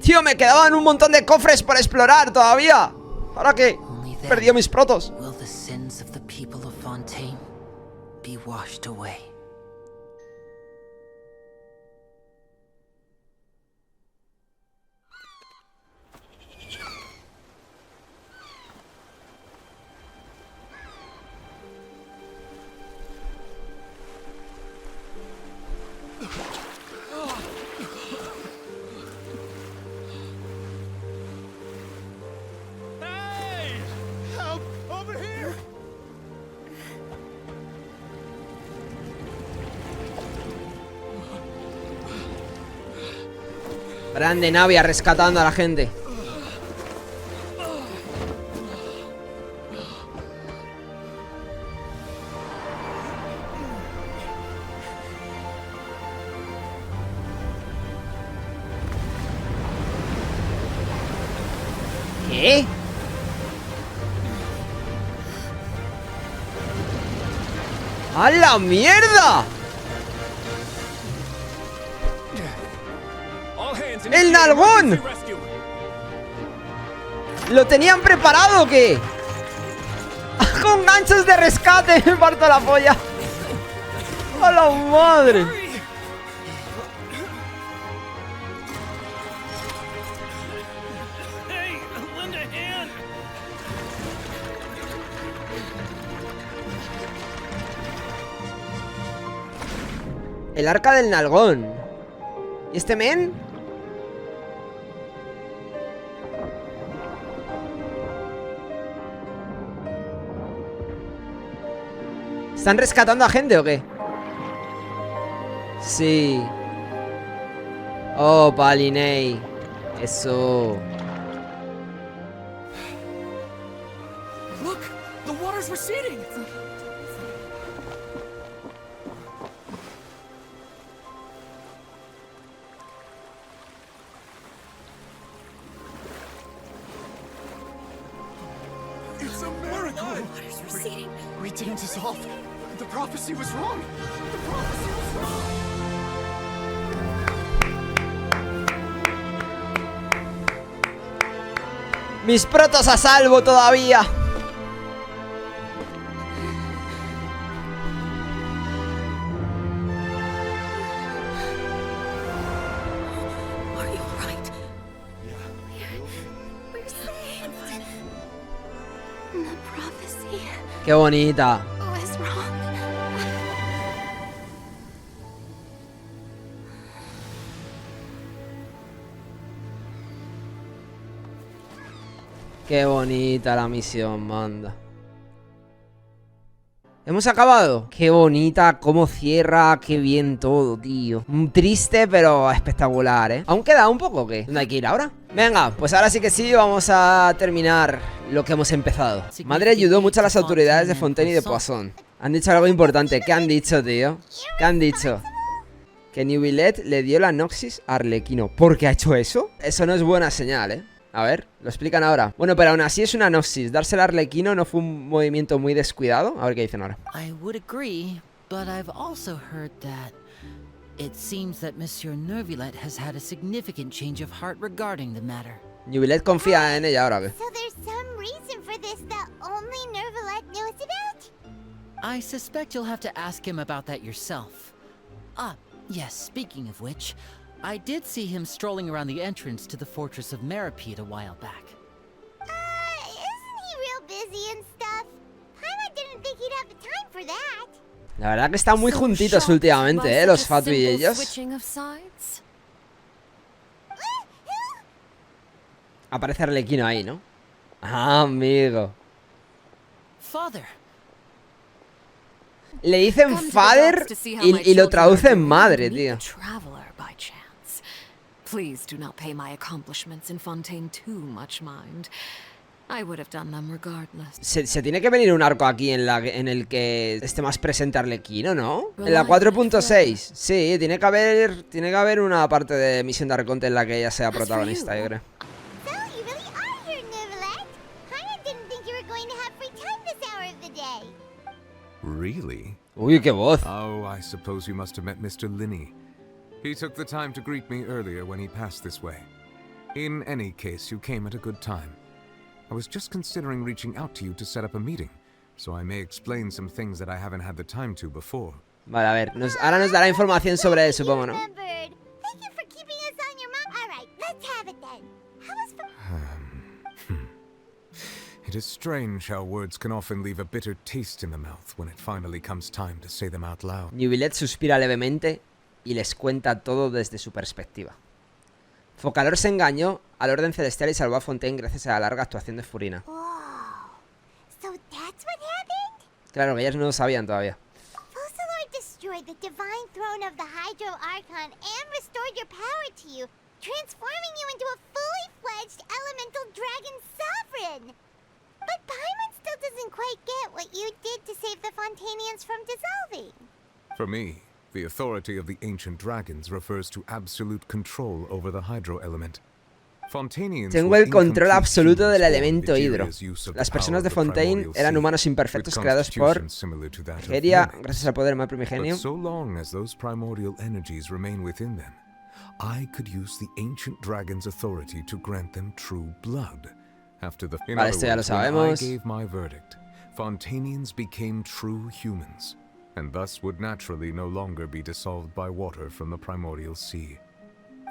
¡Tío, me quedaban un montón de cofres para explorar todavía! ¿Ahora qué? He perdido mis protos. Will the sins of the people of Fontaine be washed away? Grande Navia rescatando a la gente. ¿Qué? ¡A la mierda! ¡El nalgón! ¿Lo tenían preparado o qué? ¡Con ganchos de rescate! Me parto la polla. ¡A la madre! El arca del nalgón. ¿Y este men? ¿Están rescatando a gente o qué? Sí. Oh, Palinei. Eso. Look, the water's receding. It's a miracle! We didn't dissolve. The prophecy was wrong. The prophecy was wrong. Mis protos a salvo todavía. Are you alright? We're saved. The prophecy Qué bonita. was wrong. Qué bonita la misión, manda. ¿Hemos acabado? Qué bonita, cómo cierra, qué bien todo, tío. Triste, pero espectacular, ¿eh? ¿Aún queda un poco o qué? ¿Dónde hay que ir ahora? Venga, pues ahora sí que sí, vamos a terminar lo que hemos empezado. Madre ayudó mucho a las autoridades de Fontaine y de Poisson. Han dicho algo importante. ¿Qué han dicho, tío? ¿Qué han dicho? Que Neuvillette le dio la Noxis a Arlequino. ¿Por qué ha hecho eso? Eso no es buena señal, ¿eh? A ver, lo explican ahora. Bueno, pero aún así es una Noxis. Dársela a Arlequino no fue un movimiento muy descuidado. A ver qué dicen ahora. I would agree, but I've also heard that it seems that Monsieur Neuvillette has had a significant change of heart regarding the matter. Neuvillette confía en ella ahora, ¿qué? So there's some reason for this that only Neuvillette knows about? I suspect you'll have to ask him about that yourself. Ah, yes, speaking of which, I did see him strolling around the entrance to the fortress of Meripede a while back. Isn't he real busy and stuff? Paimon didn't think he'd have the time for that. La verdad que están muy juntitos últimamente, los Fatu y ellos. Aparece Arlequino ahí, ¿no? Ah, amigo. Father. Le dicen father y lo traducen madre, tío. Please do not pay my accomplishments in Fontaine too much mind. I would have done them regardless. Se tiene que venir un arco aquí en el que esté más presente Arlequino, ¿no? En la 4.6. Sí, tiene que haber una parte de Misión de Arconte en la que ella sea protagonista, yo creo. So you really are here, Neuvillette. Paimon didn't think you were going to have free time this hour of the day. Really? Uy, qué voz. Oh, I suppose you must have met Mr. Linney. He took the time to greet me earlier when he passed this way. In any case, you came at a good time. I was just considering reaching out to you to set up a meeting, so I may explain some things that I haven't had the time to before. Vale, a ver, ahora nos dará información sobre él, supongo, ¿no? Thank you for keeping us on your mind. All right, let's have it then. How was It is strange how words can often leave a bitter taste in the mouth when it finally comes time to say them out loud. Neuvillette suspira levemente y les cuenta todo desde su perspectiva. Focalor se engañó al orden celestial y salvó a Fontaine gracias a la larga actuación de Furina. So that's what happened? Claro, que ellas no lo sabían todavía. Focalor destroyed the divine throne of the Hydro Archon and restored your power to you, transforming you into a fully fledged elemental dragon sovereign. But Paimon still doesn't quite get what you did to save the Fontanians from dissolving. For me, the authority of the ancient dragons refers to absolute control over the hydro element. Tengo el control absoluto del elemento hidro. Las personas de Fontaine eran humanos imperfectos creados por Geria gracias al poder mal primigenio. So long as those primordial energies remain within them, I could use the ancient dragon's authority to grant them true blood. After the Vale, esto ya lo sabemos. I gave my verdict, Fontanians became true humans, and thus would naturally no longer be dissolved by water from the primordial sea.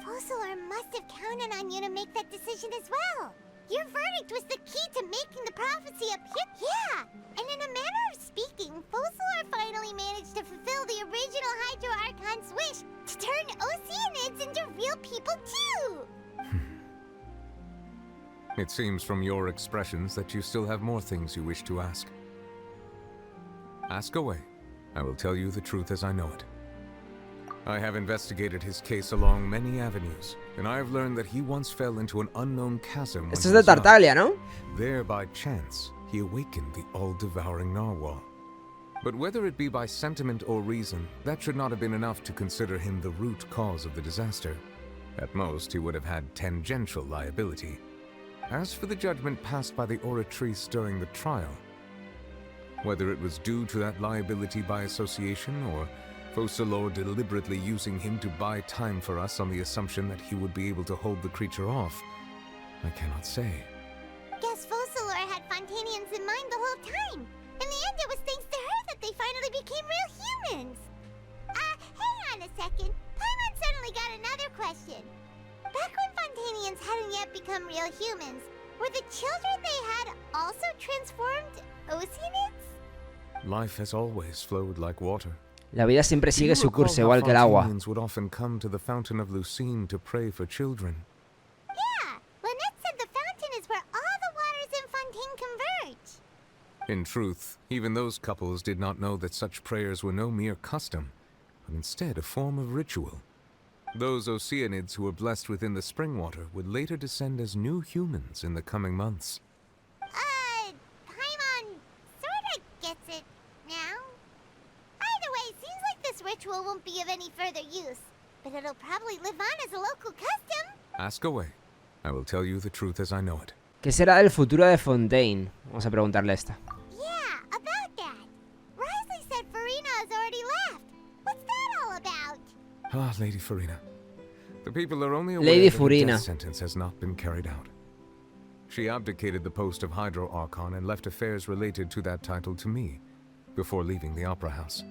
Focalor must have counted on you to make that decision as well. Your verdict was the key to making the prophecy appear. Yeah, and in a manner of speaking, Focalor finally managed to fulfill the original Hydro Archon's wish to turn Oceanids into real people too. It seems from your expressions that you still have more things you wish to ask. Ask away. I will tell you the truth as I know it. I have investigated his case along many avenues, and I have learned that he once fell into an unknown chasm. Esto es de Tartaglia, ¿no? There, by chance, he awakened the all-devouring narwhal. But whether it be by sentiment or reason, that should not have been enough to consider him the root cause of the disaster. At most, he would have had tangential liability. As for the judgment passed by the oratrice during the trial, whether it was due to that liability by association or Focalor deliberately using him to buy time for us on the assumption that he would be able to hold the creature off, I cannot say. Guess Focalor had Fontanians in mind the whole time. In the end, it was thanks to her that they finally became real humans. Hang on a second. Paimon suddenly got another question. Back when Fontanians hadn't yet become real humans, were the children they had also transformed Oceanids? Life has always flowed like water. La vida siempre sigue su curso, igual que el agua. Fontanians would often come to the fountain of Lucine to pray for children. Yeah, Lynette said the fountain is where all the waters in Fontaine converge. In truth, even those couples did not know that such prayers were no mere custom, but instead a form of ritual. Those Oceanids who were blessed within the spring water would later descend as new humans in the coming months. Paimon sorta gets it now. Either way, seems like this ritual won't be of any further use, but it'll probably live on as a local custom. Ask away. I will tell you the truth as I know it. ¿Qué será del futuro de Fontaine? Vamos a preguntarle esta. Yeah, about that. Risley said Farina has already left. What's that all about? Ah, Lady Farina. The people are only aware Lady that the Farina. death sentence has not been carried out. She abdicated the post of Hydro Archon and left affairs related to that title to me before leaving the Opera House.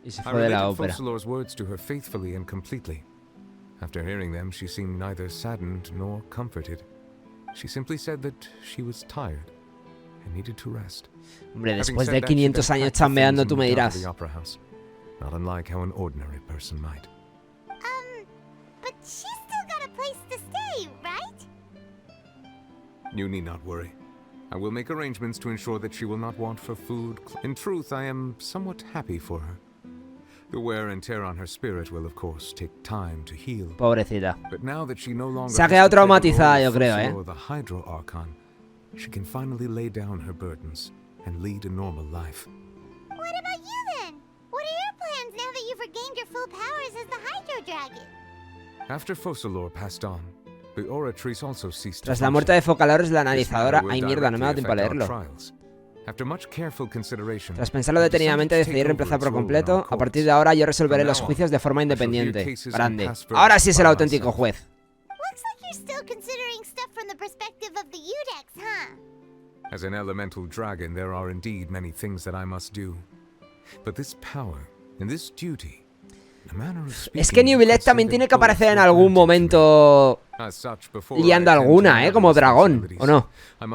Y se I fue de la related ópera. Focalor's words to her faithfully and completely. After hearing them, she seemed neither saddened nor comforted. She simply said that she was tired and needed to rest. Hombre, Having después said de that, she 500 then años packed the things chambeando, and tú me moved out of dirás. the Opera House, not unlike how an ordinary person might. But she's still got a place to stay, right? You need not worry. I will make arrangements to ensure that she will not want for food. In truth, I am somewhat happy for her. The wear and tear on her spirit will, of course, take time to heal. Pobrecita. But now that she no longer Se ha has quedado to play the role traumatizada, yo of creo, Focalor, the Hydro Archon, she can finally lay down her burdens and lead a normal life. What about you then? What are your plans now that you've regained your full powers as the Hydro Dragon? After Focalor passed on, the Oratrice also ceased to Tras la muerte de Focalor, la analizadora... This matter Ay, will mierda, no me ha dado tiempo a directly leerlo. affect our trials. After much careful consideration, Tras pensarlo detenidamente, decidí reemplazar por completo. A partir de ahora, yo resolveré los juicios de forma independiente. Grande. Ahora sí es el auténtico juez. Looks like you're still considering stuff from the perspective of the Udex, huh? As an elemental dragon, there are indeed many things that I must do. But this power and this duty, in a manner of speaking, Es que Newbillet también tiene que aparecer en algún momento liando alguna, como dragón, ¿o no? Ha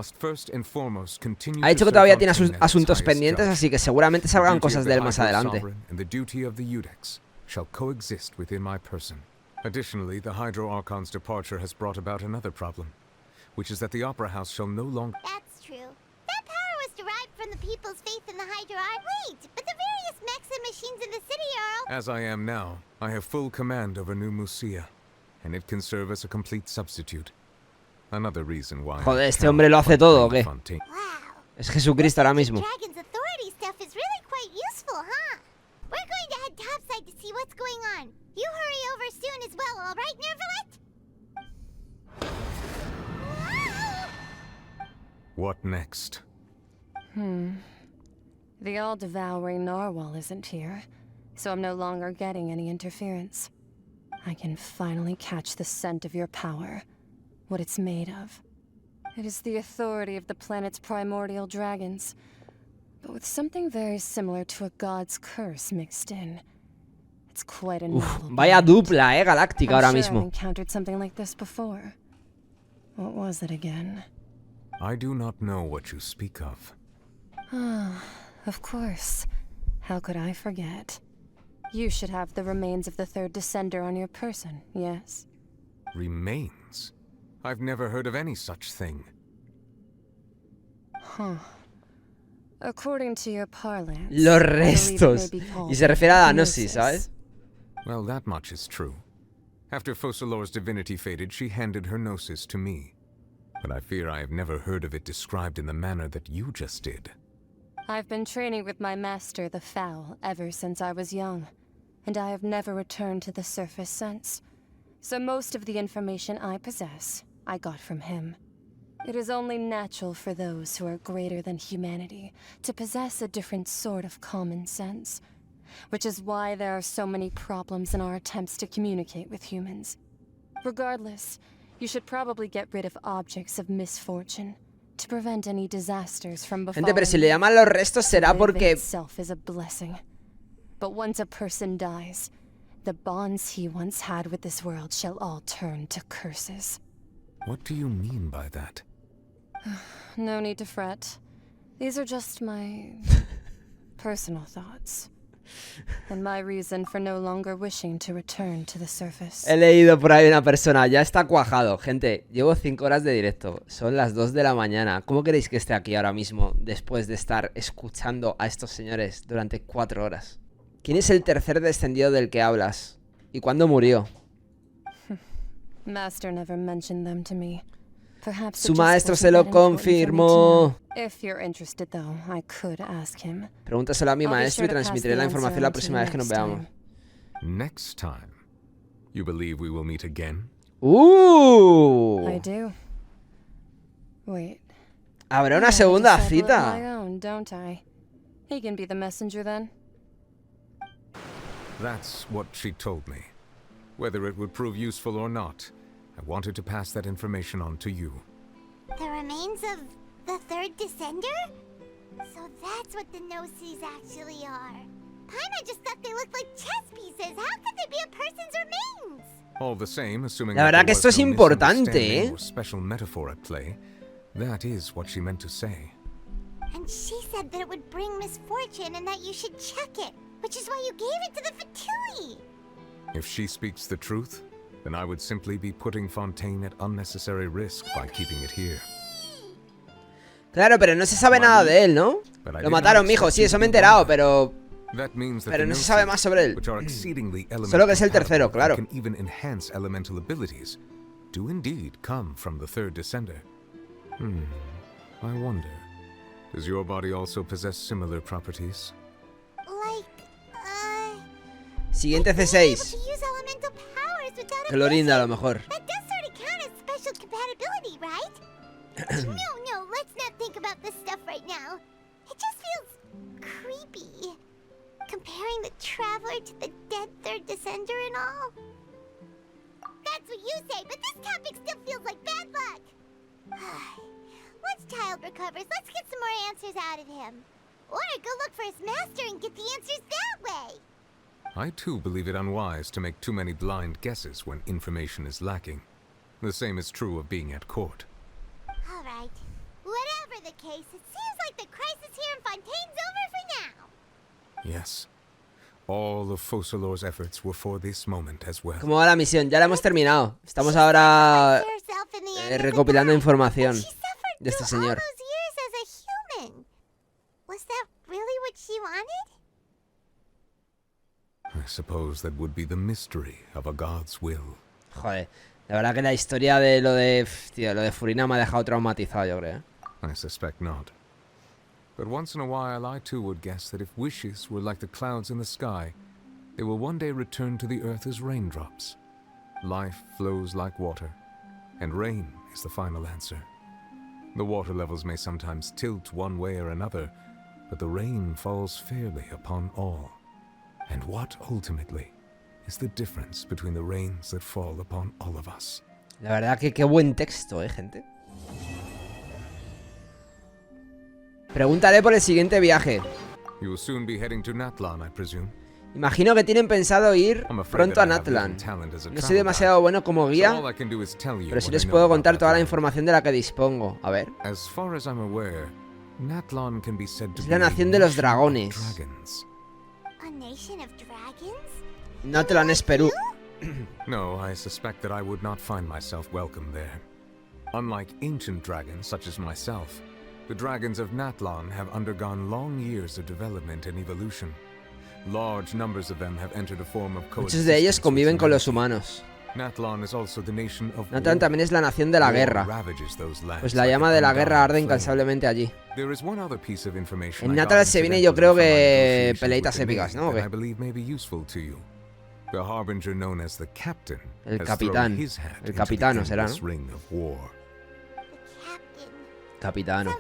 dicho que todavía tiene asuntos pendientes, así que seguramente salgan cosas de él más adelante. Additionally, the Hydro Archon's departure has brought about another problem, which is that the Opera House shall no longer... That's true. That power was derived from the people's faith in the Hydro Art. Wait, but the various mechs and machines in the city are all... As I am now, I have full command over New Musia. and it can serve as a complete substitute. Another reason why. Joder, este hombre lo hace todo, ¿o qué? Es Jesucristo ahora mismo. Dragon's authority stuff is really quite useful, huh? We're going to head topside to see what's going on. You hurry over soon as well, all right, Nervalet? What next? The all-devouring narwhal isn't here, so I'm no longer getting any interference. I can finally catch the scent of your power, what it's made of. It is the authority of the planet's primordial dragons, but with something very similar to a god's curse mixed in. It's quite a novel. Vaya dupla, galáctica ahora I'm sure mismo. I've encountered something like this before. What was it again? I do not know what you speak of. Ah, of course. How could I forget? You should have the remains of the third descender on your person, yes? Remains? I've never heard of any such thing. Huh. According to your parlance, Los restos. Y se refiere a la gnosis, ¿sabes? Well, that much is true. After Focalor's divinity faded, she handed her gnosis to me. But I fear I have never heard of it described in the manner that you just did. I've been training with my master, the Foul, ever since I was young, and I have never returned to the surface since. So most of the information I possess, I got from him. It is only natural for those who are greater than humanity to possess a different sort of common sense, which is why there are so many problems in our attempts to communicate with humans. Regardless, you should probably get rid of objects of misfortune to prevent any disasters from befalling. Gente, pero si le llaman los restos será porque itself is a blessing. But once a person dies, the bonds he once had with this world shall all turn to curses. What do you mean by that? No need to fret. These are just my personal thoughts. And my reason for no longer wishing to return to the surface. he leído por ahí una persona, ya está cuajado. Gente, llevo 5 horas de directo, son las 2 de la mañana. ¿Cómo queréis que esté aquí ahora mismo después de estar escuchando a estos señores durante 4 horas? ¿Quién es el tercer descendido del que hablas? ¿Y cuándo murió? Master never mentioned them to me. Perhaps Su maestro se lo confirmó. If you're interested, though, I could ask him. Pregúntaselo a mi maestro y transmitiré la información la próxima vez que nos veamos. Next time. You believe we will meet again? I do. Wait. Habrá una segunda cita. My own, don't I? He can be the messenger then. That's what she told me. Whether it would prove useful or not, I wanted to pass that information on to you. The remains of the third descender? So that's what the gnosis actually are. Paimon just thought they looked like chess pieces. How could they be a person's remains? All the same, assuming La verdad que esto es importante, or special metaphor at play, that is what she meant to say. And she said that it would bring misfortune and that you should check it, which is why you gave it to the Fatui. If she speaks the truth, then I would simply be putting Fontaine at unnecessary risk by keeping it here. Claro, pero no se sabe nada de él, ¿no? Lo mataron, mijo, sí, eso me he enterado, pero no se sabe más sobre él. Solo que es el tercero, claro. Can even enhance elemental abilities. Do indeed come from the third descender. I wonder, does your body also possess similar properties? Siguiente C6. Clorinda a lo mejor. That does sort of count as special compatibility, right? No, let's not think about this stuff right now. It just feels creepy. Comparing the Traveler to the dead third descender and all. That's what you say, but this topic still feels like bad luck. Once Child recovers, let's get some more answers out of him. Or go look for his master and get the answers that way. I too believe it unwise to make too many blind guesses when information is lacking. The same is true of being at court. All right. Whatever the case, it seems like the crisis here in Fontaine's over for now. Yes. All of Focalor's efforts were for this moment as well. ¿Cómo va la misión? Ya la hemos terminado. Estamos ahora recopilando información de este señor. Was that really what she wanted? I suppose that would be the mystery of a god's will. Joder, la verdad que la historia de lo de... Tío, lo de Furina me ha dejado traumatizado, yo creo. I suspect not. But once in a while, I too would guess that if wishes were like the clouds in the sky, they will one day return to the earth as raindrops. Life flows like water, and rain is the final answer. The water levels may sometimes tilt one way or another, but the rain falls fairly upon all. And what, ultimately, is the difference between the rains that fall upon all of us? La verdad que qué buen texto, gente. Preguntaré por el siguiente viaje. You will soon be heading to Natlan, I presume. Imagino que tienen pensado ir pronto a Natlan. No soy demasiado bueno como guía, pero sí les puedo contar toda la información de la que dispongo. A ver. Es la nación de los dragones. Natlan es Perú. No, I suspect that I would not find myself welcome there. Unlike ancient dragons such as myself, the dragons of Natlan have undergone long years of development and evolution. Large numbers of them have entered a form of coexistence. Muchos de ellos conviven con los humanos. Natlan también es la nación de la guerra, pues la llama de la guerra arde incansablemente allí. En Natlan se viene, yo creo que peleitas épicas, ¿no? El capitano será, ¿no? Capitano.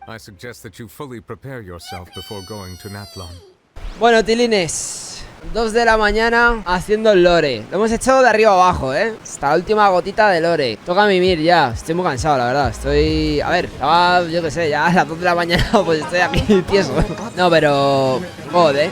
I suggest that you fully prepare yourself before going to Natlan. Bueno, tilines, 2 de la mañana haciendo el lore. Lo hemos hecho de arriba abajo, hasta la última gotita de lore. Toca mimir ya, estoy muy cansado, la verdad. Estoy... A ver, estaba, yo qué sé, ya a las 2 de la mañana pues estoy aquí tieso. No, pero... Joder.